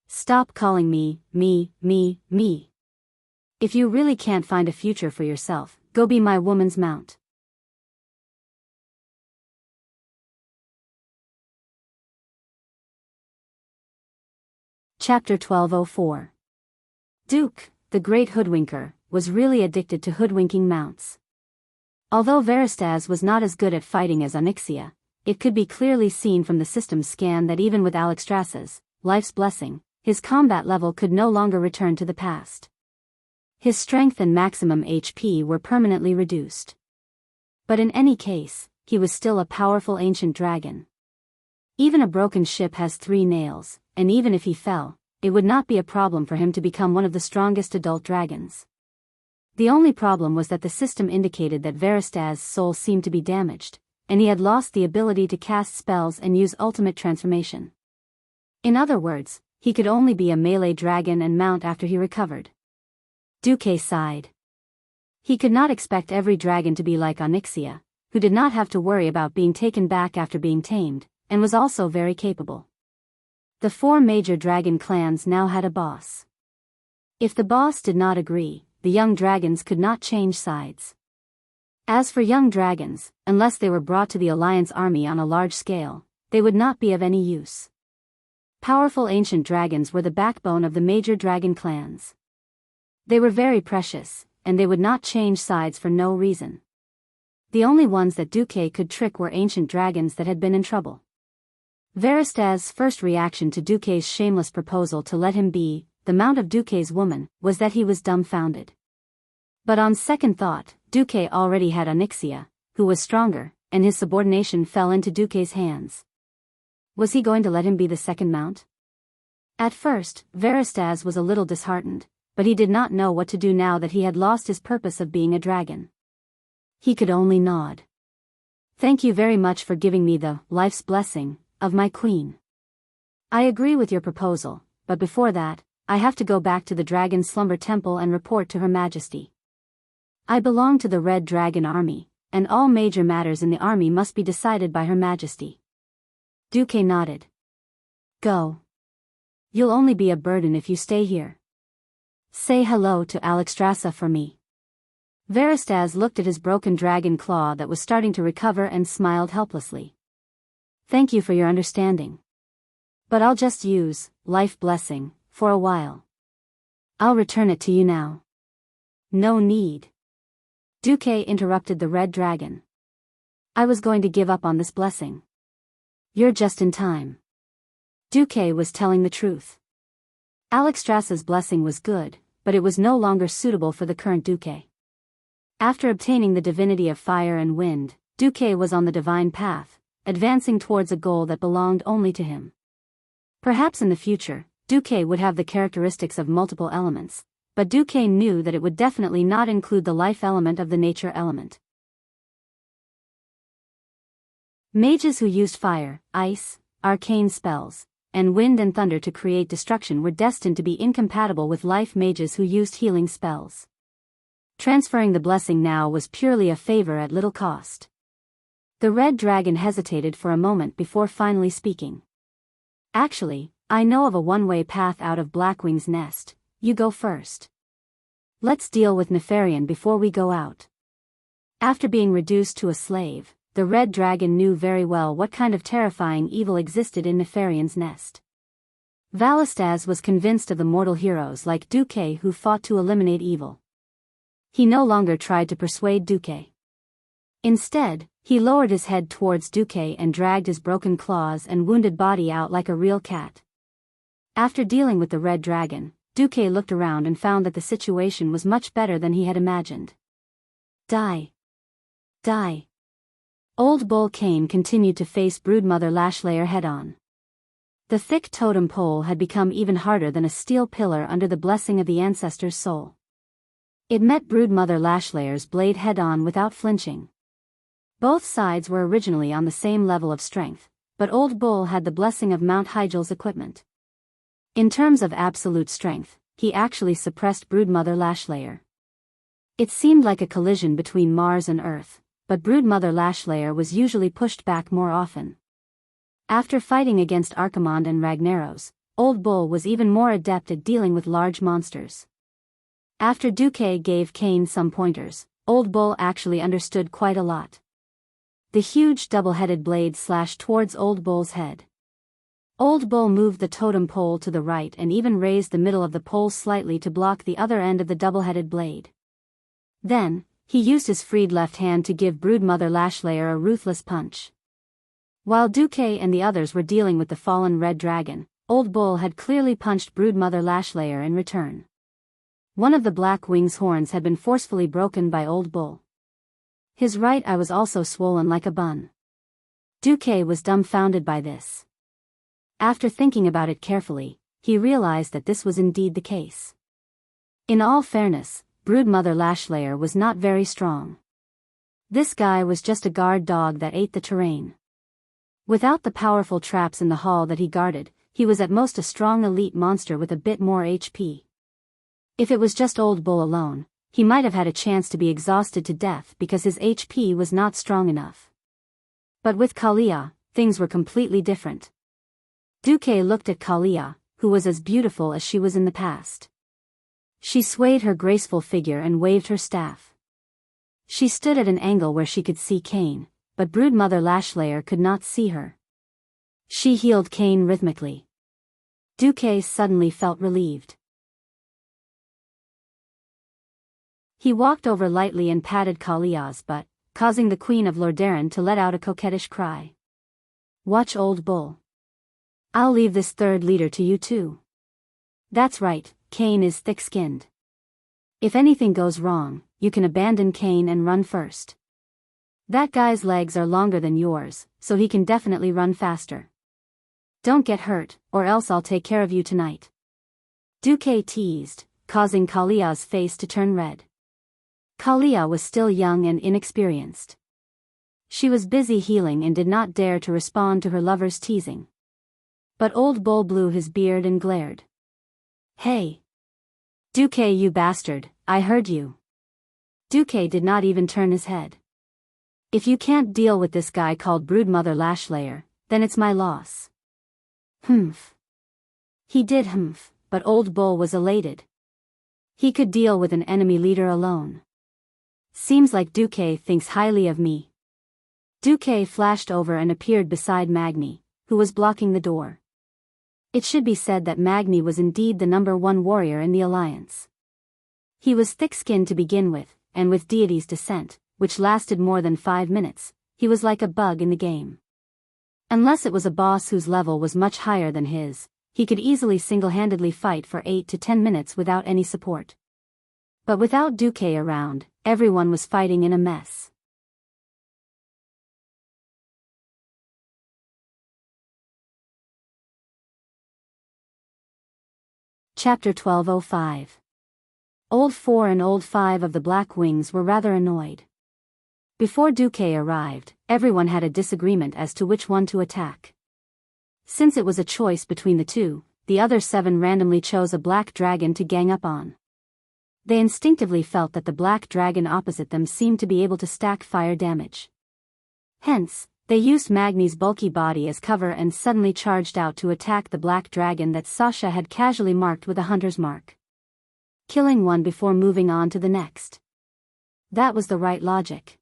Stop calling me. If you really can't find a future for yourself, go be my woman's mount. Chapter 1204. Duke, the great hoodwinker, was really addicted to hoodwinking mounts. Although Veristaz was not as good at fighting as Onyxia, it could be clearly seen from the system scan that even with Alexstrasza's life's blessing, his combat level could no longer return to the past. His strength and maximum HP were permanently reduced. But in any case, he was still a powerful ancient dragon. Even a broken ship has 3 nails, and even if he fell, it would not be a problem for him to become one of the strongest adult dragons. The only problem was that the system indicated that Veristaz's soul seemed to be damaged, and he had lost the ability to cast spells and use ultimate transformation. In other words, he could only be a melee dragon and mount after he recovered. Duque sighed. He could not expect every dragon to be like Onyxia, who did not have to worry about being taken back after being tamed, and was also very capable. The 4 major dragon clans now had a boss. If the boss did not agree, the young dragons could not change sides. As for young dragons, unless they were brought to the Alliance army on a large scale, they would not be of any use. Powerful ancient dragons were the backbone of the major dragon clans. They were very precious, and they would not change sides for no reason. The only ones that Duque could trick were ancient dragons that had been in trouble. Veristaz's first reaction to Duque's shameless proposal to let him be the mount of Duque's woman was that he was dumbfounded. But on second thought, Duque already had Onyxia, who was stronger, and his subordination fell into Duque's hands. Was he going to let him be the second mount? At first, Veristaz was a little disheartened, but he did not know what to do now that he had lost his purpose of being a dragon. He could only nod. Thank you very much for giving me the life's blessing of my queen. I agree with your proposal, but before that, I have to go back to the Dragon Slumber Temple and report to Her Majesty. I belong to the Red Dragon Army, and all major matters in the army must be decided by Her Majesty. Duque nodded. Go. You'll only be a burden if you stay here. Say hello to Alexstrasza for me. Veristaz looked at his broken dragon claw that was starting to recover and smiled helplessly. Thank you for your understanding. But I'll just use life blessing for a while. I'll return it to you now. No need. Duque interrupted the red dragon. I was going to give up on this blessing. You're just in time. Duque was telling the truth. Alexstrasza's blessing was good, but it was no longer suitable for the current Duque. After obtaining the divinity of fire and wind, Duque was on the divine path, advancing towards a goal that belonged only to him. Perhaps in the future, Duque would have the characteristics of multiple elements, but Duque knew that it would definitely not include the life element of the nature element. Mages who used fire, ice, arcane spells, and wind and thunder to create destruction were destined to be incompatible with life mages who used healing spells. Transferring the blessing now was purely a favor at little cost. The red dragon hesitated for a moment before finally speaking. Actually, I know of a one-way path out of Blackwing's nest. You go first. Let's deal with Nefarian before we go out. After being reduced to a slave, the red dragon knew very well what kind of terrifying evil existed in Nefarian's nest. Valistaz was convinced of the mortal heroes like Duque who fought to eliminate evil. He no longer tried to persuade Duque. Instead, he lowered his head towards Duque and dragged his broken claws and wounded body out like a real cat. After dealing with the red dragon, Duque looked around and found that the situation was much better than he had imagined. Die. Die. Old Bull Kane continued to face Broodmother Lashlayer head-on. The thick totem pole had become even harder than a steel pillar under the blessing of the ancestor's soul. It met Broodmother Lashlayer's blade head-on without flinching. Both sides were originally on the same level of strength, but Old Bull had the blessing of Mount Hygel's equipment. In terms of absolute strength, he actually suppressed Broodmother Lashlayer. It seemed like a collision between Mars and Earth, but Broodmother Lashlayer was usually pushed back more often. After fighting against Archimonde and Ragnaros, Old Bull was even more adept at dealing with large monsters. After Duque gave Kane some pointers, Old Bull actually understood quite a lot. The huge double-headed blade slashed towards Old Bull's head. Old Bull moved the totem pole to the right and even raised the middle of the pole slightly to block the other end of the double-headed blade. Then, he used his freed left hand to give Broodmother Lashlayer a ruthless punch. While Duque and the others were dealing with the fallen red dragon, Old Bull had clearly punched Broodmother Lashlayer in return. One of the Black Wing's horns had been forcefully broken by Old Bull. His right eye was also swollen like a bun. Duque was dumbfounded by this. After thinking about it carefully, he realized that this was indeed the case. In all fairness, Broodmother Lashlayer was not very strong. This guy was just a guard dog that ate the terrain. Without the powerful traps in the hall that he guarded, he was at most a strong elite monster with a bit more HP. If it was just Old Bull alone, he might have had a chance to be exhausted to death because his HP was not strong enough. But with Kalia, things were completely different. Duque looked at Kalia, who was as beautiful as she was in the past. She swayed her graceful figure and waved her staff. She stood at an angle where she could see Kane, but Broodmother Lashlayer could not see her. She healed Kane rhythmically. Duque suddenly felt relieved. He walked over lightly and patted Kalia's butt, causing the Queen of Lordaeron to let out a coquettish cry. Watch Old Bull. I'll leave this third leader to you too. That's right, Kane is thick-skinned. If anything goes wrong, you can abandon Kane and run first. That guy's legs are longer than yours, so he can definitely run faster. Don't get hurt, or else I'll take care of you tonight. Duque teased, causing Kalia's face to turn red. Kalia was still young and inexperienced. She was busy healing and did not dare to respond to her lover's teasing. But Old Bull blew his beard and glared. Hey! Duque, you bastard, I heard you. Duque did not even turn his head. If you can't deal with this guy called Broodmother Lashlayer, then it's my loss. Humph. He did humph, but Old Bull was elated. He could deal with an enemy leader alone. Seems like Duque thinks highly of me. Duque flashed over and appeared beside Magni, who was blocking the door. It should be said that Magni was indeed the #1 warrior in the alliance. He was thick-skinned to begin with, and with Deity's descent, which lasted more than 5 minutes, he was like a bug in the game. Unless it was a boss whose level was much higher than his, he could easily single-handedly fight for 8 to 10 minutes without any support. But without Duque around, everyone was fighting in a mess. Chapter 1205. Old 4 and Old 5 of the Black Wings were rather annoyed. Before Duque arrived, everyone had a disagreement as to which one to attack. Since it was a choice between the two, the other 7 randomly chose a black dragon to gang up on. They instinctively felt that the black dragon opposite them seemed to be able to stack fire damage. Hence, they used Magni's bulky body as cover and suddenly charged out to attack the black dragon that Sasha had casually marked with a hunter's mark. Killing one before moving on to the next. That was the right logic.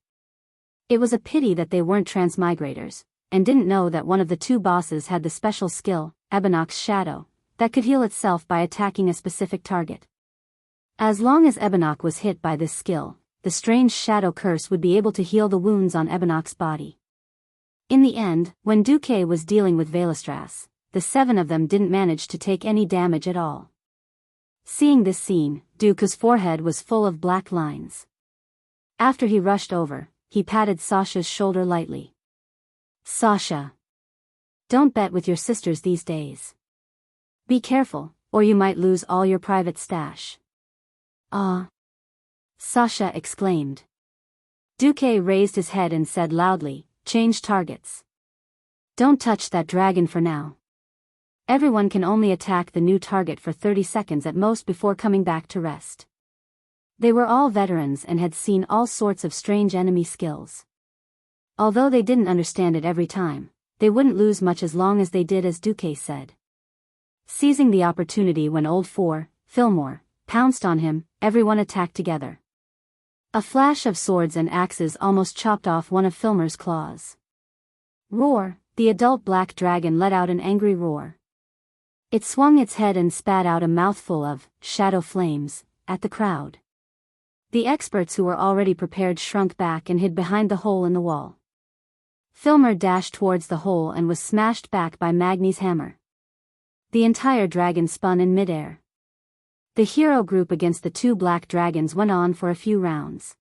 It was a pity that they weren't transmigrators, and didn't know that one of the 2 bosses had the special skill, Ebonok's Shadow, that could heal itself by attacking a specific target. As long as Ebonok was hit by this skill, the strange shadow curse would be able to heal the wounds on Ebonok's body. In the end, when Duque was dealing with Valestras, the 7 of them didn't manage to take any damage at all. Seeing this scene, Dooku's forehead was full of black lines. After he rushed over, he patted Sasha's shoulder lightly. Sasha. Don't bet with your sisters these days. Be careful, or you might lose all your private stash. Ah! Sasha exclaimed. Dooku raised his head and said loudly, change targets. Don't touch that dragon for now. Everyone can only attack the new target for 30 seconds at most before coming back to rest. They were all veterans and had seen all sorts of strange enemy skills. Although they didn't understand it every time, they wouldn't lose much as long as they did as Dooku said. Seizing the opportunity when Old Fillmore pounced on him, everyone attacked together. A flash of swords and axes almost chopped off one of Fillmore's claws. Roar! The adult black dragon let out an angry roar. It swung its head and spat out a mouthful of shadow flames at the crowd. The experts who were already prepared shrunk back and hid behind the hole in the wall. Fillmore dashed towards the hole and was smashed back by Magni's hammer. The entire dragon spun in midair. The hero group against the two black dragons went on for a few rounds.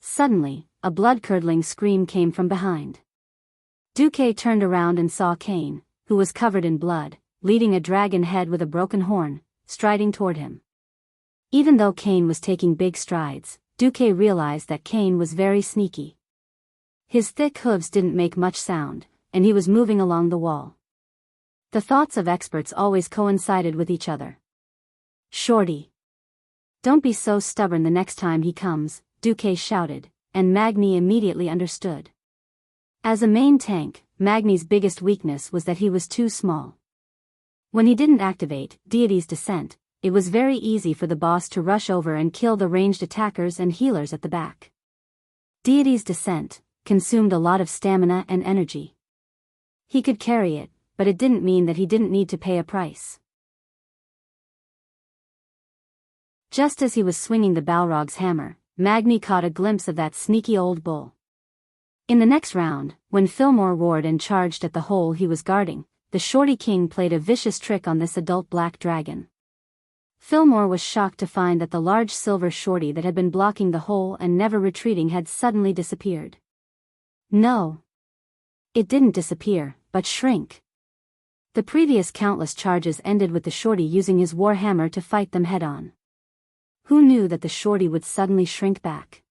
Suddenly, a blood-curdling scream came from behind. Dooku turned around and saw Kane, who was covered in blood, leading a dragon head with a broken horn, striding toward him. Even though Kane was taking big strides, Dooku realized that Kane was very sneaky. His thick hooves didn't make much sound, and he was moving along the wall. The thoughts of experts always coincided with each other. Shorty. Don't be so stubborn the next time he comes, Dooku shouted, and Magni immediately understood. As a main tank, Magni's biggest weakness was that he was too small. When he didn't activate Deity's Descent, it was very easy for the boss to rush over and kill the ranged attackers and healers at the back. Deity's Descent consumed a lot of stamina and energy. He could carry it, but it didn't mean that he didn't need to pay a price. Just as he was swinging the Balrog's hammer, Magni caught a glimpse of that sneaky old bull. In the next round, when Fillmore roared and charged at the hole he was guarding, the Shorty King played a vicious trick on this adult black dragon. Fillmore was shocked to find that the large silver shorty that had been blocking the hole and never retreating had suddenly disappeared. No. It didn't disappear, but shrink. The previous countless charges ended with the shorty using his war hammer to fight them head-on. Who knew that the shorty would suddenly shrink back?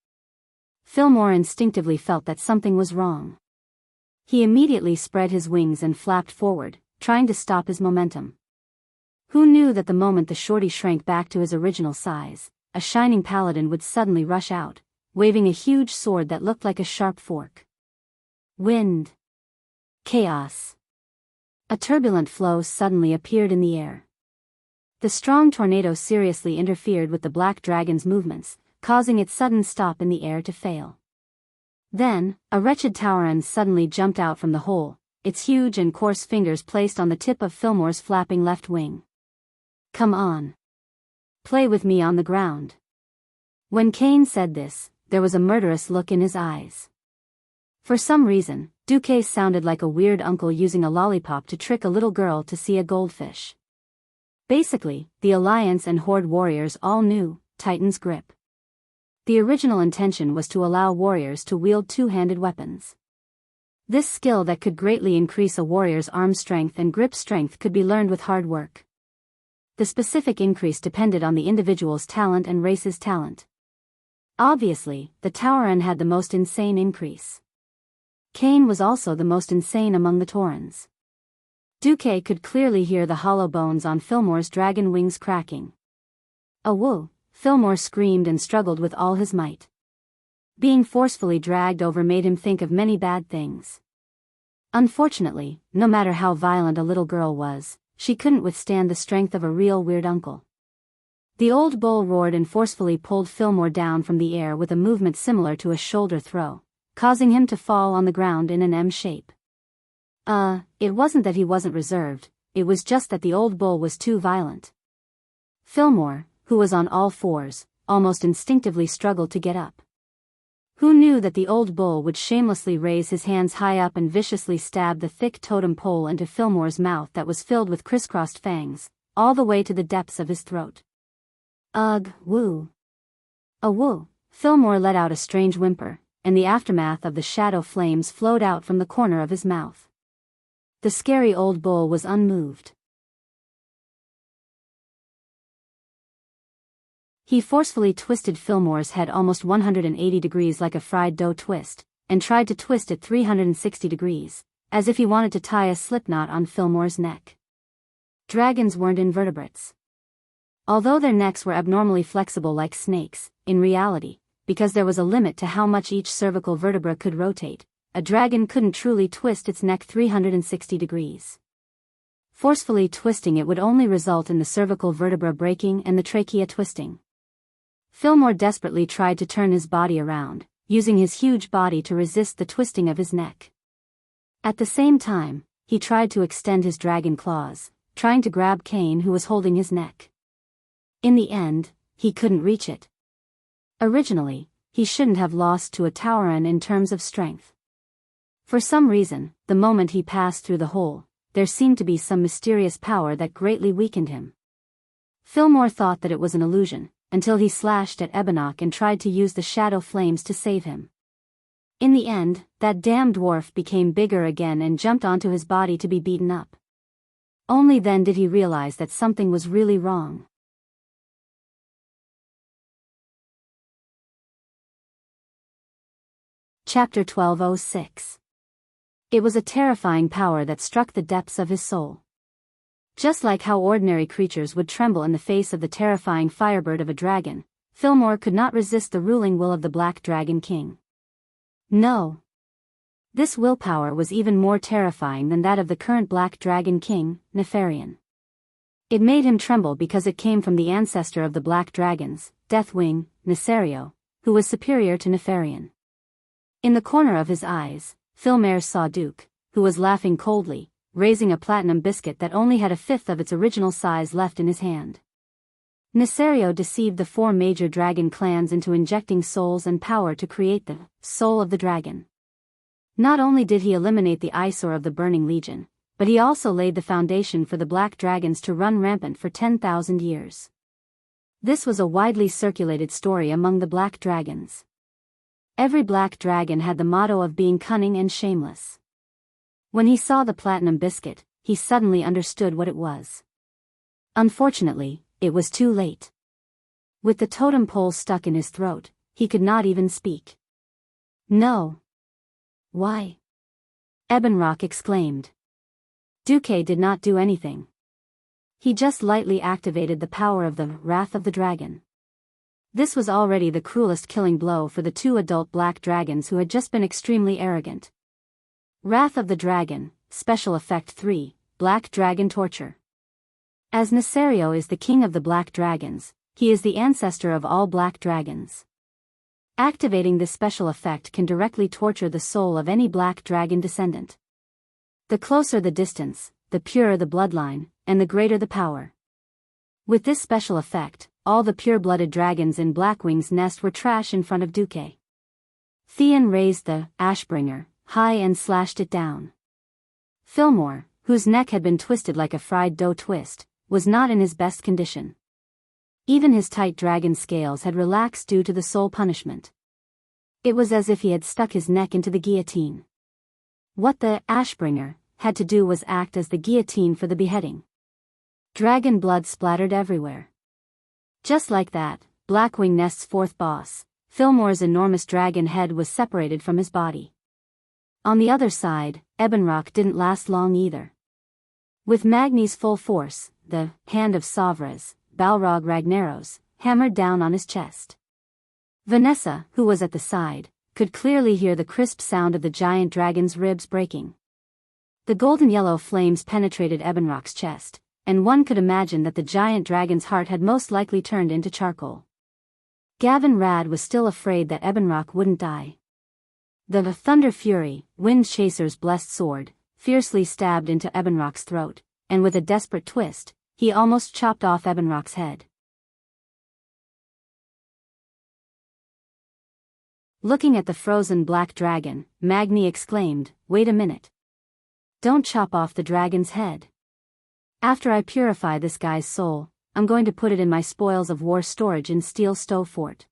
Fillmore instinctively felt that something was wrong. He immediately spread his wings and flapped forward, trying to stop his momentum. Who knew that the moment the shorty shrank back to his original size, a shining paladin would suddenly rush out, waving a huge sword that looked like a sharp fork. Wind. Chaos. A turbulent flow suddenly appeared in the air. The strong tornado seriously interfered with the black dragon's movements, causing its sudden stop in the air to fail. Then, a wretched Tauren suddenly jumped out from the hole, its huge and coarse fingers placed on the tip of Fillmore's flapping left wing. Come on. Play with me on the ground. When Kane said this, there was a murderous look in his eyes. For some reason, Dooku sounded like a weird uncle using a lollipop to trick a little girl to see a goldfish. Basically, the Alliance and Horde warriors all knew Titan's grip. The original intention was to allow warriors to wield two-handed weapons. This skill that could greatly increase a warrior's arm strength and grip strength could be learned with hard work. The specific increase depended on the individual's talent and race's talent. Obviously, the Tauren had the most insane increase. Kane was also the most insane among the Taurens. Dooku could clearly hear the hollow bones on Fillmore's dragon wings cracking. A woo! Fillmore screamed and struggled with all his might. Being forcefully dragged over made him think of many bad things. Unfortunately, no matter how violent a little girl was, she couldn't withstand the strength of a real weird uncle. The old bull roared and forcefully pulled Fillmore down from the air with a movement similar to a shoulder throw, causing him to fall on the ground in an M shape. It wasn't that he wasn't reserved, it was just that the old bull was too violent. Fillmore, who was on all fours, almost instinctively struggled to get up. Who knew that the old bull would shamelessly raise his hands high up and viciously stab the thick totem pole into Fillmore's mouth that was filled with crisscrossed fangs, all the way to the depths of his throat. Ugh, woo. A woo. Fillmore let out a strange whimper, and the aftermath of the shadow flames flowed out from the corner of his mouth. The scary old bull was unmoved. He forcefully twisted Fillmore's head almost 180 degrees like a fried dough twist, and tried to twist it 360 degrees, as if he wanted to tie a slipknot on Fillmore's neck. Dragons weren't invertebrates. Although their necks were abnormally flexible like snakes, in reality, because there was a limit to how much each cervical vertebra could rotate, a dragon couldn't truly twist its neck 360 degrees. Forcefully twisting it would only result in the cervical vertebra breaking and the trachea twisting. Fillmore desperately tried to turn his body around, using his huge body to resist the twisting of his neck. At the same time, he tried to extend his dragon claws, trying to grab Kane, who was holding his neck. In the end, he couldn't reach it. Originally, he shouldn't have lost to a Tauren in terms of strength. For some reason, the moment he passed through the hole, there seemed to be some mysterious power that greatly weakened him. Fillmore thought that it was an illusion, until he slashed at Ebonok and tried to use the shadow flames to save him. In the end, that damn dwarf became bigger again and jumped onto his body to be beaten up. Only then did he realize that something was really wrong. Chapter 1206. It was a terrifying power that struck the depths of his soul. Just like how ordinary creatures would tremble in the face of the terrifying firebird of a dragon, Fillmore could not resist the ruling will of the Black Dragon King. No. This willpower was even more terrifying than that of the current Black Dragon King, Nefarian. It made him tremble because it came from the ancestor of the Black Dragons, Deathwing, Nesario, who was superior to Nefarian. In the corner of his eyes, Fillmore saw Duke, who was laughing coldly, raising a platinum biscuit that only had a fifth of its original size left in his hand. Nesario deceived the 4 major dragon clans into injecting souls and power to create the soul of the dragon. Not only did he eliminate the eyesore of the Burning Legion, but he also laid the foundation for the black dragons to run rampant for 10,000 years. This was a widely circulated story among the black dragons. Every black dragon had the motto of being cunning and shameless. When he saw the platinum biscuit, he suddenly understood what it was. Unfortunately, it was too late. With the totem pole stuck in his throat, he could not even speak. No. Why? Ebonrock exclaimed. Duque did not do anything. He just lightly activated the power of the Wrath of the Dragon. This was already the cruelest killing blow for the 2 adult black dragons who had just been extremely arrogant. Wrath of the Dragon, Special Effect 3, Black Dragon Torture. As Nesario is the king of the black dragons, he is the ancestor of all black dragons. Activating this special effect can directly torture the soul of any black dragon descendant. The closer the distance, the purer the bloodline, and the greater the power. With this special effect, all the pure-blooded dragons in Blackwing's nest were trash in front of Duque. Theon raised the Ashbringer high and slashed it down. Fillmore, whose neck had been twisted like a fried dough twist, was not in his best condition. Even his tight dragon scales had relaxed due to the soul punishment. It was as if he had stuck his neck into the guillotine. What the Ashbringer had to do was act as the guillotine for the beheading. Dragon blood splattered everywhere. Just like that, Blackwing Nest's 4th boss, Fillmore's enormous dragon head was separated from his body. On the other side, Ebonrock didn't last long either. With Magni's full force, the Hand of Savras, Balrog Ragnaros, hammered down on his chest. Vanessa, who was at the side, could clearly hear the crisp sound of the giant dragon's ribs breaking. The golden-yellow flames penetrated Ebonrock's chest, and one could imagine that the giant dragon's heart had most likely turned into charcoal. Gavin Rad was still afraid that Ebonrock wouldn't die. The Thunder Fury, Wind Chaser's blessed sword, fiercely stabbed into Ebonrock's throat, and with a desperate twist, he almost chopped off Ebonrock's head. Looking at the frozen black dragon, Magni exclaimed, "Wait a minute. Don't chop off the dragon's head. After I purify this guy's soul, I'm going to put it in my spoils of war storage in Steel Stove Fort.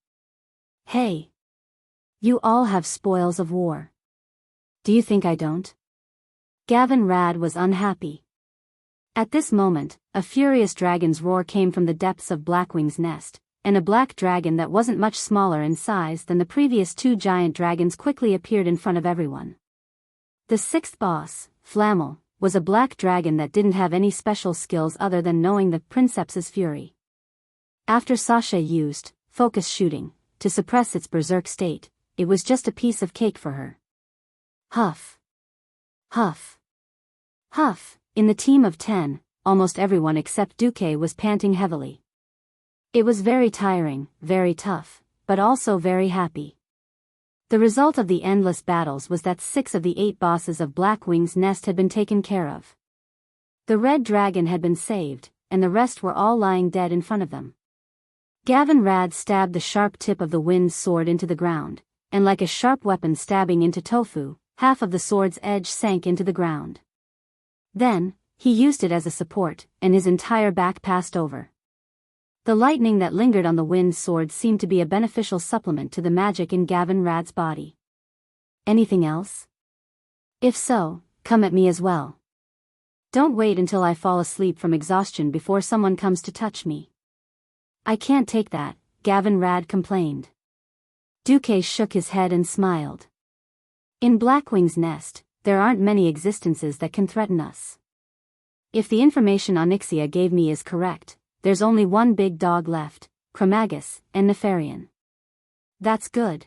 Hey! You all have spoils of war. Do you think I don't? Gavin Rad was unhappy. At this moment, a furious dragon's roar came from the depths of Blackwing's nest, and a black dragon that wasn't much smaller in size than the previous two giant dragons quickly appeared in front of everyone. The sixth boss, Flammel, was a black dragon that didn't have any special skills other than knowing the Princeps's fury. After Sasha used focus shooting to suppress its berserk state, it was just a piece of cake for her. Huff. Huff. Huff. In the team of 10, almost everyone except Duque was panting heavily. It was very tiring, very tough, but also very happy. The result of the endless battles was that 6 of the 8 bosses of Blackwing's nest had been taken care of. The red dragon had been saved, and the rest were all lying dead in front of them. Gavin Rad stabbed the sharp tip of the wind's sword into the ground, and like a sharp weapon stabbing into tofu, half of the sword's edge sank into the ground. Then, he used it as a support, and his entire back passed over. The lightning that lingered on the wind sword seemed to be a beneficial supplement to the magic in Gavin Rad's body. Anything else? If so, come at me as well. Don't wait until I fall asleep from exhaustion before someone comes to touch me. I can't take that, Gavin Rad complained. Duque shook his head and smiled. In Blackwing's nest, there aren't many existences that can threaten us. If the information Onyxia gave me is correct, there's only one big dog left, Chromagus, and Nefarian. That's good.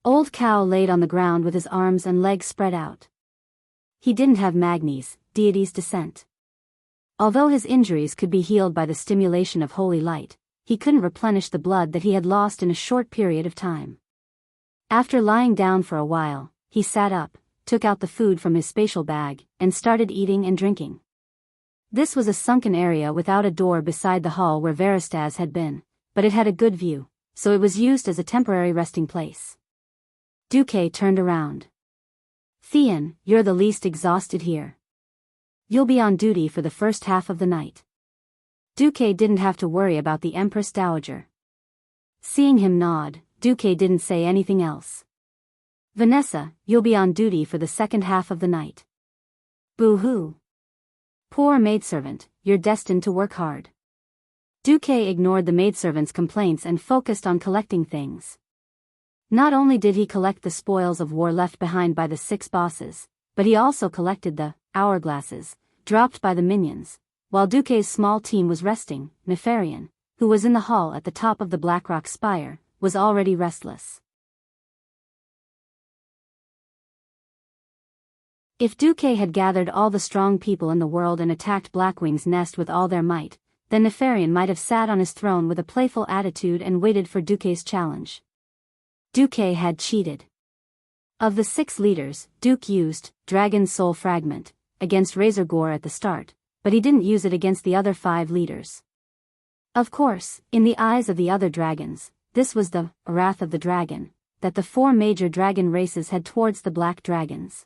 Old Cow laid on the ground with his arms and legs spread out. He didn't have Magni's, deity's descent. Although his injuries could be healed by the stimulation of holy light, he couldn't replenish the blood that he had lost in a short period of time. After lying down for a while, he sat up, took out the food from his spatial bag, and started eating and drinking. This was a sunken area without a door beside the hall where Veristaz had been, but it had a good view, so it was used as a temporary resting place. Duque turned around. Thean, you're the least exhausted here. You'll be on duty for the first half of the night. Duque didn't have to worry about the Empress Dowager. Seeing him nod, Duque didn't say anything else. Vanessa, you'll be on duty for the second half of the night. Boo-hoo. Poor maidservant, you're destined to work hard. Duque ignored the maidservant's complaints and focused on collecting things. Not only did he collect the spoils of war left behind by the 6 bosses, but he also collected the hourglasses dropped by the minions. While Duque's small team was resting, Nefarian, who was in the hall at the top of the Blackrock spire, was already restless. If Duque had gathered all the strong people in the world and attacked Blackwing's nest with all their might, then Nefarian might have sat on his throne with a playful attitude and waited for Duque's challenge. Duque had cheated. Of the 6 leaders, Duque used Dragon's Soul Fragment against Razorgore at the start, but he didn't use it against the other 5 leaders. Of course, in the eyes of the other dragons, this was the wrath of the dragon that the 4 major dragon races had towards the black dragons.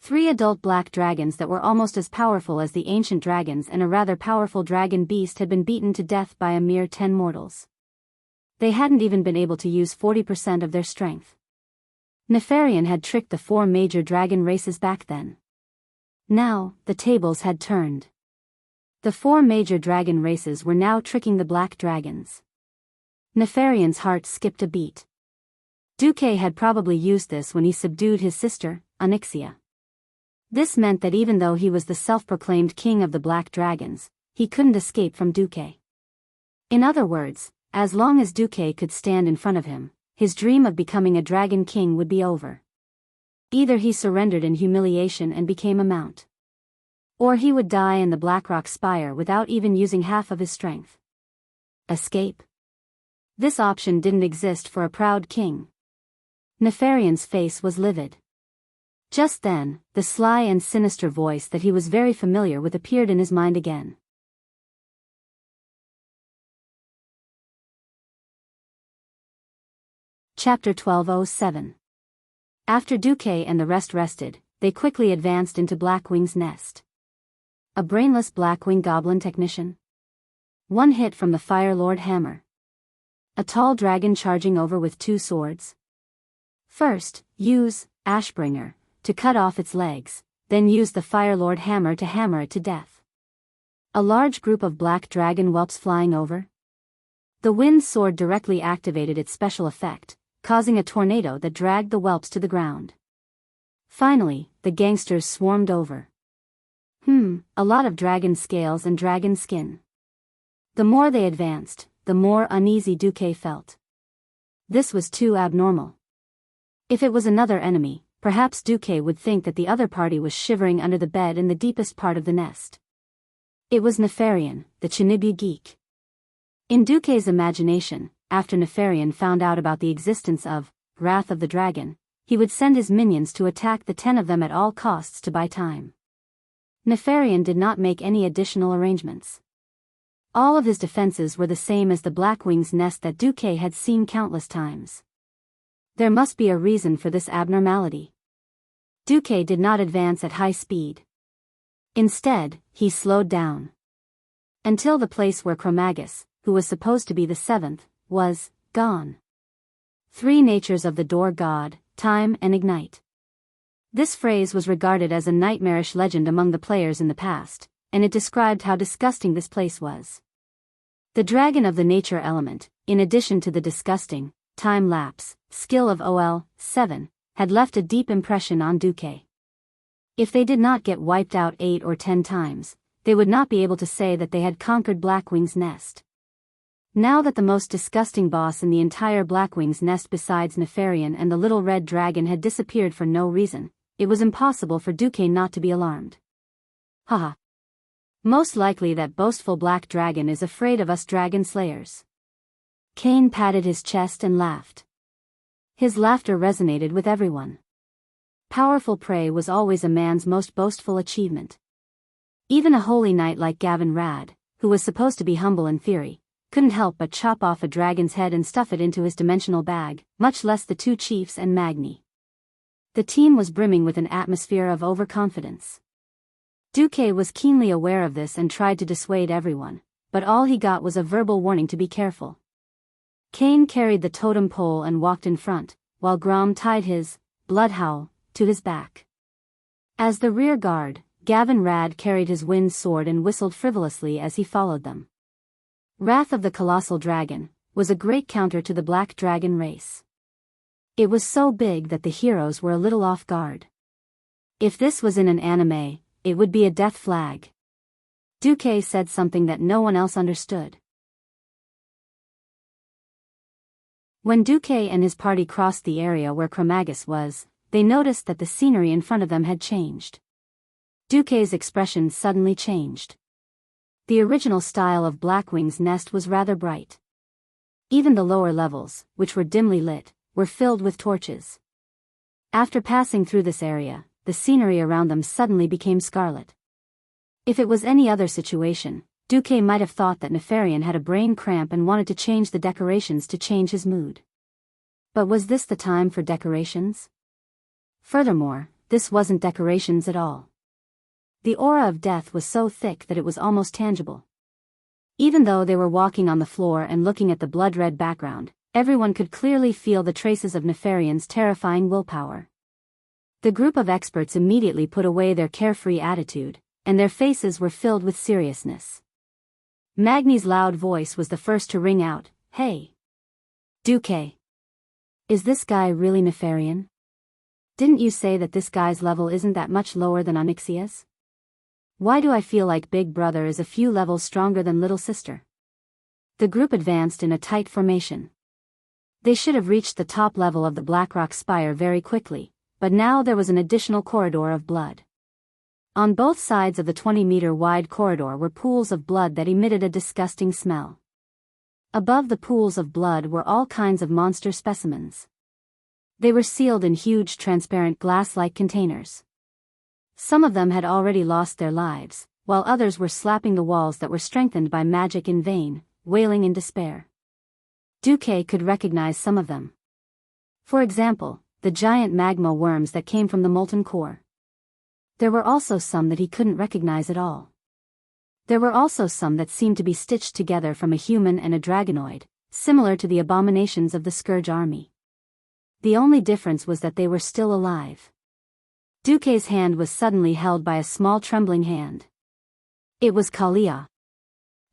3 adult black dragons that were almost as powerful as the ancient dragons and a rather powerful dragon beast had been beaten to death by a mere 10 mortals. They hadn't even been able to use 40% of their strength. Nefarian had tricked the 4 major dragon races back then. Now, the tables had turned. The 4 major dragon races were now tricking the black dragons. Nefarian's heart skipped a beat. Duque had probably used this when he subdued his sister, Onyxia. This meant that even though he was the self-proclaimed king of the black dragons, he couldn't escape from Duque. In other words, as long as Duque could stand in front of him, his dream of becoming a dragon king would be over. Either he surrendered in humiliation and became a mount, or he would die in the Blackrock Spire without even using half of his strength. Escape? This option didn't exist for a proud king. Nefarian's face was livid. Just then, the sly and sinister voice that he was very familiar with appeared in his mind again. Chapter 1207. After Duque and the rest rested, they quickly advanced into Blackwing's nest. A brainless Blackwing goblin technician? One hit from the Fire Lord hammer. A tall dragon charging over with 2 swords. First, use Ashbringer to cut off its legs, then use the Fire Lord hammer to hammer it to death. A large group of black dragon whelps flying over. The wind sword directly activated its special effect, causing a tornado that dragged the whelps to the ground. Finally, the gangsters swarmed over. A lot of dragon scales and dragon skin. The more they advanced, the more uneasy Duque felt. This was too abnormal. If it was another enemy, perhaps Duque would think that the other party was shivering under the bed in the deepest part of the nest. It was Nefarian, the Chinibu geek. In Duque's imagination, after Nefarian found out about the existence of Wrath of the Dragon, he would send his minions to attack the 10 of them at all costs to buy time. Nefarian did not make any additional arrangements. All of his defenses were the same as the Blackwing's nest that Duque had seen countless times. There must be a reason for this abnormality. Duque did not advance at high speed. Instead, he slowed down. Until the place where Chromagus, who was supposed to be the 7th, was gone. 3 natures of the door god, time and ignite. This phrase was regarded as a nightmarish legend among the players in the past, and it described how disgusting this place was. The dragon of the nature element, in addition to the disgusting, time lapse, skill of OL7, had left a deep impression on Duque. If they did not get wiped out 8 or 10 times, they would not be able to say that they had conquered Blackwing's nest. Now that the most disgusting boss in the entire Blackwing's nest besides Nefarian and the little red dragon had disappeared for no reason, it was impossible for Duque not to be alarmed. Haha. Most likely that boastful black dragon is afraid of us dragon slayers. Cain patted his chest and laughed. His laughter resonated with everyone. Powerful prey was always a man's most boastful achievement. Even a holy knight like Gavin Rad, who was supposed to be humble in theory, couldn't help but chop off a dragon's head and stuff it into his dimensional bag, much less the 2 chiefs and Magni. The team was brimming with an atmosphere of overconfidence. Duque was keenly aware of this and tried to dissuade everyone, but all he got was a verbal warning to be careful. Cain carried the totem pole and walked in front, while Grom tied his bloodhowl to his back. As the rear guard, Gavin Rad carried his wind sword and whistled frivolously as he followed them. Wrath of the Colossal Dragon was a great counter to the Black Dragon race. It was so big that the heroes were a little off guard. If this was in an anime, it would be a death flag. Duque said something that no one else understood. When Duque and his party crossed the area where Chromagus was, they noticed that the scenery in front of them had changed. Duque's expression suddenly changed. The original style of Blackwing's nest was rather bright. Even the lower levels, which were dimly lit, were filled with torches. After passing through this area, the scenery around them suddenly became scarlet. If it was any other situation, Duque might have thought that Nefarian had a brain cramp and wanted to change the decorations to change his mood. But was this the time for decorations? Furthermore, this wasn't decorations at all. The aura of death was so thick that it was almost tangible. Even though they were walking on the floor and looking at the blood-red background, everyone could clearly feel the traces of Nefarian's terrifying willpower. The group of experts immediately put away their carefree attitude, and their faces were filled with seriousness. Magni's loud voice was the first to ring out, "Hey! Duque! Is this guy really Nefarian? Didn't you say that this guy's level isn't that much lower than Onyxia's? Why do I feel like Big Brother is a few levels stronger than Little Sister?" The group advanced in a tight formation. They should have reached the top level of the Blackrock Spire very quickly, but now there was an additional corridor of blood. On both sides of the 20-meter-wide corridor were pools of blood that emitted a disgusting smell. Above the pools of blood were all kinds of monster specimens. They were sealed in huge transparent glass-like containers. Some of them had already lost their lives, while others were slapping the walls that were strengthened by magic in vain, wailing in despair. Duque could recognize some of them. For example, the giant magma worms that came from the molten core. There were also some that he couldn't recognize at all. There were also some that seemed to be stitched together from a human and a dragonoid, similar to the abominations of the Scourge army. The only difference was that they were still alive. Duque's hand was suddenly held by a small trembling hand. It was Kalia.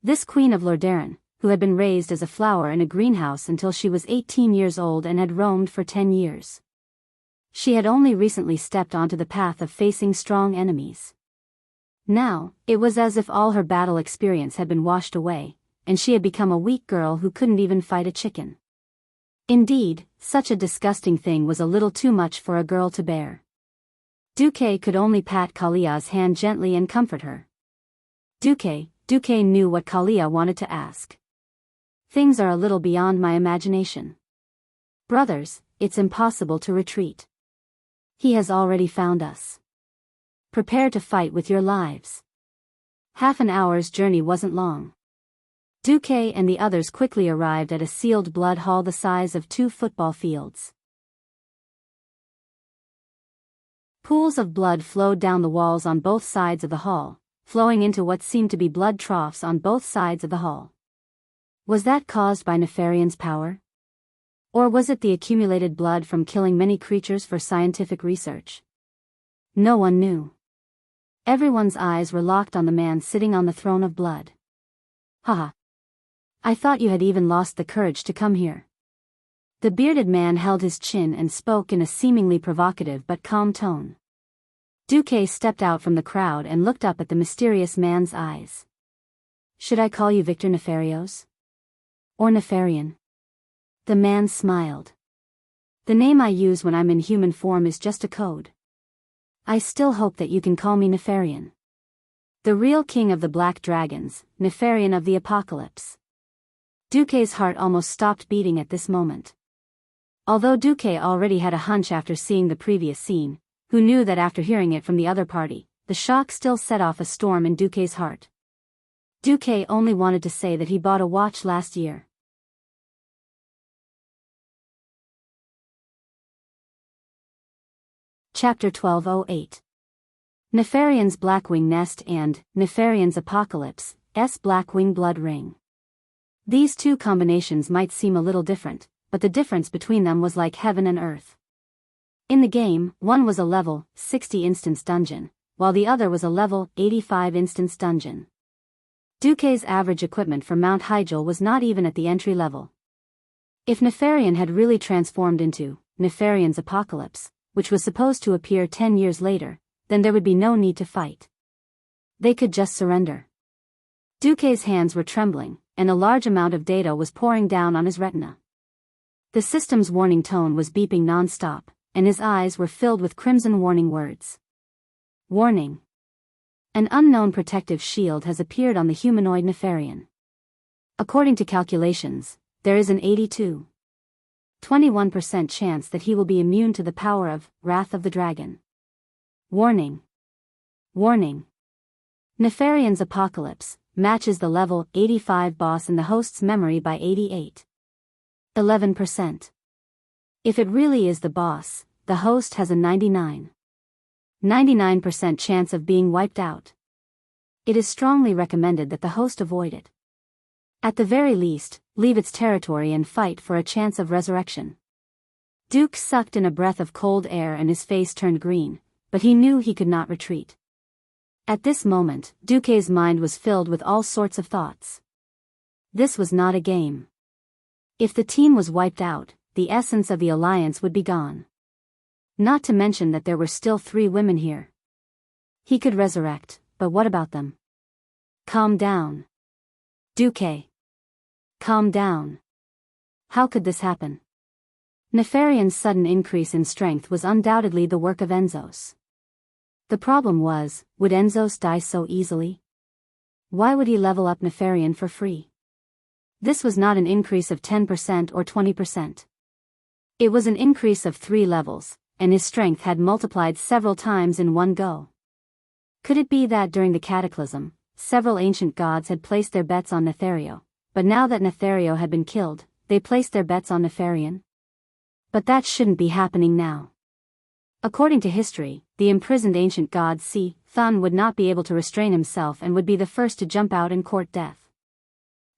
This queen of Lordaeron, who had been raised as a flower in a greenhouse until she was 18 years old and had roamed for 10 years. She had only recently stepped onto the path of facing strong enemies. Now, it was as if all her battle experience had been washed away, and she had become a weak girl who couldn't even fight a chicken. Indeed, such a disgusting thing was a little too much for a girl to bear. Duque could only pat Kalia's hand gently and comfort her. Duque knew what Kalia wanted to ask. Things are a little beyond my imagination. Brothers, it's impossible to retreat. He has already found us. Prepare to fight with your lives. Half an hour's journey wasn't long. Duque and the others quickly arrived at a sealed blood hall the size of 2 football fields. Pools of blood flowed down the walls on both sides of the hall, flowing into what seemed to be blood troughs on both sides of the hall. Was that caused by Nefarian's power? Or was it the accumulated blood from killing many creatures for scientific research? No one knew. Everyone's eyes were locked on the man sitting on the throne of blood. Haha. I thought you had even lost the courage to come here. The bearded man held his chin and spoke in a seemingly provocative but calm tone. Duque stepped out from the crowd and looked up at the mysterious man's eyes. Should I call you Victor Nefarios? Or Nefarian? The man smiled. The name I use when I'm in human form is just a code. I still hope that you can call me Nefarian. The real king of the Black Dragons, Nefarian of the Apocalypse. Duque's heart almost stopped beating at this moment. Although Duque already had a hunch after seeing the previous scene, who knew that after hearing it from the other party, the shock still set off a storm in Duque's heart. Duque only wanted to say that he bought a watch last year. Chapter 1208. Nefarian's Blackwing Nest and Nefarian's Apocalypse, Blackwing Blood Ring. These two combinations might seem a little different, but the difference between them was like heaven and earth. In the game, one was a level 60 instance dungeon, while the other was a level 85 instance dungeon. Duque's average equipment for Mount Hyjal was not even at the entry level. If Nefarian had really transformed into Nefarian's Apocalypse, which was supposed to appear 10 years later, then there would be no need to fight. They could just surrender. Duque's hands were trembling, and a large amount of data was pouring down on his retina. The system's warning tone was beeping non-stop, and his eyes were filled with crimson warning words. Warning. An unknown protective shield has appeared on the humanoid Nefarian. According to calculations, there is an 21% chance that he will be immune to the power of Wrath of the Dragon. Warning. Warning. Nefarian's Apocalypse matches the level 85 boss in the host's memory by 11%. If it really is the boss, the host has a 99% chance of being wiped out. It is strongly recommended that the host avoid it. At the very least, leave its territory and fight for a chance of resurrection. Duke sucked in a breath of cold air and his face turned green, but he knew he could not retreat. At this moment, Duque's mind was filled with all sorts of thoughts. This was not a game. If the team was wiped out, the essence of the alliance would be gone. Not to mention that there were still 3 women here. He could resurrect, but what about them? Calm down. Duque. Calm down. How could this happen? Nefarian's sudden increase in strength was undoubtedly the work of Enzos. The problem was, would Enzos die so easily? Why would he level up Nefarian for free? This was not an increase of 10% or 20%. It was an increase of 3 levels, and his strength had multiplied several times in one go. Could it be that during the Cataclysm, several ancient gods had placed their bets on Nethario, but now that Nethario had been killed, they placed their bets on Nefarian? But that shouldn't be happening now. According to history, the imprisoned ancient god Si Thun would not be able to restrain himself and would be the first to jump out and court death.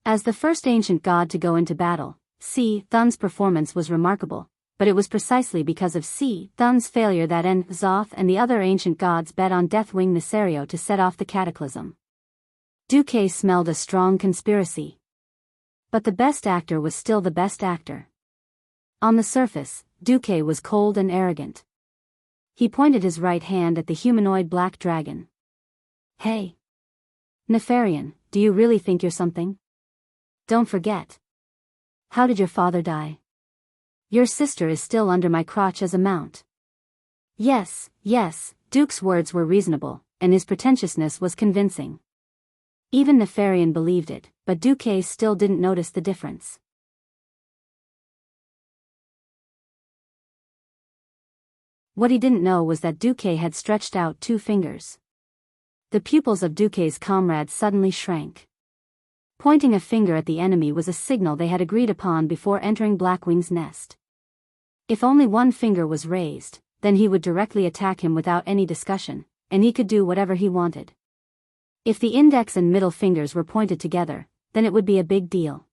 As the first ancient god to go into battle, Si Thun's performance was remarkable, but it was precisely because of Si Thun's failure that Zoth and the other ancient gods bet on Deathwing Nesario to set off the cataclysm. Duque smelled a strong conspiracy. But the best actor was still the best actor. On the surface, Duque was cold and arrogant. He pointed his right hand at the humanoid black dragon. Hey! Nefarian, do you really think you're something? Don't forget. How did your father die? Your sister is still under my crotch as a mount. Yes, Duke's words were reasonable, and his pretentiousness was convincing. Even Nefarian believed it, but Duque still didn't notice the difference. What he didn't know was that Duque had stretched out 2 fingers. The pupils of Duque's comrades suddenly shrank. Pointing a finger at the enemy was a signal they had agreed upon before entering Blackwing's nest. If only one finger was raised, then he would directly attack him without any discussion, and he could do whatever he wanted. If the index and middle fingers were pointed together, then it would be a big deal.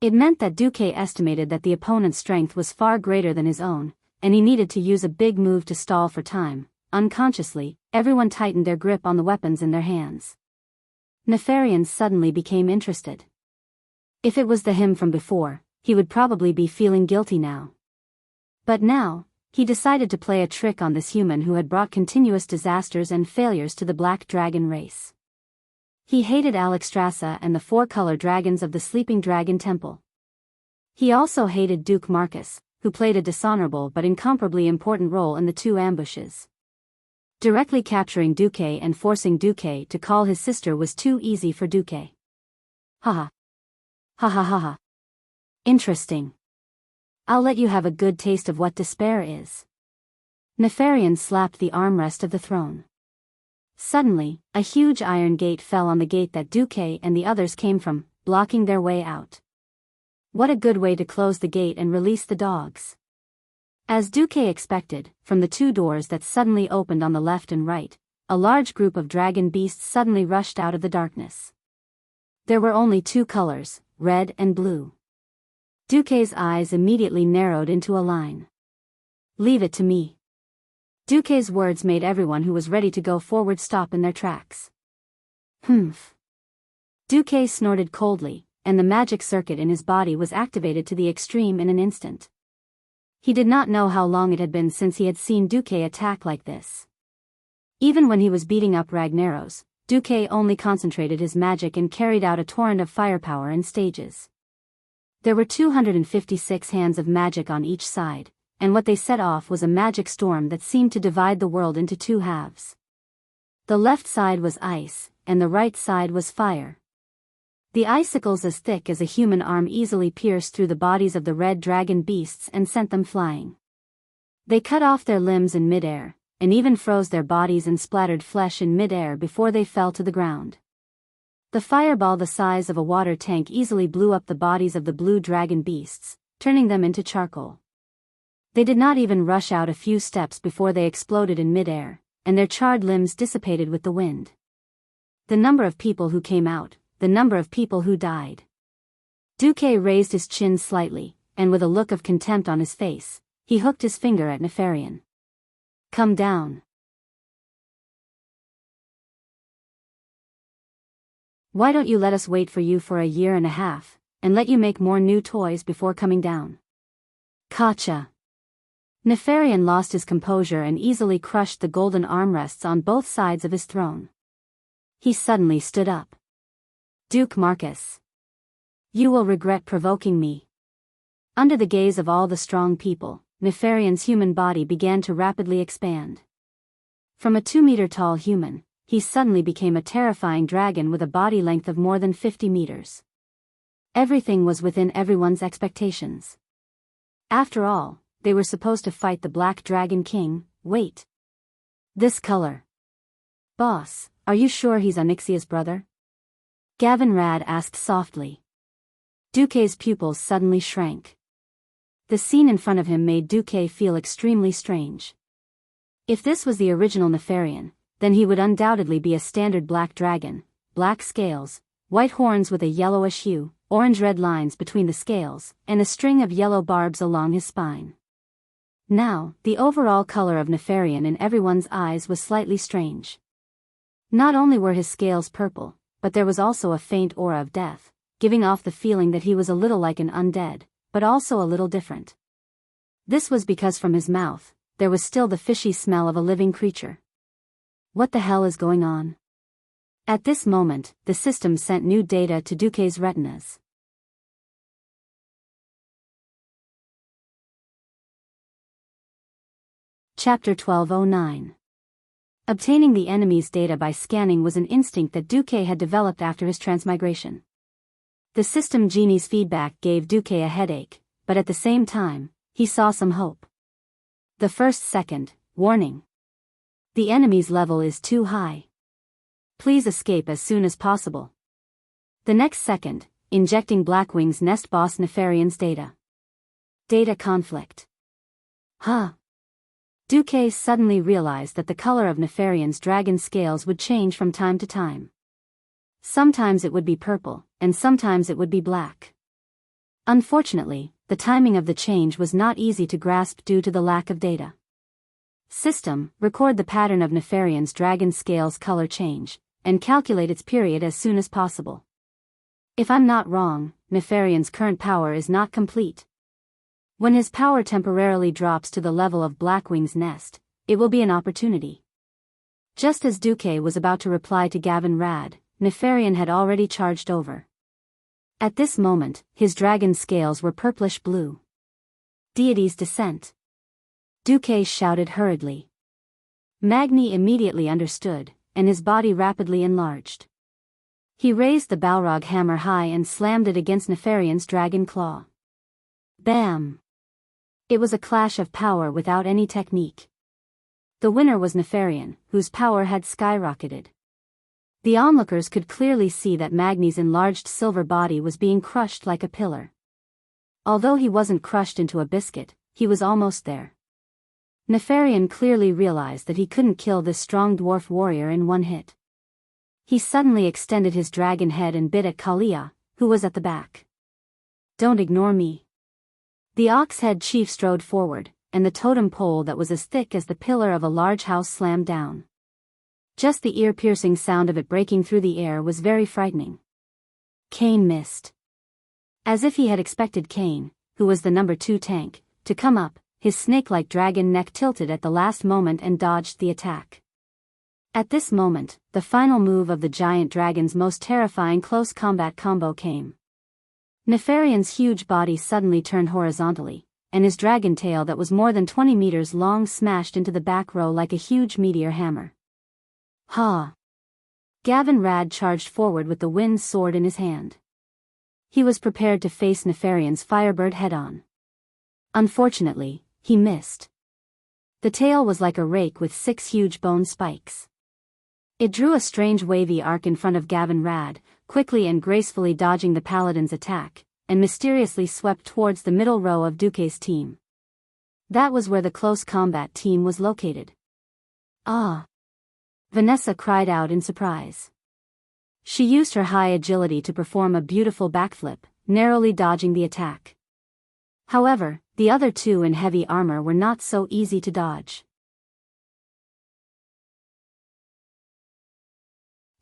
It meant that Duque estimated that the opponent's strength was far greater than his own, and he needed to use a big move to stall for time. Unconsciously, everyone tightened their grip on the weapons in their hands. Nefarian suddenly became interested. If it was the him from before, he would probably be feeling guilty now. But now, he decided to play a trick on this human who had brought continuous disasters and failures to the Black Dragon race. He hated Alexstrasza and the 4-color dragons of the Sleeping Dragon Temple. He also hated Duke Marcus, who played a dishonorable but incomparably important role in the 2 ambushes. Directly capturing Duque and forcing Duque to call his sister was too easy for Duque. Haha. Ha ha ha ha. Interesting. I'll let you have a good taste of what despair is. Nefarian slapped the armrest of the throne. Suddenly, a huge iron gate fell on the gate that Duque and the others came from, blocking their way out. What a good way to close the gate and release the dogs. As Duque expected, from the 2 doors that suddenly opened on the left and right, a large group of dragon beasts suddenly rushed out of the darkness. There were only 2 colors, red and blue. Duque's eyes immediately narrowed into a line. Leave it to me. Duque's words made everyone who was ready to go forward stop in their tracks. Humph. Duque snorted coldly, and the magic circuit in his body was activated to the extreme in an instant. He did not know how long it had been since he had seen Duque attack like this. Even when he was beating up Ragnaros, Duque only concentrated his magic and carried out a torrent of firepower in stages. There were 256 hands of magic on each side, and what they set off was a magic storm that seemed to divide the world into 2 halves. The left side was ice, and the right side was fire. The icicles as thick as a human arm easily pierced through the bodies of the red dragon beasts and sent them flying. They cut off their limbs in midair, and even froze their bodies and splattered flesh in midair before they fell to the ground. The fireball the size of a water tank easily blew up the bodies of the blue dragon beasts, turning them into charcoal. They did not even rush out a few steps before they exploded in midair, and their charred limbs dissipated with the wind. The number of people who came out, the number of people who died. Duque raised his chin slightly, and with a look of contempt on his face, he hooked his finger at Nefarian. Come down. Why don't you let us wait for you for a year and a half, and let you make more new toys before coming down? Gotcha. Nefarian lost his composure and easily crushed the golden armrests on both sides of his throne. He suddenly stood up. Duke Marcus. You will regret provoking me. Under the gaze of all the strong people, Nefarian's human body began to rapidly expand. From a 2-meter-tall human, he suddenly became a terrifying dragon with a body length of more than 50 meters. Everything was within everyone's expectations. After all, they were supposed to fight the Black Dragon King. Wait. This color. Boss, are you sure he's Onyxia's brother? Gavin Rad asked softly. Duque's pupils suddenly shrank. The scene in front of him made Duque feel extremely strange. If this was the original Nefarian, then he would undoubtedly be a standard black dragon, black scales, white horns with a yellowish hue, orange-red lines between the scales, and a string of yellow barbs along his spine. Now, the overall color of Nefarian in everyone's eyes was slightly strange. Not only were his scales purple, but there was also a faint aura of death, giving off the feeling that he was a little like an undead, but also a little different. This was because from his mouth, there was still the fishy smell of a living creature. What the hell is going on? At this moment, the system sent new data to Duque's retinas. Chapter 1209. Obtaining the enemy's data by scanning was an instinct that Duque had developed after his transmigration. The system genie's feedback gave Duque a headache, but at the same time, he saw some hope. The first second, warning. The enemy's level is too high. Please escape as soon as possible. The next second, injecting Blackwing's nest boss Nefarian's data. Data conflict. Huh. Duque suddenly realized that the color of Nefarian's dragon scales would change from time to time. Sometimes it would be purple, and sometimes it would be black. Unfortunately, the timing of the change was not easy to grasp due to the lack of data. System, record the pattern of Nefarian's dragon scales color change, and calculate its period as soon as possible. If I'm not wrong, Nefarian's current power is not complete. When his power temporarily drops to the level of Blackwing's nest, it will be an opportunity. Just as Duque was about to reply to Gavin Rad, Nefarian had already charged over. At this moment, his dragon scales were purplish blue. Deity's descent. Duque shouted hurriedly. Magni immediately understood, and his body rapidly enlarged. He raised the Balrog hammer high and slammed it against Nefarian's dragon claw. Bam! It was a clash of power without any technique. The winner was Nefarian, whose power had skyrocketed. The onlookers could clearly see that Magni's enlarged silver body was being crushed like a pillar. Although he wasn't crushed into a biscuit, he was almost there. Nefarian clearly realized that he couldn't kill this strong dwarf warrior in one hit. He suddenly extended his dragon head and bit at Kalia, who was at the back. Don't ignore me. The ox-head chief strode forward, and the totem pole that was as thick as the pillar of a large house slammed down. Just the ear-piercing sound of it breaking through the air was very frightening. Kane missed. As if he had expected Kane, who was the number 2 tank, to come up, his snake-like dragon neck tilted at the last moment and dodged the attack. At this moment, the final move of the giant dragon's most terrifying close combat combo came. Nefarian's huge body suddenly turned horizontally, and his dragon tail that was more than 20 meters long smashed into the back row like a huge meteor hammer. Ha! Gavin Rad charged forward with the wind sword in his hand. He was prepared to face Nefarian's Firebird head-on. Unfortunately, he missed. The tail was like a rake with 6 huge bone spikes. It drew a strange wavy arc in front of Gavin Rad, quickly and gracefully dodging the paladin's attack, and mysteriously swept towards the middle row of Duque's team. That was where the close combat team was located. Ah! Vanessa cried out in surprise. She used her high agility to perform a beautiful backflip, narrowly dodging the attack. However, the other 2 in heavy armor were not so easy to dodge.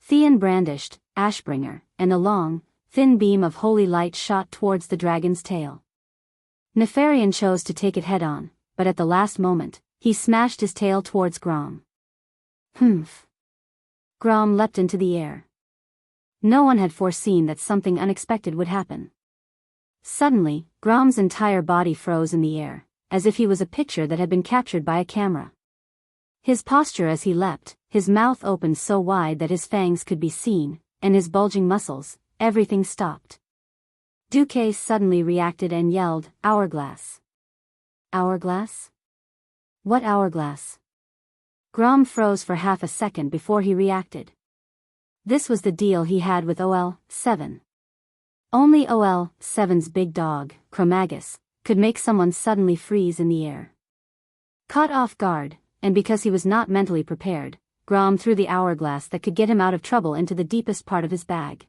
Theon brandished Ashbringer, and a long, thin beam of holy light shot towards the dragon's tail. Nefarian chose to take it head-on, but at the last moment, he smashed his tail towards Grom. Humph! Grom leapt into the air. No one had foreseen that something unexpected would happen. Suddenly, Grom's entire body froze in the air, as if he was a picture that had been captured by a camera. His posture as he leapt, his mouth opened so wide that his fangs could be seen, and his bulging muscles, everything stopped. Duque suddenly reacted and yelled, "Hourglass!" Hourglass? What hourglass? Grom froze for half a second before he reacted. This was the deal he had with OL-7. Only OL-7's big dog, Chromagus, could make someone suddenly freeze in the air. Caught off guard, and because he was not mentally prepared, Grom threw the hourglass that could get him out of trouble into the deepest part of his bag.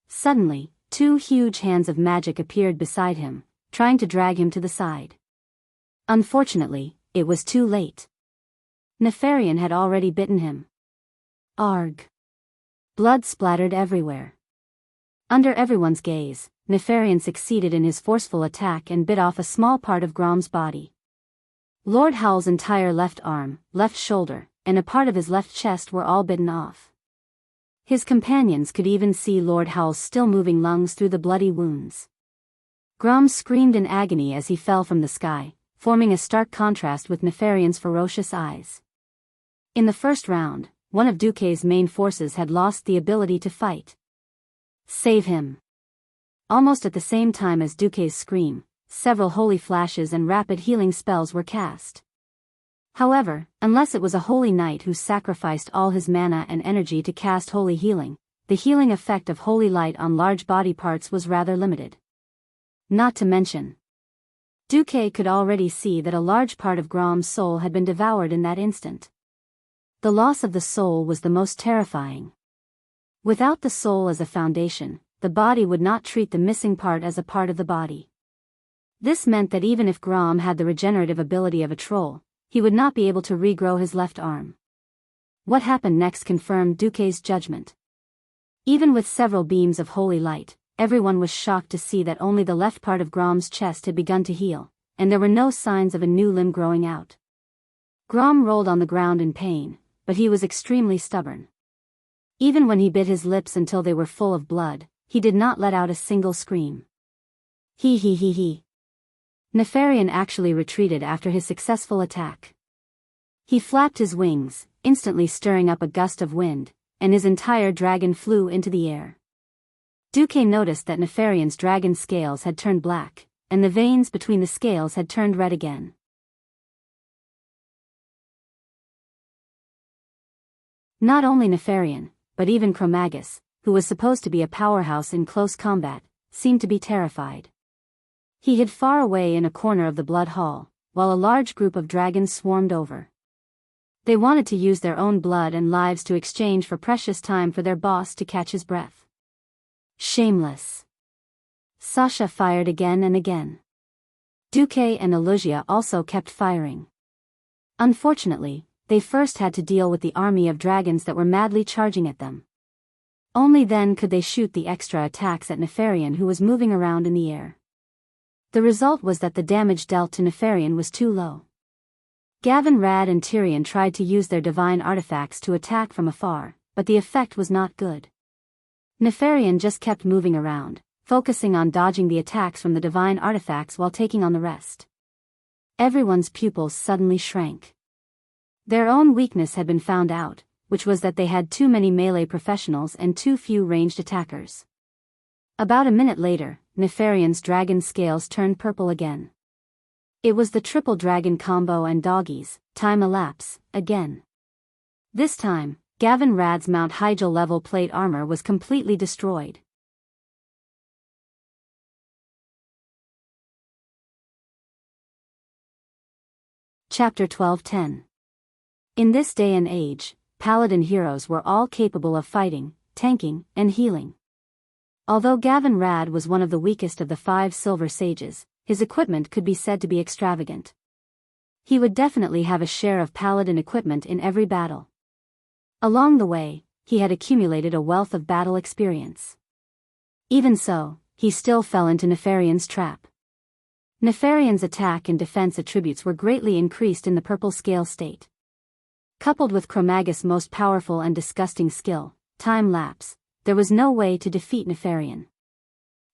Suddenly, two huge hands of magic appeared beside him, trying to drag him to the side. Unfortunately, it was too late. Nefarian had already bitten him. Arg! Blood splattered everywhere. Under everyone's gaze, Nefarian succeeded in his forceful attack and bit off a small part of Grom's body. Lord Howl's entire left arm, left shoulder, and a part of his left chest were all bitten off. His companions could even see Lord Howl's still moving lungs through the bloody wounds. Grom screamed in agony as he fell from the sky, forming a stark contrast with Nefarian's ferocious eyes. In the first round, one of Duque's main forces had lost the ability to fight. Save him! Almost at the same time as Duque's scream, several holy flashes and rapid healing spells were cast. However, unless it was a holy knight who sacrificed all his mana and energy to cast holy healing, the healing effect of holy light on large body parts was rather limited. Not to mention, Duque could already see that a large part of Grom's soul had been devoured in that instant. The loss of the soul was the most terrifying. Without the soul as a foundation, the body would not treat the missing part as a part of the body. This meant that even if Grom had the regenerative ability of a troll, he would not be able to regrow his left arm. What happened next confirmed Duque's judgment. Even with several beams of holy light, everyone was shocked to see that only the left part of Grom's chest had begun to heal, and there were no signs of a new limb growing out. Grom rolled on the ground in pain, but he was extremely stubborn. Even when he bit his lips until they were full of blood, he did not let out a single scream. He. Nefarian actually retreated after his successful attack. He flapped his wings, instantly stirring up a gust of wind, and his entire dragon flew into the air. Duque noticed that Nefarian's dragon scales had turned black, and the veins between the scales had turned red again. Not only Nefarian, but even Chromagus, who was supposed to be a powerhouse in close combat, seemed to be terrified. He hid far away in a corner of the blood hall, while a large group of dragons swarmed over. They wanted to use their own blood and lives to exchange for precious time for their boss to catch his breath. Shameless. Sasha fired again and again. Duque and Elugia also kept firing. Unfortunately, they first had to deal with the army of dragons that were madly charging at them. Only then could they shoot the extra attacks at Nefarian, who was moving around in the air. The result was that the damage dealt to Nefarian was too low. Gavin, Rad and Tyrion tried to use their divine artifacts to attack from afar, but the effect was not good. Nefarian just kept moving around, focusing on dodging the attacks from the divine artifacts while taking on the rest. Everyone's pupils suddenly shrank. Their own weakness had been found out, which was that they had too many melee professionals and too few ranged attackers. About a minute later, Nefarian's dragon scales turned purple again. It was the triple dragon combo and doggies, time elapse, again. This time, Gavin Rad's Mount Hyjal level plate armor was completely destroyed. Chapter 12:10. In this day and age, paladin heroes were all capable of fighting, tanking, and healing. Although Gavin Rad was one of the weakest of the 5 silver sages, his equipment could be said to be extravagant. He would definitely have a share of paladin equipment in every battle. Along the way, he had accumulated a wealth of battle experience. Even so, he still fell into Nefarian's trap. Nefarian's attack and defense attributes were greatly increased in the purple scale state. Coupled with Chromagus' most powerful and disgusting skill, time lapse, there was no way to defeat Nefarian.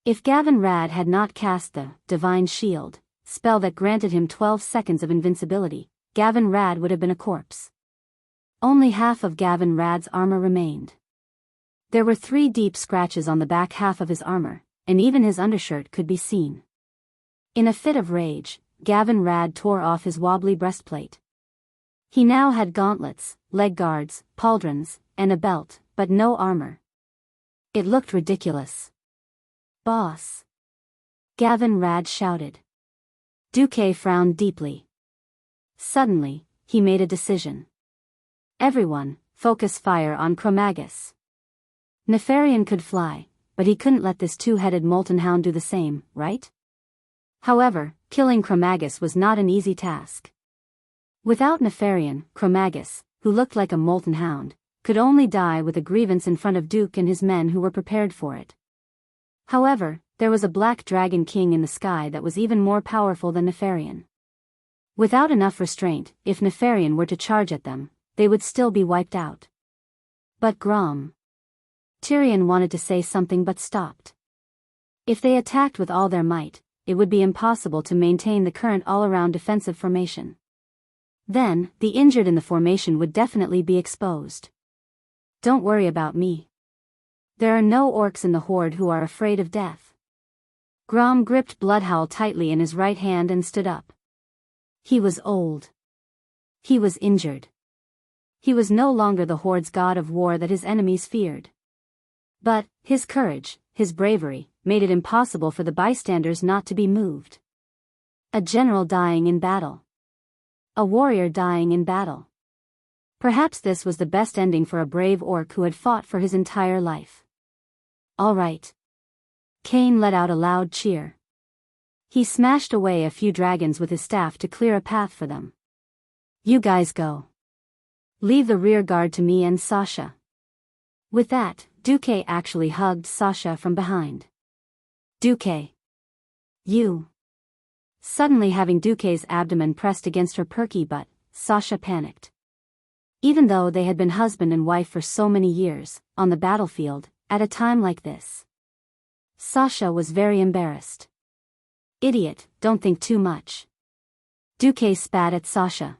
If Gavin Rad had not cast the Divine Shield spell that granted him 12 seconds of invincibility, Gavin Rad would have been a corpse. Only half of Gavin Rad's armor remained. There were 3 deep scratches on the back half of his armor, and even his undershirt could be seen. In a fit of rage, Gavin Rad tore off his wobbly breastplate. He now had gauntlets, leg guards, pauldrons, and a belt, but no armor. It looked ridiculous. "Boss!" Gavin Rad shouted. Duque frowned deeply. Suddenly, he made a decision. Everyone, focus fire on Chromagus. Nefarian could fly, but he couldn't let this two-headed molten hound do the same, right? However, killing Chromagus was not an easy task. Without Nefarian, Chromagus, who looked like a molten hound, could only die with a grievance in front of Duke and his men who were prepared for it. However, there was a black dragon king in the sky that was even more powerful than Nefarian. Without enough restraint, if Nefarian were to charge at them, they would still be wiped out. But Tyrion wanted to say something but stopped. If they attacked with all their might, it would be impossible to maintain the current all-around defensive formation. Then, the injured in the formation would definitely be exposed. Don't worry about me. There are no orcs in the horde who are afraid of death. Grom gripped Bloodhowl tightly in his right hand and stood up. He was old. He was injured. He was no longer the horde's god of war that his enemies feared. But, his courage, his bravery, made it impossible for the bystanders not to be moved. A general dying in battle. A warrior dying in battle. Perhaps this was the best ending for a brave orc who had fought for his entire life. All right. Cain let out a loud cheer. He smashed away a few dragons with his staff to clear a path for them. You guys go. Leave the rear guard to me and Sasha. With that, Duque actually hugged Sasha from behind. Duque. You. Suddenly having Duque's abdomen pressed against her perky butt, Sasha panicked. Even though they had been husband and wife for so many years, on the battlefield, at a time like this, Sasha was very embarrassed. Idiot, don't think too much. Duque spat at Sasha.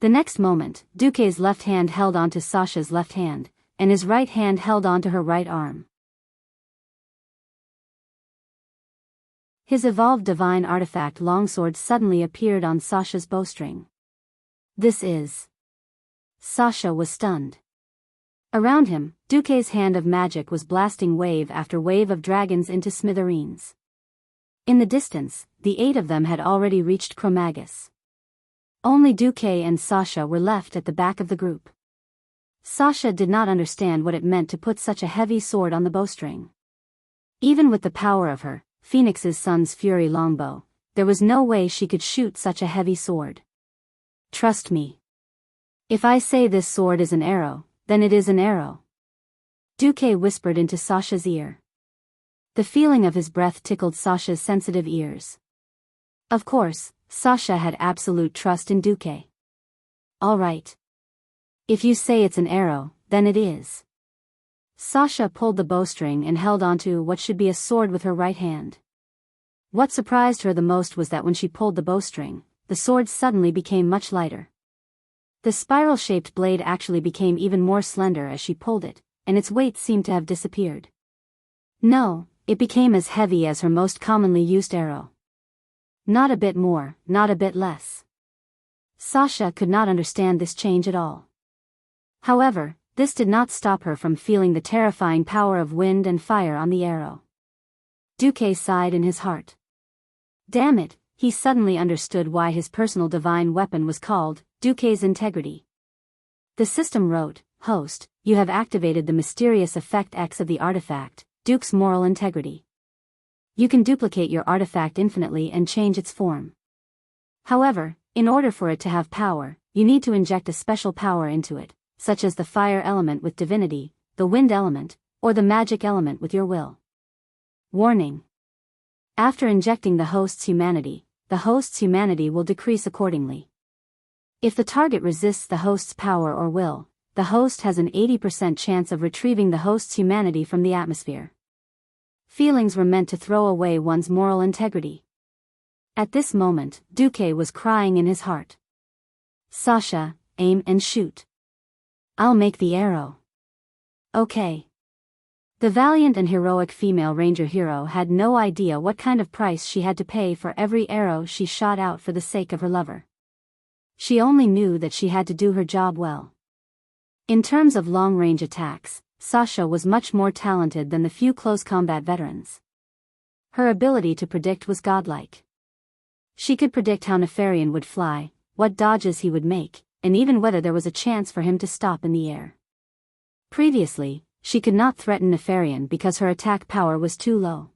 The next moment, Duque's left hand held onto Sasha's left hand, and his right hand held onto her right arm. His evolved divine artifact longsword suddenly appeared on Sasha's bowstring. This is... Sasha was stunned. Around him, Duque's hand of magic was blasting wave after wave of dragons into smithereens. In the distance, the 8 of them had already reached Chromagus. Only Duque and Sasha were left at the back of the group. Sasha did not understand what it meant to put such a heavy sword on the bowstring. Even with the power of her, Phoenix's son's fury longbow, there was no way she could shoot such a heavy sword. Trust me. If I say this sword is an arrow, then it is an arrow. Duque whispered into Sasha's ear. The feeling of his breath tickled Sasha's sensitive ears. Of course, Sasha had absolute trust in Duque. All right. If you say it's an arrow, then it is. Sasha pulled the bowstring and held onto what should be a sword with her right hand. What surprised her the most was that when she pulled the bowstring, the sword suddenly became much lighter. The spiral-shaped blade actually became even more slender as she pulled it, and its weight seemed to have disappeared. No, it became as heavy as her most commonly used arrow. Not a bit more, not a bit less. Sasha could not understand this change at all. However, this did not stop her from feeling the terrifying power of wind and fire on the arrow. Duque sighed in his heart. Damn it, he suddenly understood why his personal divine weapon was called Duque's Integrity. The system wrote, Host, you have activated the mysterious effect X of the artifact, Duke's Moral Integrity. You can duplicate your artifact infinitely and change its form. However, in order for it to have power, you need to inject a special power into it, such as the fire element with divinity, the wind element, or the magic element with your will. Warning. After injecting the host's humanity will decrease accordingly. If the target resists the host's power or will, the host has an 80% chance of retrieving the host's humanity from the atmosphere. Feelings were meant to throw away one's moral integrity. At this moment, Duque was crying in his heart. Sasha, aim and shoot. I'll make the arrow. Okay. The valiant and heroic female ranger hero had no idea what kind of price she had to pay for every arrow she shot out for the sake of her lover. She only knew that she had to do her job well. In terms of long-range attacks, Sasha was much more talented than the few close combat veterans. Her ability to predict was godlike. She could predict how Nefarian would fly, what dodges he would make, and even whether there was a chance for him to stop in the air. Previously, she could not threaten Nefarian because her attack power was too low.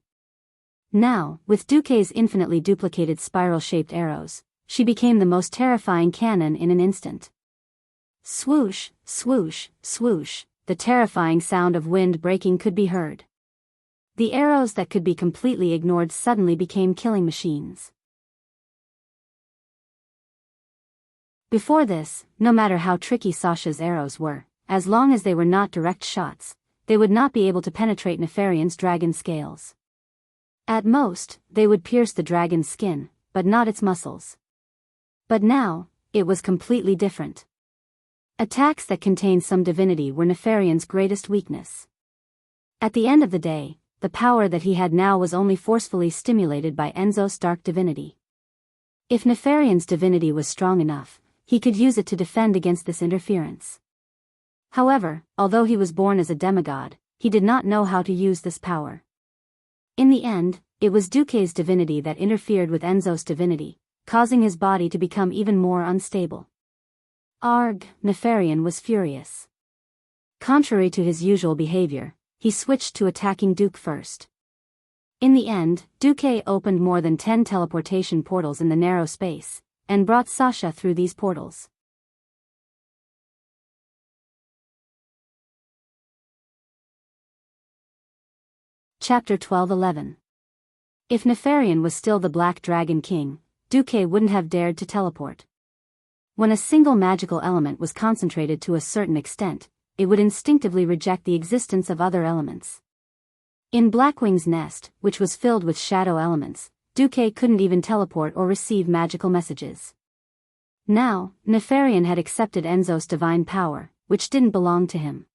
Now, with Duque's infinitely duplicated spiral-shaped arrows, she became the most terrifying cannon in an instant. Swoosh, swoosh, swoosh, the terrifying sound of wind breaking could be heard. The arrows that could be completely ignored suddenly became killing machines. Before this, no matter how tricky Sasha's arrows were, as long as they were not direct shots, they would not be able to penetrate Nefarian's dragon scales. At most, they would pierce the dragon's skin, but not its muscles. But now, it was completely different. Attacks that contained some divinity were Nefarian's greatest weakness. At the end of the day, the power that he had now was only forcefully stimulated by Enzo's dark divinity. If Nefarian's divinity was strong enough, he could use it to defend against this interference. However, although he was born as a demigod, he did not know how to use this power. In the end, it was Duque's divinity that interfered with Enzo's divinity, causing his body to become even more unstable. Arg, Nefarian was furious. Contrary to his usual behavior, he switched to attacking Duque first. In the end, Duque opened more than 10 teleportation portals in the narrow space, and brought Sasha through these portals. Chapter 12:11. If Nefarian was still the Black Dragon King, Duque wouldn't have dared to teleport. When a single magical element was concentrated to a certain extent, it would instinctively reject the existence of other elements. In Blackwing's nest, which was filled with shadow elements, Duque couldn't even teleport or receive magical messages. Now, Nefarian had accepted Enzo's divine power, which didn't belong to him.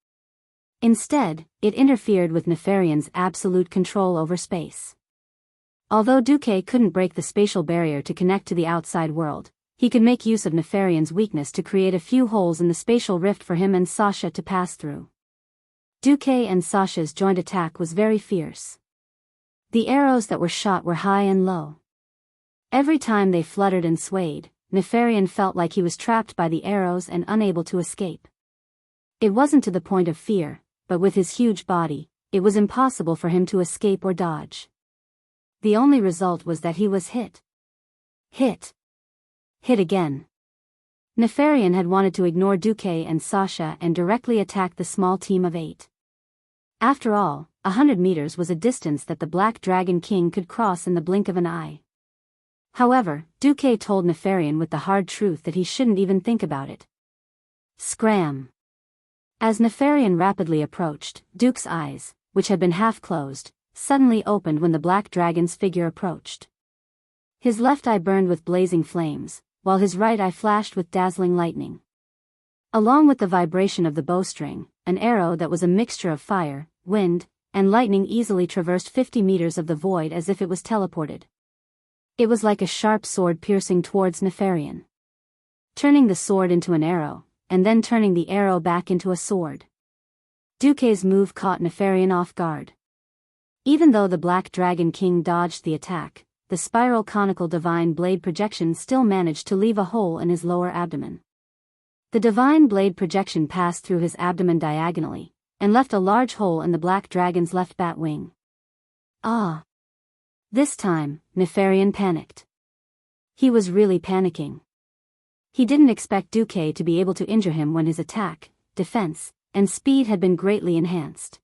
Instead, it interfered with Nefarian's absolute control over space. Although Duque couldn't break the spatial barrier to connect to the outside world, he could make use of Nefarian's weakness to create a few holes in the spatial rift for him and Sasha to pass through. Duque and Sasha's joint attack was very fierce. The arrows that were shot were high and low. Every time they fluttered and swayed, Nefarian felt like he was trapped by the arrows and unable to escape. It wasn't to the point of fear, but with his huge body, it was impossible for him to escape or dodge. The only result was that he was hit. Hit. Hit again. Nefarian had wanted to ignore Duque and Sasha and directly attack the small team of 8. After all, 100 meters was a distance that the Black Dragon King could cross in the blink of an eye. However, Duque told Nefarian with the hard truth that he shouldn't even think about it. Scram. As Nefarian rapidly approached, Duque's eyes, which had been half closed, suddenly opened when the Black Dragon's figure approached. His left eye burned with blazing flames, while his right eye flashed with dazzling lightning. Along with the vibration of the bowstring, an arrow that was a mixture of fire, wind, and lightning easily traversed 50 meters of the void as if it was teleported. It was like a sharp sword piercing towards Nefarian. Turning the sword into an arrow, and then turning the arrow back into a sword. Duque's move caught Nefarian off guard. Even though the Black Dragon King dodged the attack, the spiral conical divine blade projection still managed to leave a hole in his lower abdomen. The divine blade projection passed through his abdomen diagonally, and left a large hole in the Black Dragon's left bat wing. Ah! This time, Nefarian panicked. He was really panicking. He didn't expect Duque to be able to injure him when his attack, defense, and speed had been greatly enhanced.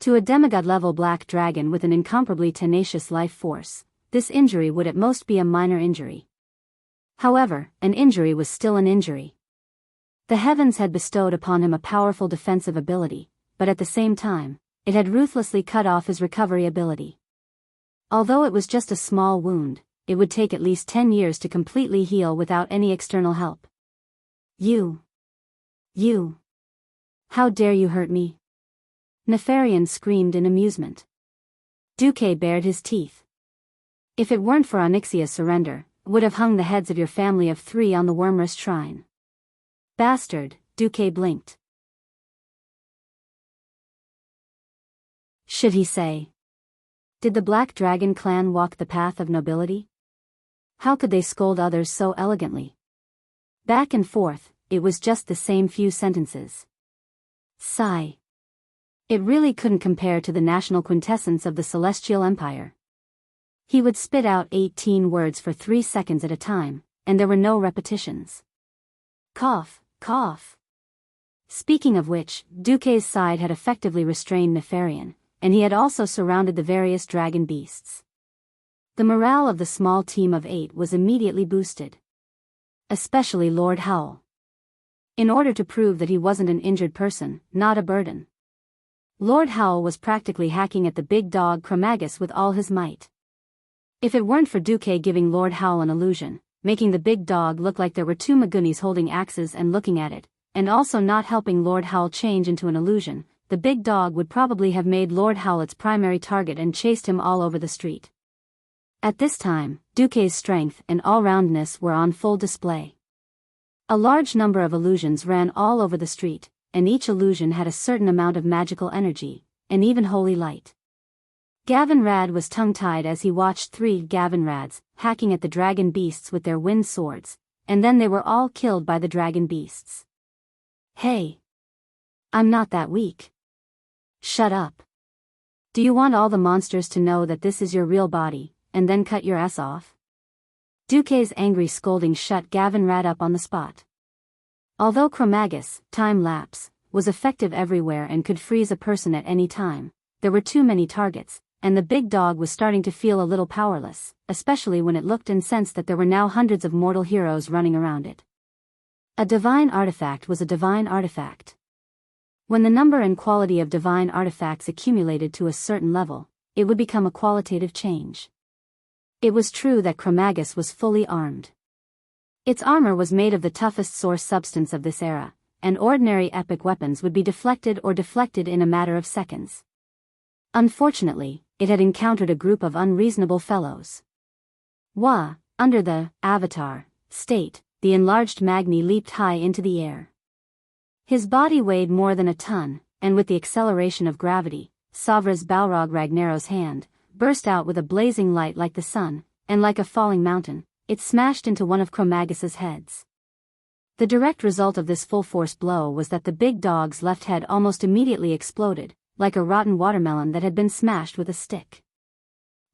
To a demigod-level Black Dragon with an incomparably tenacious life force, this injury would at most be a minor injury. However, an injury was still an injury. The heavens had bestowed upon him a powerful defensive ability, but at the same time, it had ruthlessly cut off his recovery ability. Although it was just a small wound, it would take at least 10 years to completely heal without any external help. You! How dare you hurt me? Nefarian screamed in amusement. Duque bared his teeth. If it weren't for Onyxia's surrender, would have hung the heads of your family of 3 on the Wormrest shrine. Bastard, Duque blinked. Should he say? Did the Black Dragon clan walk the path of nobility? How could they scold others so elegantly? Back and forth, it was just the same few sentences. Sigh. It really couldn't compare to the national quintessence of the Celestial Empire. He would spit out 18 words for 3 seconds at a time, and there were no repetitions. Cough, cough. Speaking of which, Duque's side had effectively restrained Nefarian, and he had also surrounded the various dragon beasts. The morale of the small team of 8 was immediately boosted. Especially Lord Howl. In order to prove that he wasn't an injured person, not a burden. Lord Howl was practically hacking at the big dog Chromagus with all his might. If it weren't for Duque giving Lord Howl an illusion, making the big dog look like there were 2 Magunis holding axes and looking at it, and also not helping Lord Howl change into an illusion, the big dog would probably have made Lord Howl its primary target and chased him all over the street. At this time, Duque's strength and all-roundness were on full display. A large number of illusions ran all over the street, and each illusion had a certain amount of magical energy, and even holy light. Gavin Rad was tongue-tied as he watched 3 Gavin Rads hacking at the dragon beasts with their wind swords, and then they were all killed by the dragon beasts. Hey! I'm not that weak. Shut up. Do you want all the monsters to know that this is your real body, and then cut your ass off? Duque's angry scolding shut Gavin Rad up on the spot. Although Chromagus, time lapse, was effective everywhere and could freeze a person at any time, there were too many targets, and the big dog was starting to feel a little powerless, especially when it looked and sensed that there were now hundreds of mortal heroes running around it. A divine artifact was a divine artifact. When the number and quality of divine artifacts accumulated to a certain level, it would become a qualitative change. It was true that Chromagus was fully armed. Its armor was made of the toughest source substance of this era, and ordinary epic weapons would be deflected in a matter of seconds. Unfortunately, it had encountered a group of unreasonable fellows. Under the avatar state, the enlarged Magni leaped high into the air. His body weighed more than a ton, and with the acceleration of gravity, Savra's Balrog Ragnaros' hand burst out with a blazing light like the sun, and like a falling mountain, it smashed into one of Chromagus's heads. The direct result of this full-force blow was that the big dog's left head almost immediately exploded, like a rotten watermelon that had been smashed with a stick.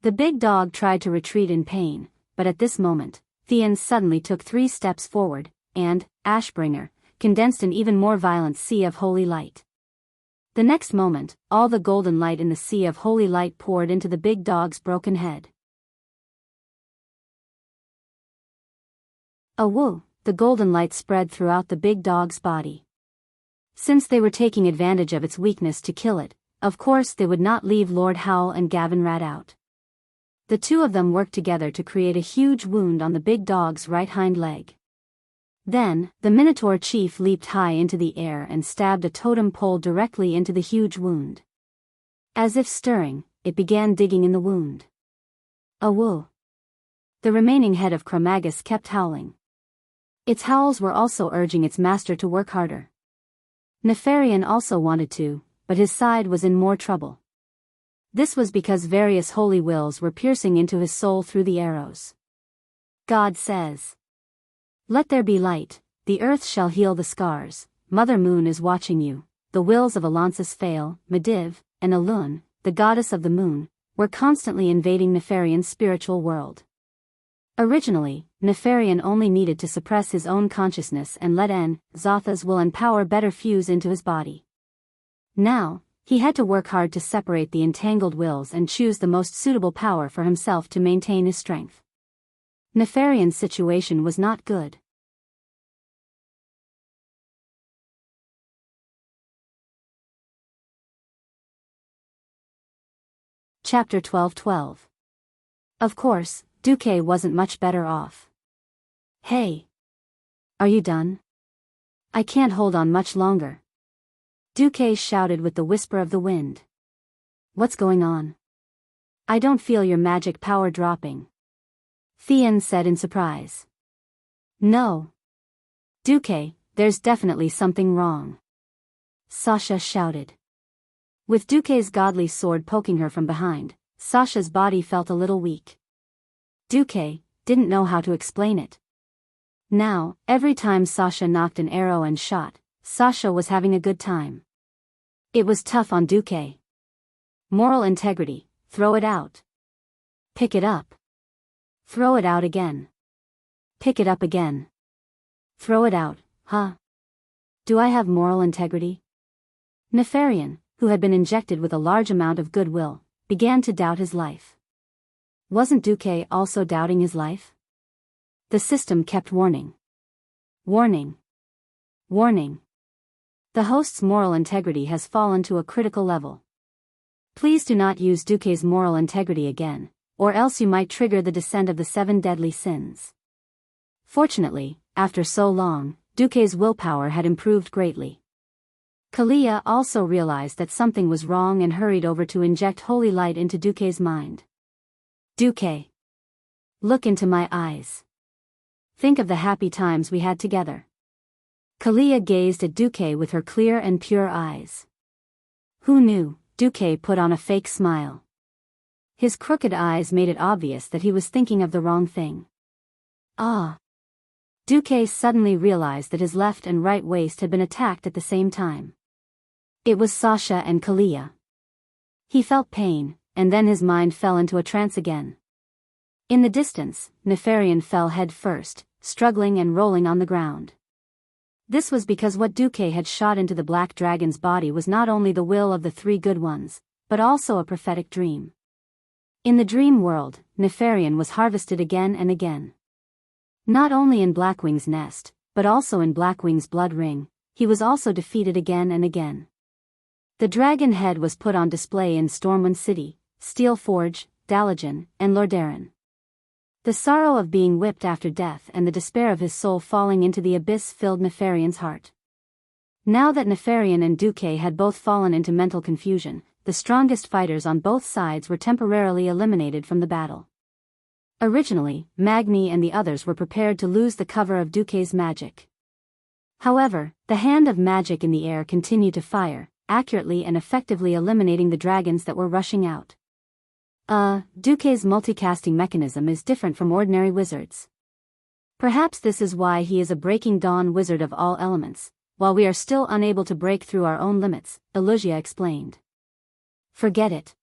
The big dog tried to retreat in pain, but at this moment, Theon suddenly took 3 steps forward, and, Ashbringer, condensed an even more violent sea of holy light. The next moment, all the golden light in the sea of holy light poured into the big dog's broken head. The golden light spread throughout the big dog's body. Since they were taking advantage of its weakness to kill it, of course they would not leave Lord Howl and Gavin Rad out. The 2 of them worked together to create a huge wound on the big dog's right hind leg. Then, the Minotaur chief leaped high into the air and stabbed a totem pole directly into the huge wound. As if stirring, it began digging in the wound. The remaining head of Chromagus kept howling. Its howls were also urging its master to work harder. Nefarian also wanted to, but his side was in more trouble. This was because various holy wills were piercing into his soul through the arrows. God says, "Let there be light, the earth shall heal the scars, Mother Moon is watching you." The wills of Alansis Fail, Mediv, and Alun, the goddess of the moon, were constantly invading Nefarian's spiritual world. Originally, Nefarian only needed to suppress his own consciousness and let Zotha's will and power better fuse into his body. Now, he had to work hard to separate the entangled wills and choose the most suitable power for himself to maintain his strength. Nefarian's situation was not good. Chapter 12:12. Of course, Duque wasn't much better off. "Hey! Are you done? I can't hold on much longer." Duque shouted with the whisper of the wind. "What's going on? I don't feel your magic power dropping." Theon said in surprise. "No. Duque, there's definitely something wrong." Sasha shouted. With Duque's godly sword poking her from behind, Sasha's body felt a little weak. Duque didn't know how to explain it. Now, every time Sasha knocked an arrow and shot, Sasha was having a good time. It was tough on Duque. Moral integrity, throw it out. Pick it up. Throw it out again. Pick it up again. Throw it out, huh? Do I have moral integrity? Nefarian, who had been injected with a large amount of goodwill, began to doubt his life. Wasn't Duque also doubting his life? The system kept warning. Warning. Warning. The host's moral integrity has fallen to a critical level. Please do not use Duque's moral integrity again, or else you might trigger the descent of the 7 deadly sins. Fortunately, after so long, Duque's willpower had improved greatly. Kalia also realized that something was wrong and hurried over to inject holy light into Duque's mind. Duque. Look into my eyes. Think of the happy times we had together. Kalia gazed at Duque with her clear and pure eyes. Who knew? Duque put on a fake smile. His crooked eyes made it obvious that he was thinking of the wrong thing. Ah! Duque suddenly realized that his left and right waist had been attacked at the same time. It was Sasha and Kalia. He felt pain, and then his mind fell into a trance again. In the distance, Nefarian fell head first, struggling and rolling on the ground. This was because what Duque had shot into the black dragon's body was not only the will of the 3 good ones, but also a prophetic dream. In the dream world, Nefarian was harvested again and again. Not only in Blackwing's nest, but also in Blackwing's blood ring, he was also defeated again and again. The dragon head was put on display in Stormwind City, Steel Forge, Dalajan, and Lordaeron. The sorrow of being whipped after death and the despair of his soul falling into the abyss filled Nefarian's heart. Now that Nefarian and Duque had both fallen into mental confusion, the strongest fighters on both sides were temporarily eliminated from the battle. Originally, Magni and the others were prepared to lose the cover of Duque's magic. However, the hand of magic in the air continued to fire, accurately and effectively eliminating the dragons that were rushing out. Duque's multicasting mechanism is different from ordinary wizards. Perhaps this is why he is a Breaking Dawn wizard of all elements, while we are still unable to break through our own limits, Elusia explained. Forget it.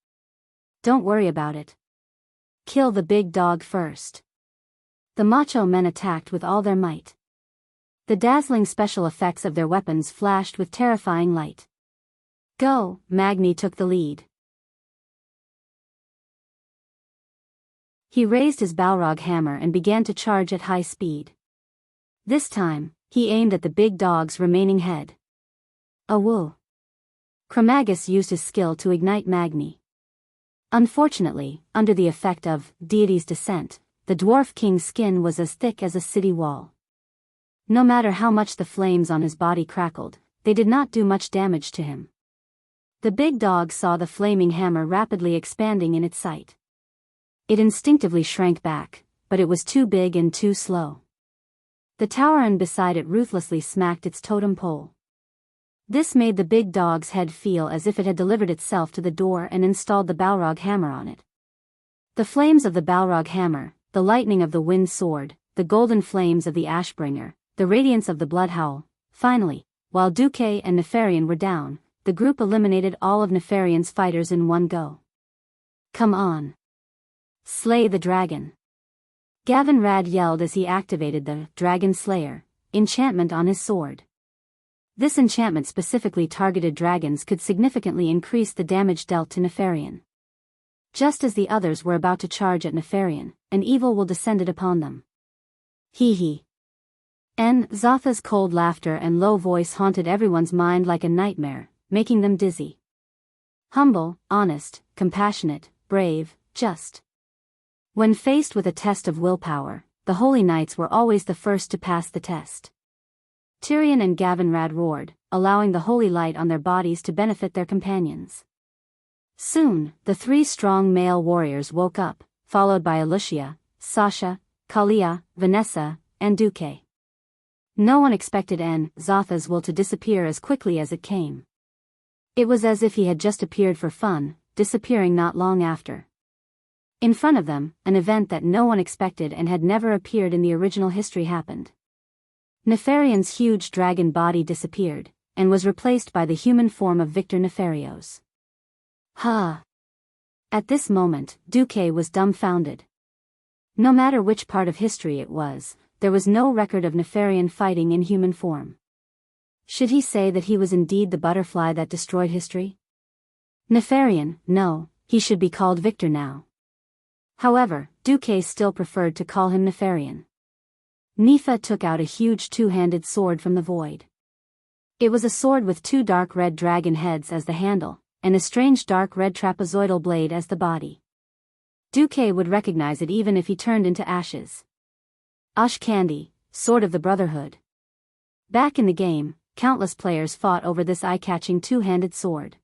Don't worry about it. Kill the big dog first. The macho men attacked with all their might. The dazzling special effects of their weapons flashed with terrifying light. Go, Magni took the lead. He raised his Balrog hammer and began to charge at high speed. This time, he aimed at the big dog's remaining head. Awoo! Chromagus used his skill to ignite Magni. Unfortunately, under the effect of deity's descent, the dwarf king's skin was as thick as a city wall. No matter how much the flames on his body crackled, they did not do much damage to him. The big dog saw the flaming hammer rapidly expanding in its sight. It instinctively shrank back, but it was too big and too slow. The Tauren beside it ruthlessly smacked its totem pole. This made the big dog's head feel as if it had delivered itself to the door and installed the Balrog hammer on it. The flames of the Balrog hammer, the lightning of the wind sword, the golden flames of the Ashbringer, the radiance of the Bloodhowl. Finally, while Duque and Nefarian were down, the group eliminated all of Nefarian's fighters in one go. Come on. Slay the dragon. Gavinrad yelled as he activated the Dragon Slayer enchantment on his sword. This enchantment specifically targeted dragons could significantly increase the damage dealt to Nefarian. Just as the others were about to charge at Nefarian, an evil will descended upon them. Hee hee. Zotha's cold laughter and low voice haunted everyone's mind like a nightmare, making them dizzy. Humble, honest, compassionate, brave, just. When faced with a test of willpower, the Holy Knights were always the first to pass the test. Tyrion and Gavinrad roared, allowing the holy light on their bodies to benefit their companions. Soon, the 3 strong male warriors woke up, followed by Elusia, Sasha, Kalia, Vanessa, and Duque. No one expected Zotha's will to disappear as quickly as it came. It was as if he had just appeared for fun, disappearing not long after. In front of them, an event that no one expected and had never appeared in the original history happened. Nefarian's huge dragon body disappeared, and was replaced by the human form of Victor Nefarios. Ha! At this moment, Duque was dumbfounded. No matter which part of history it was, there was no record of Nefarian fighting in human form. Should he say that he was indeed the butterfly that destroyed history? Nefarian, no, he should be called Victor now. However, Duque still preferred to call him Nefarian. Nifa took out a huge two-handed sword from the void. It was a sword with two dark red dragon heads as the handle, and a strange dark red trapezoidal blade as the body. Duque would recognize it even if he turned into ashes. Ash Candy, Sword of the Brotherhood. Back in the game, countless players fought over this eye-catching two-handed sword.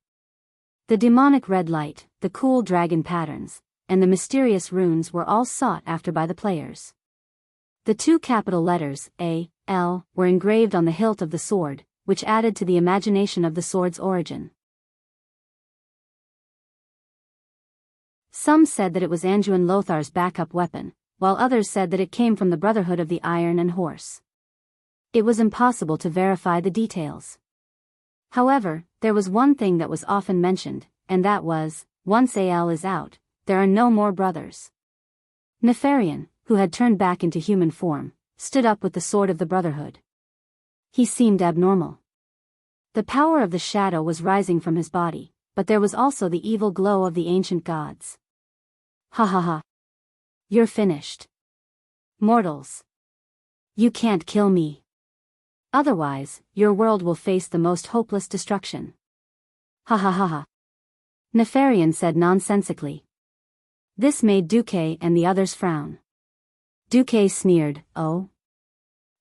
The demonic red light, the cool dragon patterns, and the mysterious runes were all sought after by the players. The two capital letters, A, L, were engraved on the hilt of the sword, which added to the imagination of the sword's origin. Some said that it was Anduin Lothar's backup weapon, while others said that it came from the Brotherhood of the Iron and Horse. It was impossible to verify the details. However, there was one thing that was often mentioned, and that was, once Al is out, there are no more brothers. Nefarian, who had turned back into human form, stood up with the sword of the Brotherhood. He seemed abnormal. The power of the shadow was rising from his body, but there was also the evil glow of the ancient gods. Ha ha ha. You're finished. Mortals. You can't kill me. Otherwise, your world will face the most hopeless destruction. Ha ha ha ha. Nefarian said nonsensically. This made Duque and the others frown. Duque sneered, oh?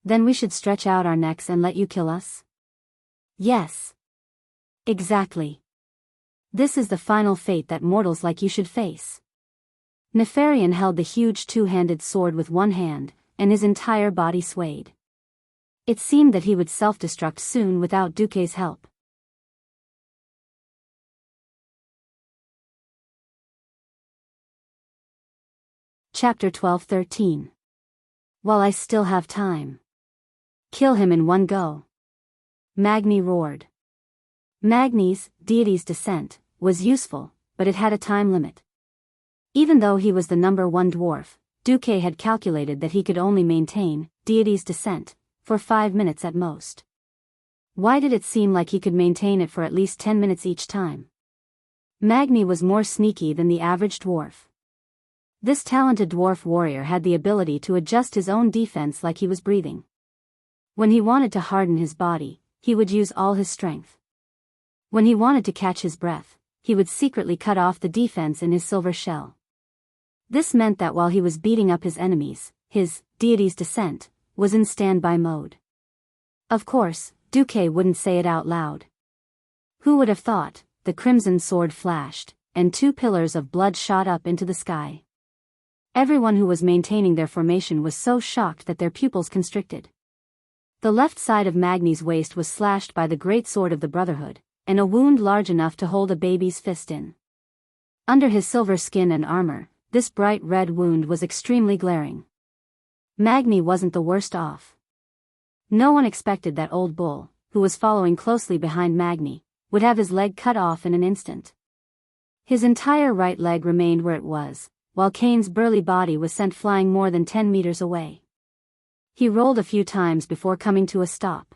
Then we should stretch out our necks and let you kill us? Yes. Exactly. This is the final fate that mortals like you should face. Nefarian held the huge two-handed sword with one hand, and his entire body swayed. It seemed that he would self-destruct soon without Duque's help. Chapter 12-13. While I still have time. Kill him in one go. Magni roared. Magni's, deity's descent, was useful, but it had a time limit. Even though he was the number one dwarf, Duque had calculated that he could only maintain deity's descent for 5 minutes at most. Why did it seem like he could maintain it for at least 10 minutes each time? Magni was more sneaky than the average dwarf. This talented dwarf warrior had the ability to adjust his own defense like he was breathing. When he wanted to harden his body, he would use all his strength. When he wanted to catch his breath, he would secretly cut off the defense in his silver shell. This meant that while he was beating up his enemies, his deity's descent was in standby mode. Of course, Duque wouldn't say it out loud. Who would have thought? The crimson sword flashed, and 2 pillars of blood shot up into the sky. Everyone who was maintaining their formation was so shocked that their pupils constricted. The left side of Magni's waist was slashed by the great sword of the Brotherhood, and a wound large enough to hold a baby's fist in. Under his silver skin and armor, this bright red wound was extremely glaring. Magni wasn't the worst off. No one expected that old bull, who was following closely behind Magni, would have his leg cut off in an instant. His entire right leg remained where it was, while Kane's burly body was sent flying more than 10 meters away. He rolled a few times before coming to a stop.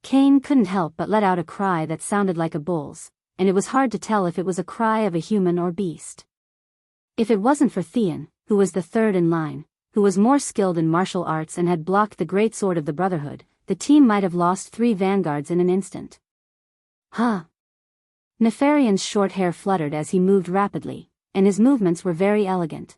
Kane couldn't help but let out a cry that sounded like a bull's, and it was hard to tell if it was a cry of a human or beast. If it wasn't for Theon, who was the third in line, who was more skilled in martial arts and had blocked the great sword of the Brotherhood, the team might have lost 3 vanguards in an instant. Huh. Nefarian's short hair fluttered as he moved rapidly, and his movements were very elegant.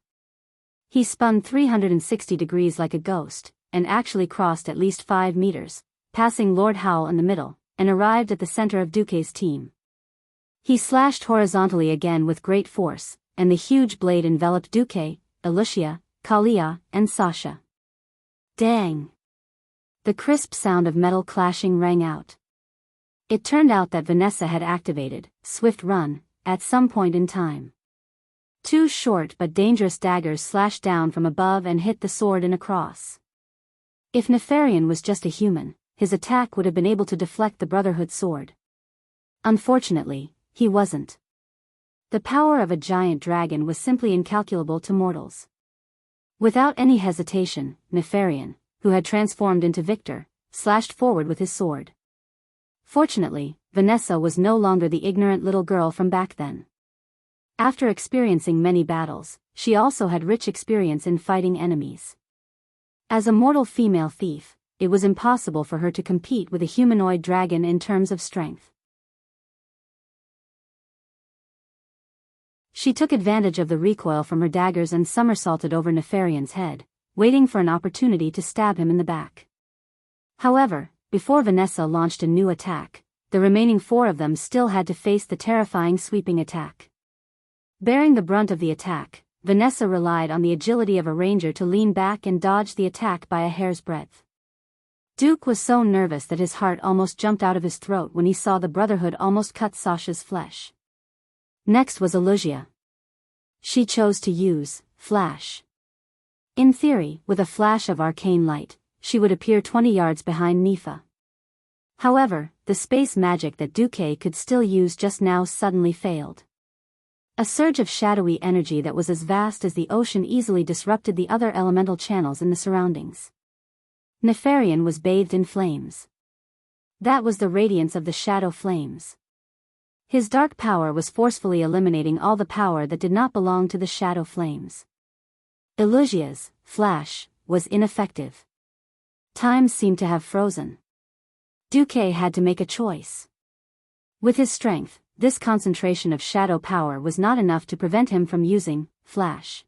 He spun 360 degrees like a ghost, and actually crossed at least 5 meters, passing Lord Howl in the middle, and arrived at the center of Duque's team. He slashed horizontally again with great force, and the huge blade enveloped Duque, Alicia, Kalia, and Sasha. Dang! The crisp sound of metal clashing rang out. It turned out that Vanessa had activated Swift Run at some point in time. 2 short but dangerous daggers slashed down from above and hit the sword in a cross. If Nefarian was just a human, his attack would have been able to deflect the Brotherhood's sword. Unfortunately, he wasn't. The power of a giant dragon was simply incalculable to mortals. Without any hesitation, Nefarian, who had transformed into Victor, slashed forward with his sword. Fortunately, Vanessa was no longer the ignorant little girl from back then. After experiencing many battles, she also had rich experience in fighting enemies. As a mortal female thief, it was impossible for her to compete with a humanoid dragon in terms of strength. She took advantage of the recoil from her daggers and somersaulted over Nefarian's head, waiting for an opportunity to stab him in the back. However, before Vanessa launched a new attack, the remaining 4 of them still had to face the terrifying sweeping attack. Bearing the brunt of the attack, Vanessa relied on the agility of a ranger to lean back and dodge the attack by a hair's breadth. Duke was so nervous that his heart almost jumped out of his throat when he saw the Brotherhood almost cut Sasha's flesh. Next was Alusia. She chose to use Flash. In theory, with a flash of arcane light, she would appear 20 yards behind Nifa. However, the space magic that Duque could still use just now suddenly failed. A surge of shadowy energy that was as vast as the ocean easily disrupted the other elemental channels in the surroundings. Nefarian was bathed in flames. That was the radiance of the shadow flames. His dark power was forcefully eliminating all the power that did not belong to the shadow flames. Elusia's flash was ineffective. Time seemed to have frozen. Duque had to make a choice. With his strength, this concentration of shadow power was not enough to prevent him from using Flash.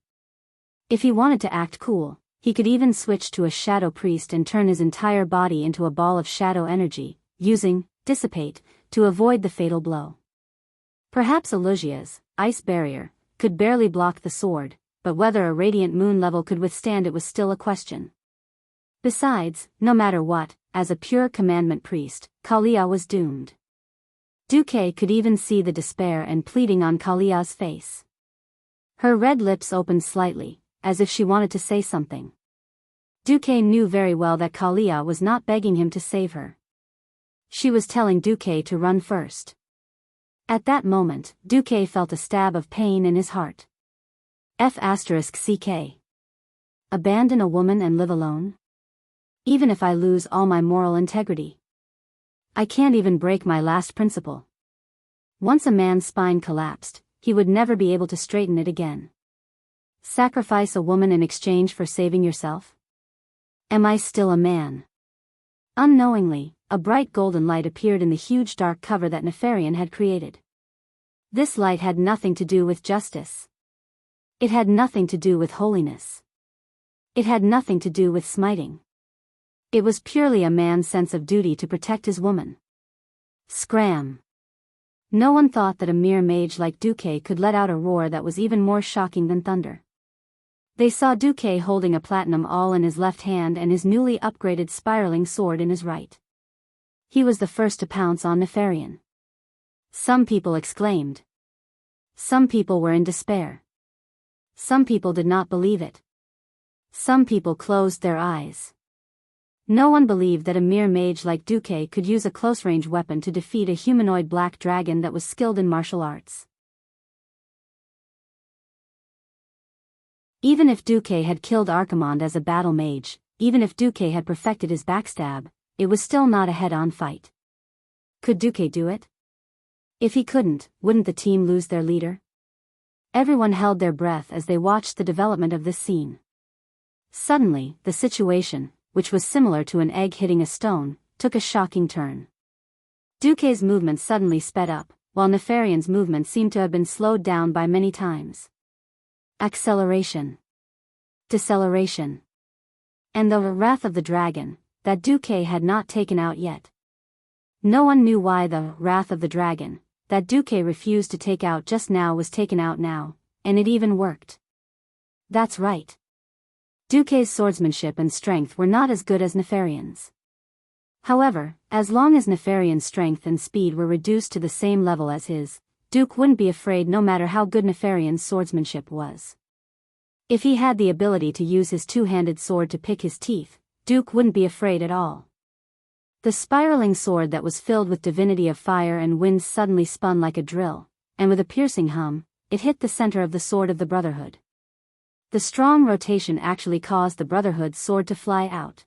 If he wanted to act cool, he could even switch to a shadow priest and turn his entire body into a ball of shadow energy, using Dissipate to avoid the fatal blow. Perhaps Elusia's ice barrier could barely block the sword, but whether a radiant moon level could withstand it was still a question. Besides, no matter what, as a pure commandment priest, Kalia was doomed. Duque could even see the despair and pleading on Kalia's face. Her red lips opened slightly, as if she wanted to say something. Duque knew very well that Kalia was not begging him to save her. She was telling Duque to run first. At that moment, Duque felt a stab of pain in his heart. F***ck. Abandon a woman and live alone? Even if I lose all my moral integrity. I can't even break my last principle. Once a man's spine collapsed, he would never be able to straighten it again. Sacrifice a woman in exchange for saving yourself? Am I still a man? Unknowingly, a bright golden light appeared in the huge dark cover that Nefarian had created. This light had nothing to do with justice. It had nothing to do with holiness. It had nothing to do with smiting. It was purely a man's sense of duty to protect his woman. Scram! No one thought that a mere mage like Duque could let out a roar that was even more shocking than thunder. They saw Duque holding a platinum awl in his left hand and his newly upgraded spiraling sword in his right. He was the first to pounce on Nefarian. Some people exclaimed. Some people were in despair. Some people did not believe it. Some people closed their eyes. No one believed that a mere mage like Duque could use a close-range weapon to defeat a humanoid black dragon that was skilled in martial arts. Even if Duque had killed Archimonde as a battle mage, even if Duque had perfected his backstab, it was still not a head-on fight. Could Duque do it? If he couldn't, wouldn't the team lose their leader? Everyone held their breath as they watched the development of this scene. Suddenly, the situation, which was similar to an egg hitting a stone, took a shocking turn. Duque's movement suddenly sped up, while Nefarian's movement seemed to have been slowed down by many times. Acceleration. Deceleration. And the wrath of the dragon, that Duque had not taken out yet. No one knew why the wrath of the dragon, that Duque refused to take out just now was taken out now, and it even worked. That's right. Duque's swordsmanship and strength were not as good as Nefarian's. However, as long as Nefarian's strength and speed were reduced to the same level as his, Duke wouldn't be afraid no matter how good Nefarian's swordsmanship was. If he had the ability to use his two-handed sword to pick his teeth, Duke wouldn't be afraid at all. The spiraling sword that was filled with divinity of fire and wind suddenly spun like a drill, and with a piercing hum, it hit the center of the sword of the Brotherhood. The strong rotation actually caused the Brotherhood's sword to fly out.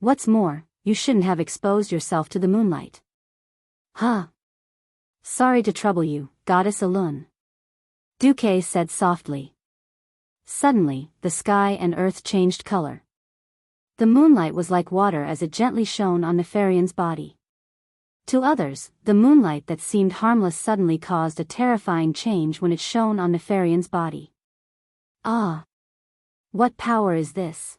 What's more, you shouldn't have exposed yourself to the moonlight. Huh. Sorry to trouble you, Goddess Alun. Duque said softly. Suddenly, the sky and earth changed color. The moonlight was like water as it gently shone on Nefarian's body. To others, the moonlight that seemed harmless suddenly caused a terrifying change when it shone on Nefarian's body. Ah! What power is this?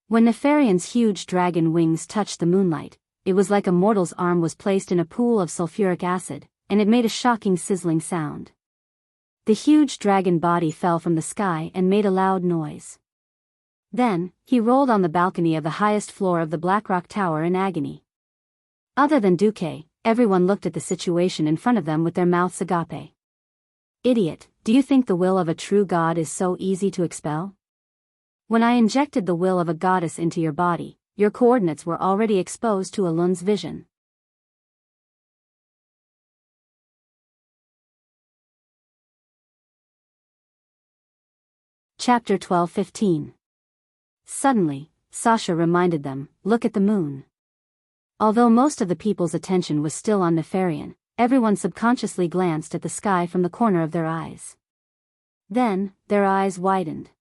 When Nefarian's huge dragon wings touched the moonlight, it was like a mortal's arm was placed in a pool of sulfuric acid, and it made a shocking sizzling sound. The huge dragon body fell from the sky and made a loud noise. Then, he rolled on the balcony of the highest floor of the Blackrock Tower in agony. Other than Duque, everyone looked at the situation in front of them with their mouths agape. Idiot, do you think the will of a true god is so easy to expel? When I injected the will of a goddess into your body, your coordinates were already exposed to Alun's vision. Chapter 12:15. Suddenly, Sasha reminded them, look at the moon. Although most of the people's attention was still on Nefarian, everyone subconsciously glanced at the sky from the corner of their eyes. Then, their eyes widened.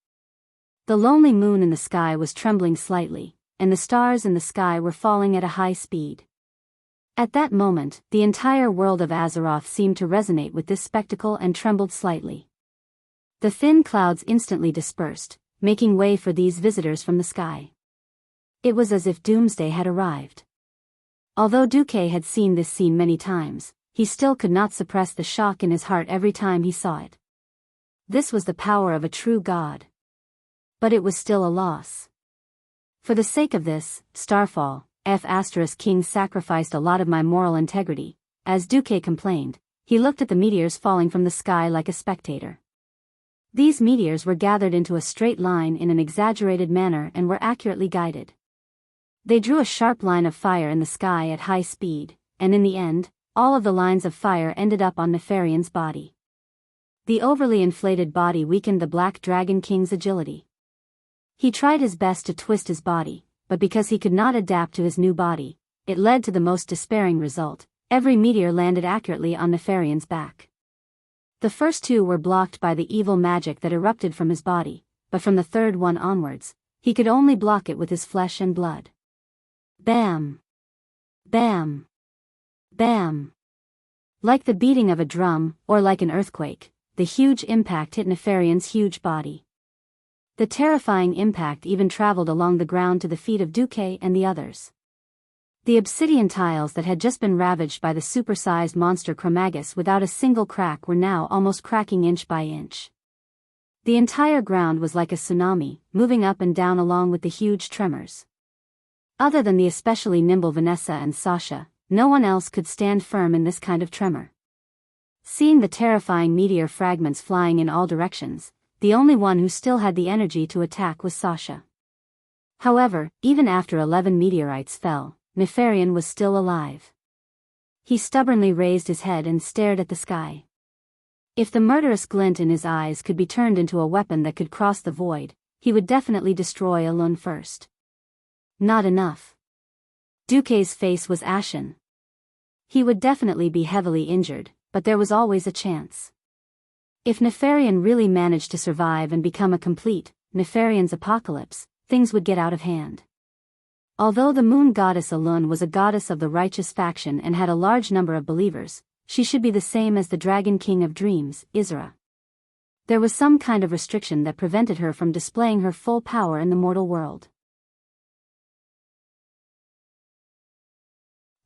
The lonely moon in the sky was trembling slightly, and the stars in the sky were falling at a high speed. At that moment, the entire world of Azeroth seemed to resonate with this spectacle and trembled slightly. The thin clouds instantly dispersed, making way for these visitors from the sky. It was as if doomsday had arrived. Although Duque had seen this scene many times, he still could not suppress the shock in his heart every time he saw it. This was the power of a true god. But it was still a loss. For the sake of this, Starfall, King sacrificed a lot of my moral integrity. As Duque complained, he looked at the meteors falling from the sky like a spectator. These meteors were gathered into a straight line in an exaggerated manner and were accurately guided. They drew a sharp line of fire in the sky at high speed, and in the end, all of the lines of fire ended up on Nefarian's body. The overly inflated body weakened the Black Dragon King's agility. He tried his best to twist his body, but because he could not adapt to his new body, it led to the most despairing result. Every meteor landed accurately on Nefarian's back. The first two were blocked by the evil magic that erupted from his body, but from the third one onwards, he could only block it with his flesh and blood. Bam! Bam! Bam! Like the beating of a drum, or like an earthquake, the huge impact hit Nefarian's huge body. The terrifying impact even traveled along the ground to the feet of Duque and the others. The obsidian tiles that had just been ravaged by the supersized monster Chromagus without a single crack were now almost cracking inch by inch. The entire ground was like a tsunami, moving up and down along with the huge tremors. Other than the especially nimble Vanessa and Sasha, no one else could stand firm in this kind of tremor. Seeing the terrifying meteor fragments flying in all directions, the only one who still had the energy to attack was Sasha. However, even after 11 meteorites fell, Nefarian was still alive. He stubbornly raised his head and stared at the sky. If the murderous glint in his eyes could be turned into a weapon that could cross the void, he would definitely destroy Alun first. Not enough. Duque's face was ashen. He would definitely be heavily injured, but there was always a chance. If Nefarian really managed to survive and become a complete, Nefarian's apocalypse, things would get out of hand. Although the moon goddess Alun was a goddess of the righteous faction and had a large number of believers, she should be the same as the Dragon King of Dreams, Isra. There was some kind of restriction that prevented her from displaying her full power in the mortal world.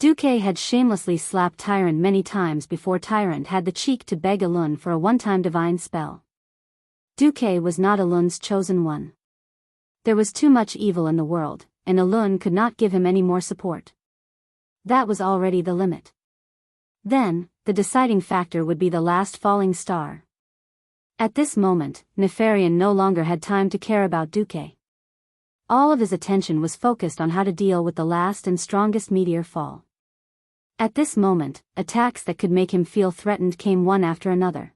Duque had shamelessly slapped Tyrant many times before Tyrant had the cheek to beg Alun for a one-time divine spell. Duque was not Alun's chosen one. There was too much evil in the world, and Alun could not give him any more support. That was already the limit. Then, the deciding factor would be the last falling star. At this moment, Nefarian no longer had time to care about Duque. All of his attention was focused on how to deal with the last and strongest meteor fall. At this moment, attacks that could make him feel threatened came one after another.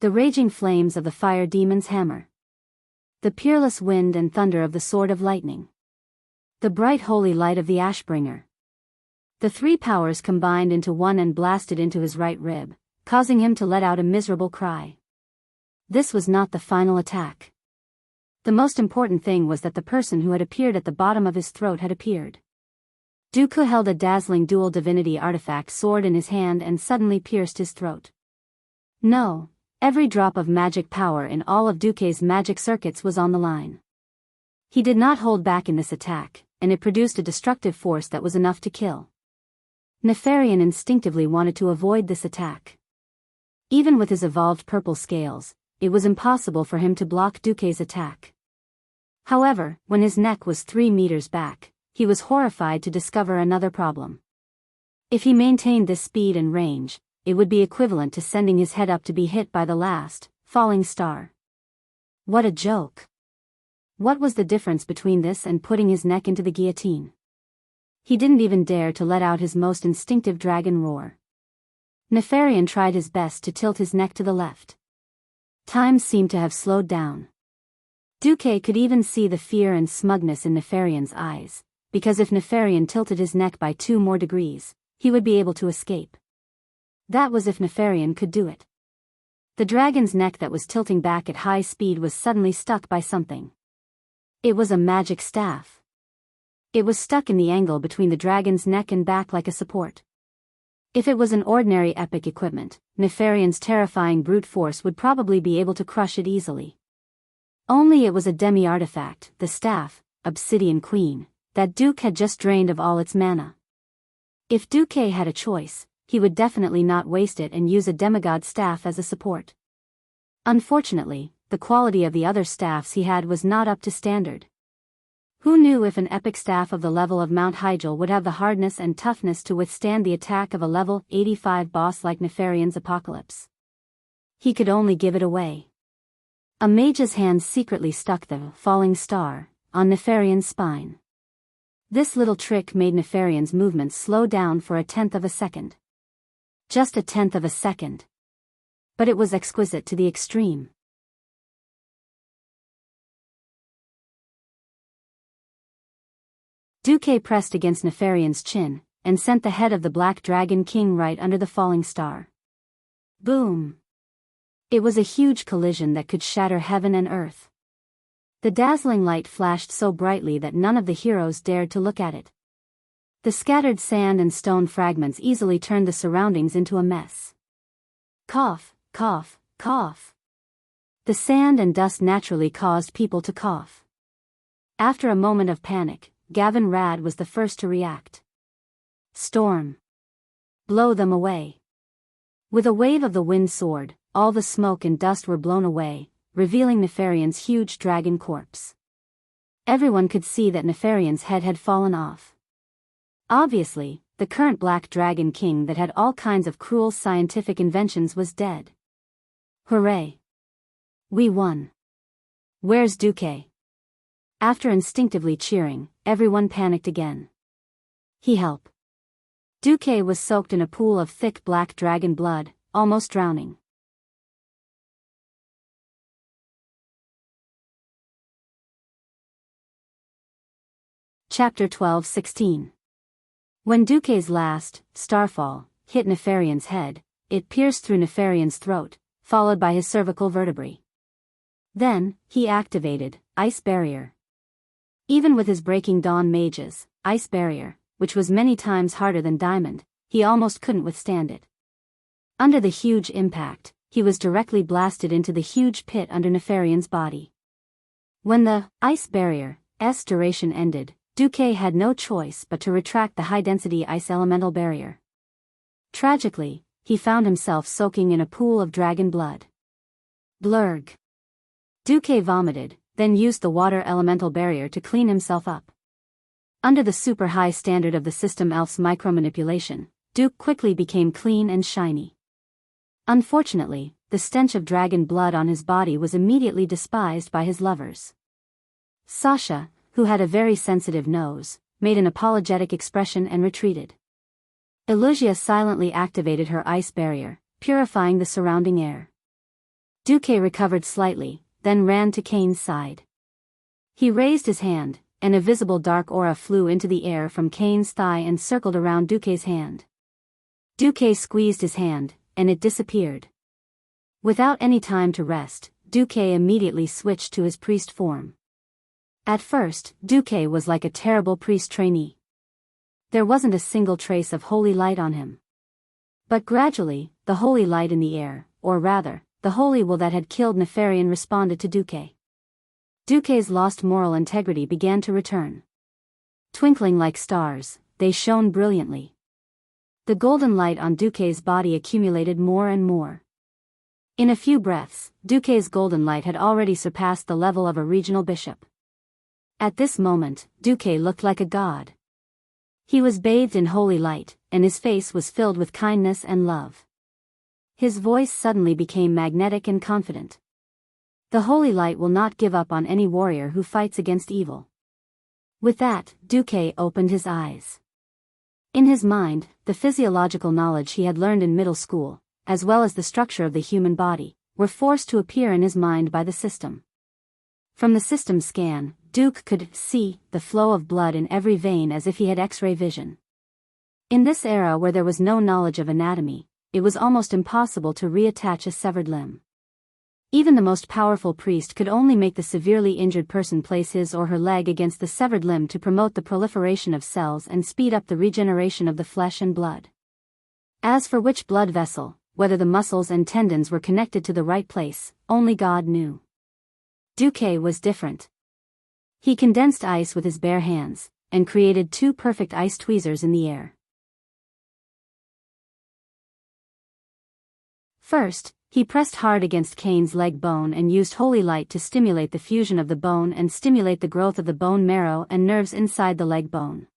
The raging flames of the fire demon's hammer. The peerless wind and thunder of the sword of lightning. The bright holy light of the Ashbringer. The three powers combined into one and blasted into his right rib, causing him to let out a miserable cry. This was not the final attack. The most important thing was that the person who had appeared at the bottom of his throat had appeared. Duque held a dazzling dual divinity artifact sword in his hand and suddenly pierced his throat. No, every drop of magic power in all of Duque's magic circuits was on the line. He did not hold back in this attack, and it produced a destructive force that was enough to kill. Nefarian instinctively wanted to avoid this attack. Even with his evolved purple scales, it was impossible for him to block Duque's attack. However, when his neck was 3 meters back, he was horrified to discover another problem. If he maintained this speed and range, it would be equivalent to sending his head up to be hit by the last, falling star. What a joke! What was the difference between this and putting his neck into the guillotine? He didn't even dare to let out his most instinctive dragon roar. Nefarian tried his best to tilt his neck to the left. Time seemed to have slowed down. Duque could even see the fear and smugness in Nefarian's eyes, because if Nefarian tilted his neck by 2 more degrees, he would be able to escape. That was if Nefarian could do it. The dragon's neck that was tilting back at high speed was suddenly stuck by something. It was a magic staff. It was stuck in the angle between the dragon's neck and back like a support. If it was an ordinary epic equipment, Nefarian's terrifying brute force would probably be able to crush it easily. Only it was a demi-artifact, the staff, Obsidian Queen, that Duque had just drained of all its mana. If Duque had a choice, he would definitely not waste it and use a demigod staff as a support. Unfortunately, the quality of the other staffs he had was not up to standard. Who knew if an epic staff of the level of Mount Hyjal would have the hardness and toughness to withstand the attack of a level 85 boss like Nefarian's Apocalypse? He could only give it away. A mage's hand secretly stuck the falling star on Nefarian's spine. This little trick made Nefarian's movements slow down for 1/10 of a second. Just 1/10 of a second. But it was exquisite to the extreme. Duque pressed against Nefarian's chin, and sent the head of the Black Dragon King right under the falling star. Boom! It was a huge collision that could shatter heaven and earth. The dazzling light flashed so brightly that none of the heroes dared to look at it. The scattered sand and stone fragments easily turned the surroundings into a mess. Cough, cough, cough. The sand and dust naturally caused people to cough. After a moment of panic, Gavin Rad was the first to react. Storm. Blow them away. With a wave of the wind sword, all the smoke and dust were blown away, revealing Nefarian's huge dragon corpse. Everyone could see that Nefarian's head had fallen off. Obviously, the current Black Dragon King that had all kinds of cruel scientific inventions was dead. Hooray! We won. Where's Duque? After instinctively cheering, everyone panicked again. He helped. Duque was soaked in a pool of thick black dragon blood, almost drowning. Chapter 12-16. When Duque's last, Starfall, hit Nefarian's head, it pierced through Nefarian's throat, followed by his cervical vertebrae. Then, he activated Ice Barrier. Even with his Breaking Dawn mages, Ice Barrier, which was many times harder than Diamond, he almost couldn't withstand it. Under the huge impact, he was directly blasted into the huge pit under Nefarian's body. When the Ice Barrier's duration ended, Duque had no choice but to retract the high-density ice elemental barrier. Tragically, he found himself soaking in a pool of dragon blood. Blurg. Duque vomited, then used the water elemental barrier to clean himself up. Under the super high standard of the system elf's micromanipulation, Duke quickly became clean and shiny. Unfortunately, the stench of dragon blood on his body was immediately despised by his lovers. Sasha, who had a very sensitive nose, made an apologetic expression and retreated. Elusia silently activated her ice barrier, purifying the surrounding air. Duque recovered slightly, then ran to Kane's side. He raised his hand, and a visible dark aura flew into the air from Kane's thigh and circled around Duque's hand. Duque squeezed his hand, and it disappeared. Without any time to rest, Duque immediately switched to his priest form. At first, Duque was like a terrible priest trainee. There wasn't a single trace of holy light on him. But gradually, the holy light in the air, or rather, the holy will that had killed Nefarian responded to Duque. Duque's lost moral integrity began to return. Twinkling like stars, they shone brilliantly. The golden light on Duque's body accumulated more and more. In a few breaths, Duque's golden light had already surpassed the level of a regional bishop. At this moment, Duque looked like a god. He was bathed in holy light, and his face was filled with kindness and love. His voice suddenly became magnetic and confident. The holy light will not give up on any warrior who fights against evil. With that, Duque opened his eyes. In his mind, the physiological knowledge he had learned in middle school, as well as the structure of the human body, were forced to appear in his mind by the system. From the system scan, Duke could see the flow of blood in every vein as if he had X-ray vision. In this era where there was no knowledge of anatomy, it was almost impossible to reattach a severed limb. Even the most powerful priest could only make the severely injured person place his or her leg against the severed limb to promote the proliferation of cells and speed up the regeneration of the flesh and blood. As for which blood vessel, whether the muscles and tendons were connected to the right place, only God knew. Duque was different. He condensed ice with his bare hands, and created two perfect ice tweezers in the air. First, he pressed hard against Kane's leg bone and used holy light to stimulate the fusion of the bone and stimulate the growth of the bone marrow and nerves inside the leg bone.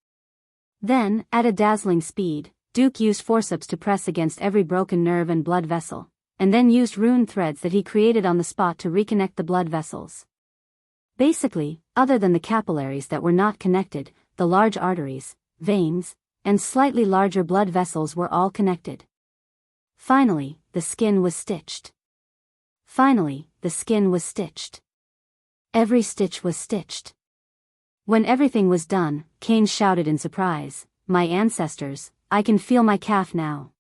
Then, at a dazzling speed, Duke used forceps to press against every broken nerve and blood vessel, and then used rune threads that he created on the spot to reconnect the blood vessels. Basically, other than the capillaries that were not connected, the large arteries, veins, and slightly larger blood vessels were all connected. Finally, the skin was stitched. Every stitch was stitched. When everything was done, Kane shouted in surprise, "My ancestors, I can feel my calf now."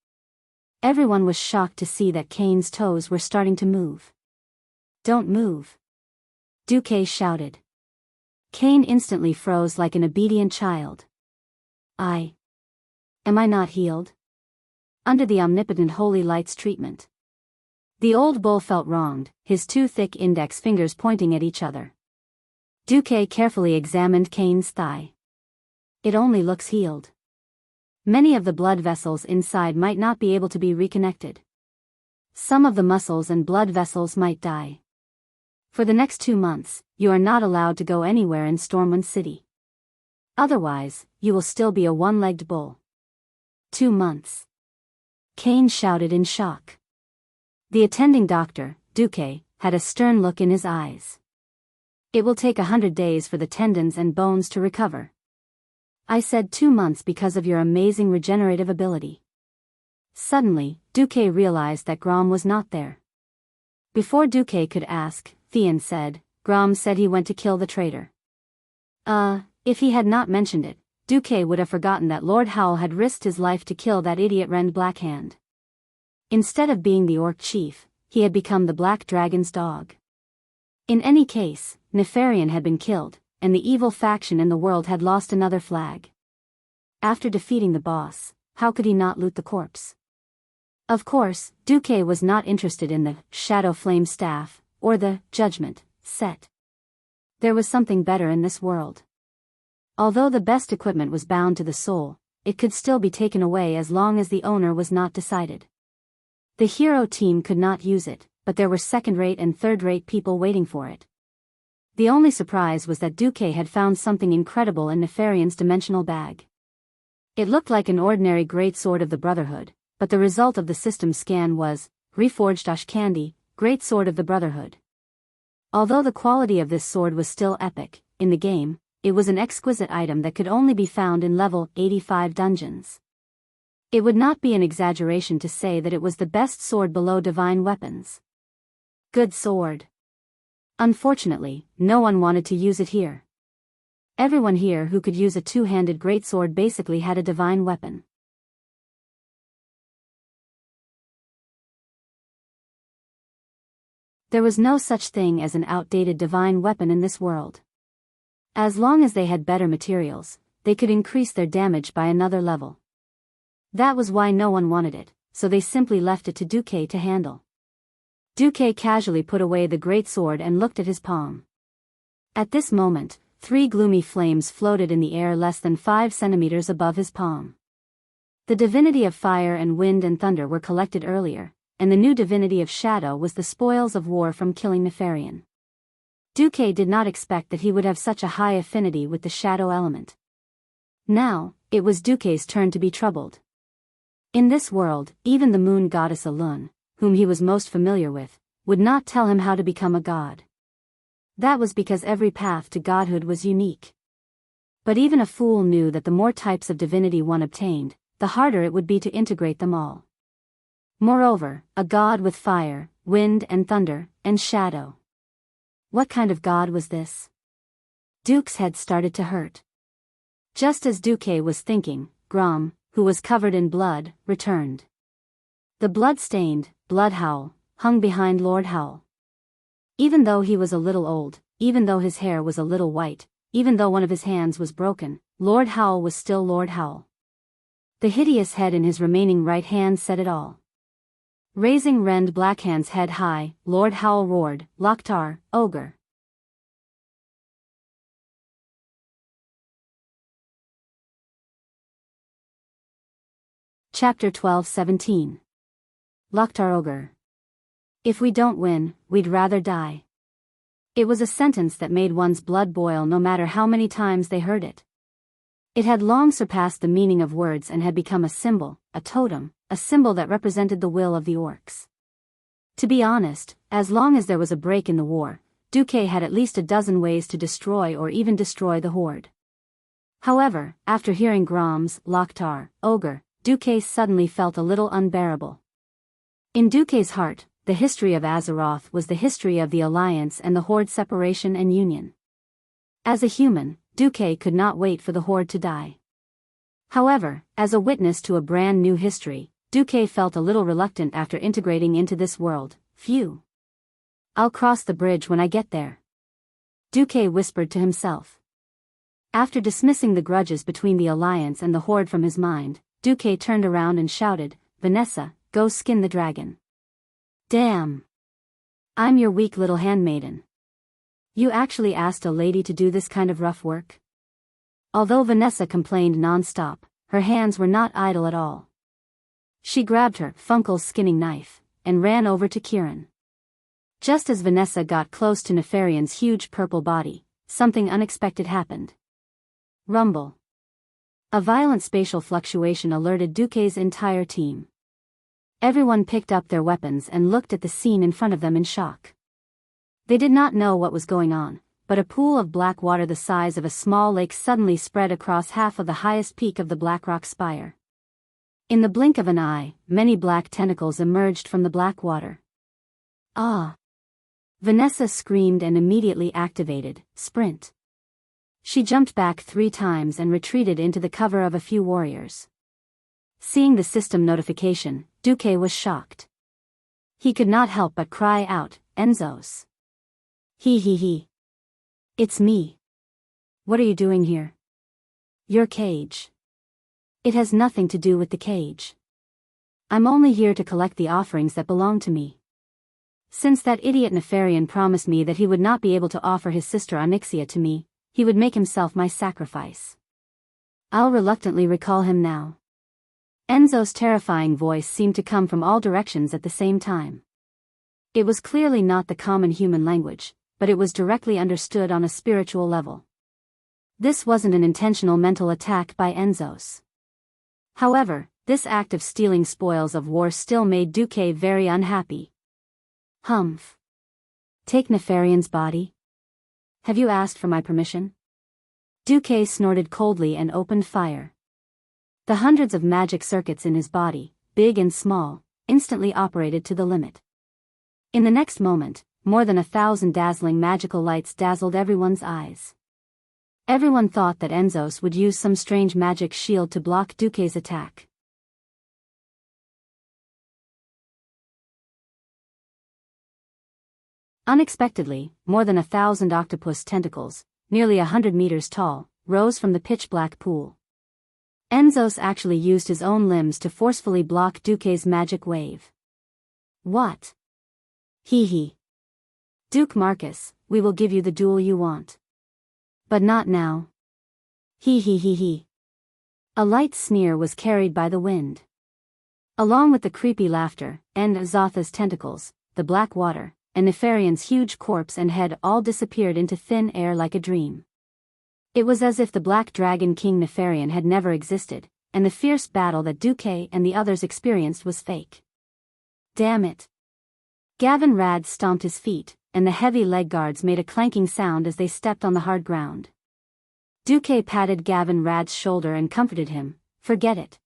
Everyone was shocked to see that Kane's toes were starting to move. "Don't move," Duque shouted. Kane instantly froze like an obedient child. Am I not healed? Under the omnipotent holy light's treatment. The old bull felt wronged, his two thick index fingers pointing at each other. Duque carefully examined Kane's thigh. It only looks healed. Many of the blood vessels inside might not be able to be reconnected. Some of the muscles and blood vessels might die. For the next 2 months, you are not allowed to go anywhere in Stormwind City. Otherwise, you will still be a one-legged bull. 2 months. Kane shouted in shock. The attending doctor, Duque, had a stern look in his eyes. It will take 100 days for the tendons and bones to recover. I said 2 months because of your amazing regenerative ability. Suddenly, Duque realized that Grom was not there. Before Duque could ask, Theon said, "Grom said he went to kill the traitor." If he had not mentioned it, Duque would have forgotten that Lord Howl had risked his life to kill that idiot Rend Blackhand. Instead of being the orc chief, he had become the Black Dragon's dog. In any case, Nefarian had been killed, and the evil faction in the world had lost another flag. After defeating the boss, how could he not loot the corpse? Of course, Duque was not interested in the Shadow Flame Staff, or the Judgment set. There was something better in this world. Although the best equipment was bound to the soul, it could still be taken away as long as the owner was not decided. The hero team could not use it, but there were second-rate and third-rate people waiting for it. The only surprise was that Duque had found something incredible in Nefarian's dimensional bag. It looked like an ordinary great sword of the Brotherhood, but the result of the system scan was, reforged Ashkandi, Great Sword of the Brotherhood. Although the quality of this sword was still epic, in the game, it was an exquisite item that could only be found in level 85 dungeons. It would not be an exaggeration to say that it was the best sword below divine weapons. Good sword. Unfortunately, no one wanted to use it here. Everyone here who could use a two-handed greatsword basically had a divine weapon. There was no such thing as an outdated divine weapon in this world. As long as they had better materials, they could increase their damage by another level. That was why no one wanted it, so they simply left it to Duque to handle. Duque casually put away the great sword and looked at his palm. At this moment, 3 gloomy flames floated in the air less than 5 centimeters above his palm. The divinity of fire and wind and thunder were collected earlier, and the new divinity of shadow was the spoils of war from killing Nefarian. Duque did not expect that he would have such a high affinity with the shadow element. Now, it was Duque's turn to be troubled. In this world, even the moon goddess Alun, whom he was most familiar with, would not tell him how to become a god. That was because every path to godhood was unique. But even a fool knew that the more types of divinity one obtained, the harder it would be to integrate them all. Moreover, a god with fire, wind and thunder, and shadow. What kind of god was this? Duke's head started to hurt. Just as Duque was thinking, Grom, who was covered in blood, returned. The blood-stained, Blood Howl, hung behind Lord Howl. Even though he was a little old, even though his hair was a little white, even though one of his hands was broken, Lord Howl was still Lord Howl. The hideous head in his remaining right hand said it all. Raising Rend Blackhand's head high, Lord Howl roared, Loktar, ogre. Chapter 12-17. Loktar ogre. If we don't win, we'd rather die. It was a sentence that made one's blood boil no matter how many times they heard it. It had long surpassed the meaning of words and had become a symbol, a totem, a symbol that represented the will of the orcs. To be honest, as long as there was a break in the war, Duque had at least a dozen ways to destroy or even destroy the horde. However, after hearing Grom's Loktar, ogre, Duque suddenly felt a little unbearable. In Duque's heart, the history of Azeroth was the history of the Alliance and the Horde separation and union. As a human, Duque could not wait for the Horde to die. However, as a witness to a brand new history, Duque felt a little reluctant after integrating into this world. Phew. I'll cross the bridge when I get there, Duque whispered to himself. After dismissing the grudges between the Alliance and the Horde from his mind, Duque turned around and shouted, Vanessa, go skin the dragon. Damn. I'm your weak little handmaiden. You actually asked a lady to do this kind of rough work? Although Vanessa complained non-stop, her hands were not idle at all. She grabbed her Funkel's skinning knife, and ran over to Kieran. Just as Vanessa got close to Nefarian's huge purple body, something unexpected happened. Rumble. A violent spatial fluctuation alerted Duque's entire team. Everyone picked up their weapons and looked at the scene in front of them in shock. They did not know what was going on, but a pool of black water the size of a small lake suddenly spread across half of the highest peak of the Blackrock Spire. In the blink of an eye, many black tentacles emerged from the black water. Ah! Vanessa screamed and immediately activated, Sprint. She jumped back 3 times and retreated into the cover of a few warriors. Seeing the system notification, Duque was shocked. He could not help but cry out, Enzos. He. It's me. What are you doing here? Your cage. It has nothing to do with the cage. I'm only here to collect the offerings that belong to me. Since that idiot Nefarian promised me that he would not be able to offer his sister Onyxia to me, he would make himself my sacrifice. I'll reluctantly recall him now. Enzo's terrifying voice seemed to come from all directions at the same time. It was clearly not the common human language, but it was directly understood on a spiritual level. This wasn't an intentional mental attack by Enzos. However, this act of stealing spoils of war still made Duque very unhappy. Humph. Take Nefarian's body? Have you asked for my permission? Duque snorted coldly and opened fire. The hundreds of magic circuits in his body, big and small, instantly operated to the limit. In the next moment, more than 1,000 dazzling magical lights dazzled everyone's eyes. Everyone thought that Enzos would use some strange magic shield to block Duque's attack. Unexpectedly, more than 1,000 octopus tentacles, nearly 100 meters tall, rose from the pitch-black pool. Enzos actually used his own limbs to forcefully block Duque's magic wave. What? Hee. Duke Marcus, we will give you the duel you want. But not now. Hee. A light sneer was carried by the wind. Along with the creepy laughter, and Zotha's tentacles, the black water, and Nefarian's huge corpse and head all disappeared into thin air like a dream. It was as if the Black Dragon King Nefarian had never existed, and the fierce battle that Duque and the others experienced was fake. Damn it. Gavin Rad stomped his feet, and the heavy leg guards made a clanking sound as they stepped on the hard ground. Duque patted Gavin Rad's shoulder and comforted him, forget it.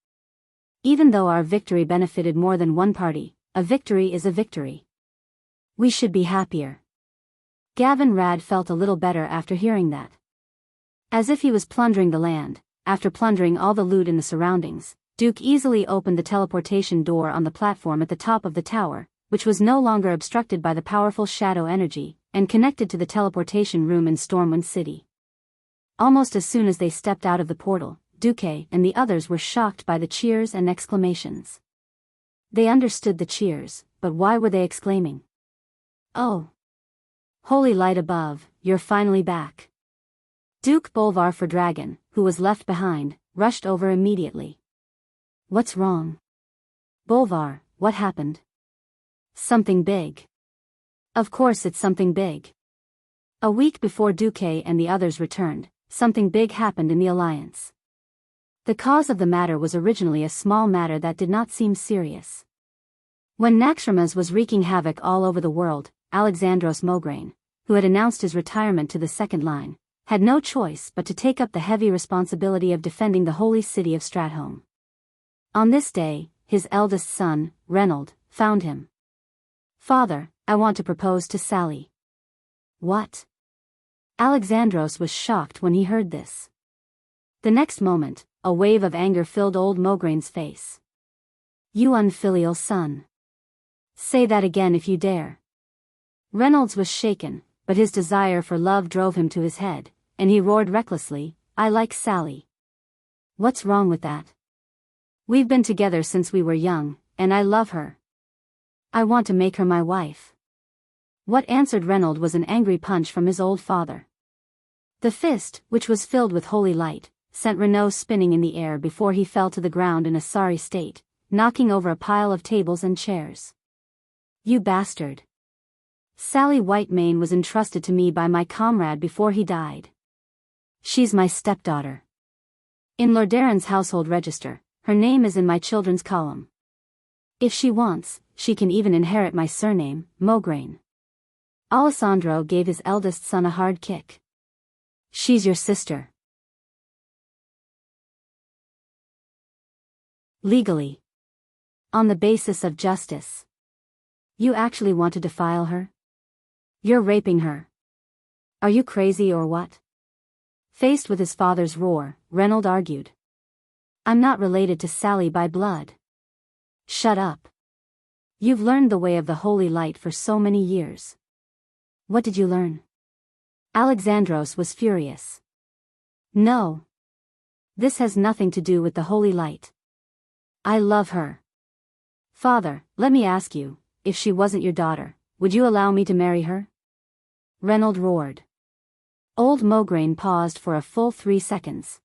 Even though our victory benefited more than one party, a victory is a victory. We should be happier. Gavin Rad felt a little better after hearing that. As if he was plundering the land, after plundering all the loot in the surroundings, Duke easily opened the teleportation door on the platform at the top of the tower, which was no longer obstructed by the powerful shadow energy, and connected to the teleportation room in Stormwind City. Almost as soon as they stepped out of the portal, Duque and the others were shocked by the cheers and exclamations. They understood the cheers, but why were they exclaiming? Oh! Holy light above, you're finally back. Duke Bolvar for Dragon, who was left behind, rushed over immediately. What's wrong? Bolvar, what happened? Something big. Of course it's something big. A week before Duque and the others returned, something big happened in the Alliance. The cause of the matter was originally a small matter that did not seem serious. When Naxxramas was wreaking havoc all over the world, Alexandros Mograine, who had announced his retirement to the second line, had no choice but to take up the heavy responsibility of defending the holy city of Stratholme. On this day, his eldest son, Reynold, found him. Father, I want to propose to Sally. What? Alexandros was shocked when he heard this. The next moment, a wave of anger filled old Mograine's face. You unfilial son. Say that again if you dare. Reynolds was shaken, but his desire for love drove him to his head, and he roared recklessly, I like Sally. What's wrong with that? We've been together since we were young, and I love her. I want to make her my wife. What answered Reynold was an angry punch from his old father. The fist, which was filled with holy light, sent Renaud spinning in the air before he fell to the ground in a sorry state, knocking over a pile of tables and chairs. You bastard. Sally Whitemane was entrusted to me by my comrade before he died. She's my stepdaughter. In Lordaeron's household register, her name is in my children's column. If she wants, she can even inherit my surname, Mograine. Alessandro gave his eldest son a hard kick. She's your sister. Legally. On the basis of justice. You actually want to defile her? You're raping her. Are you crazy or what? Faced with his father's roar, Reynold argued. I'm not related to Sally by blood. Shut up. You've learned the way of the holy light for so many years. What did you learn? Alexandros was furious. No. This has nothing to do with the holy light. I love her. Father, let me ask you, if she wasn't your daughter, would you allow me to marry her? Reynold roared. Old Mograine paused for a full 3 seconds.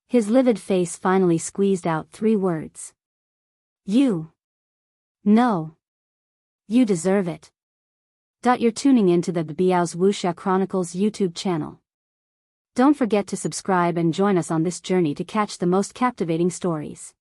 His livid face finally squeezed out 3 words. You. No. You deserve it. You're tuning into the Biyao's Wuxia Chronicles YouTube channel. Don't forget to subscribe and join us on this journey to catch the most captivating stories.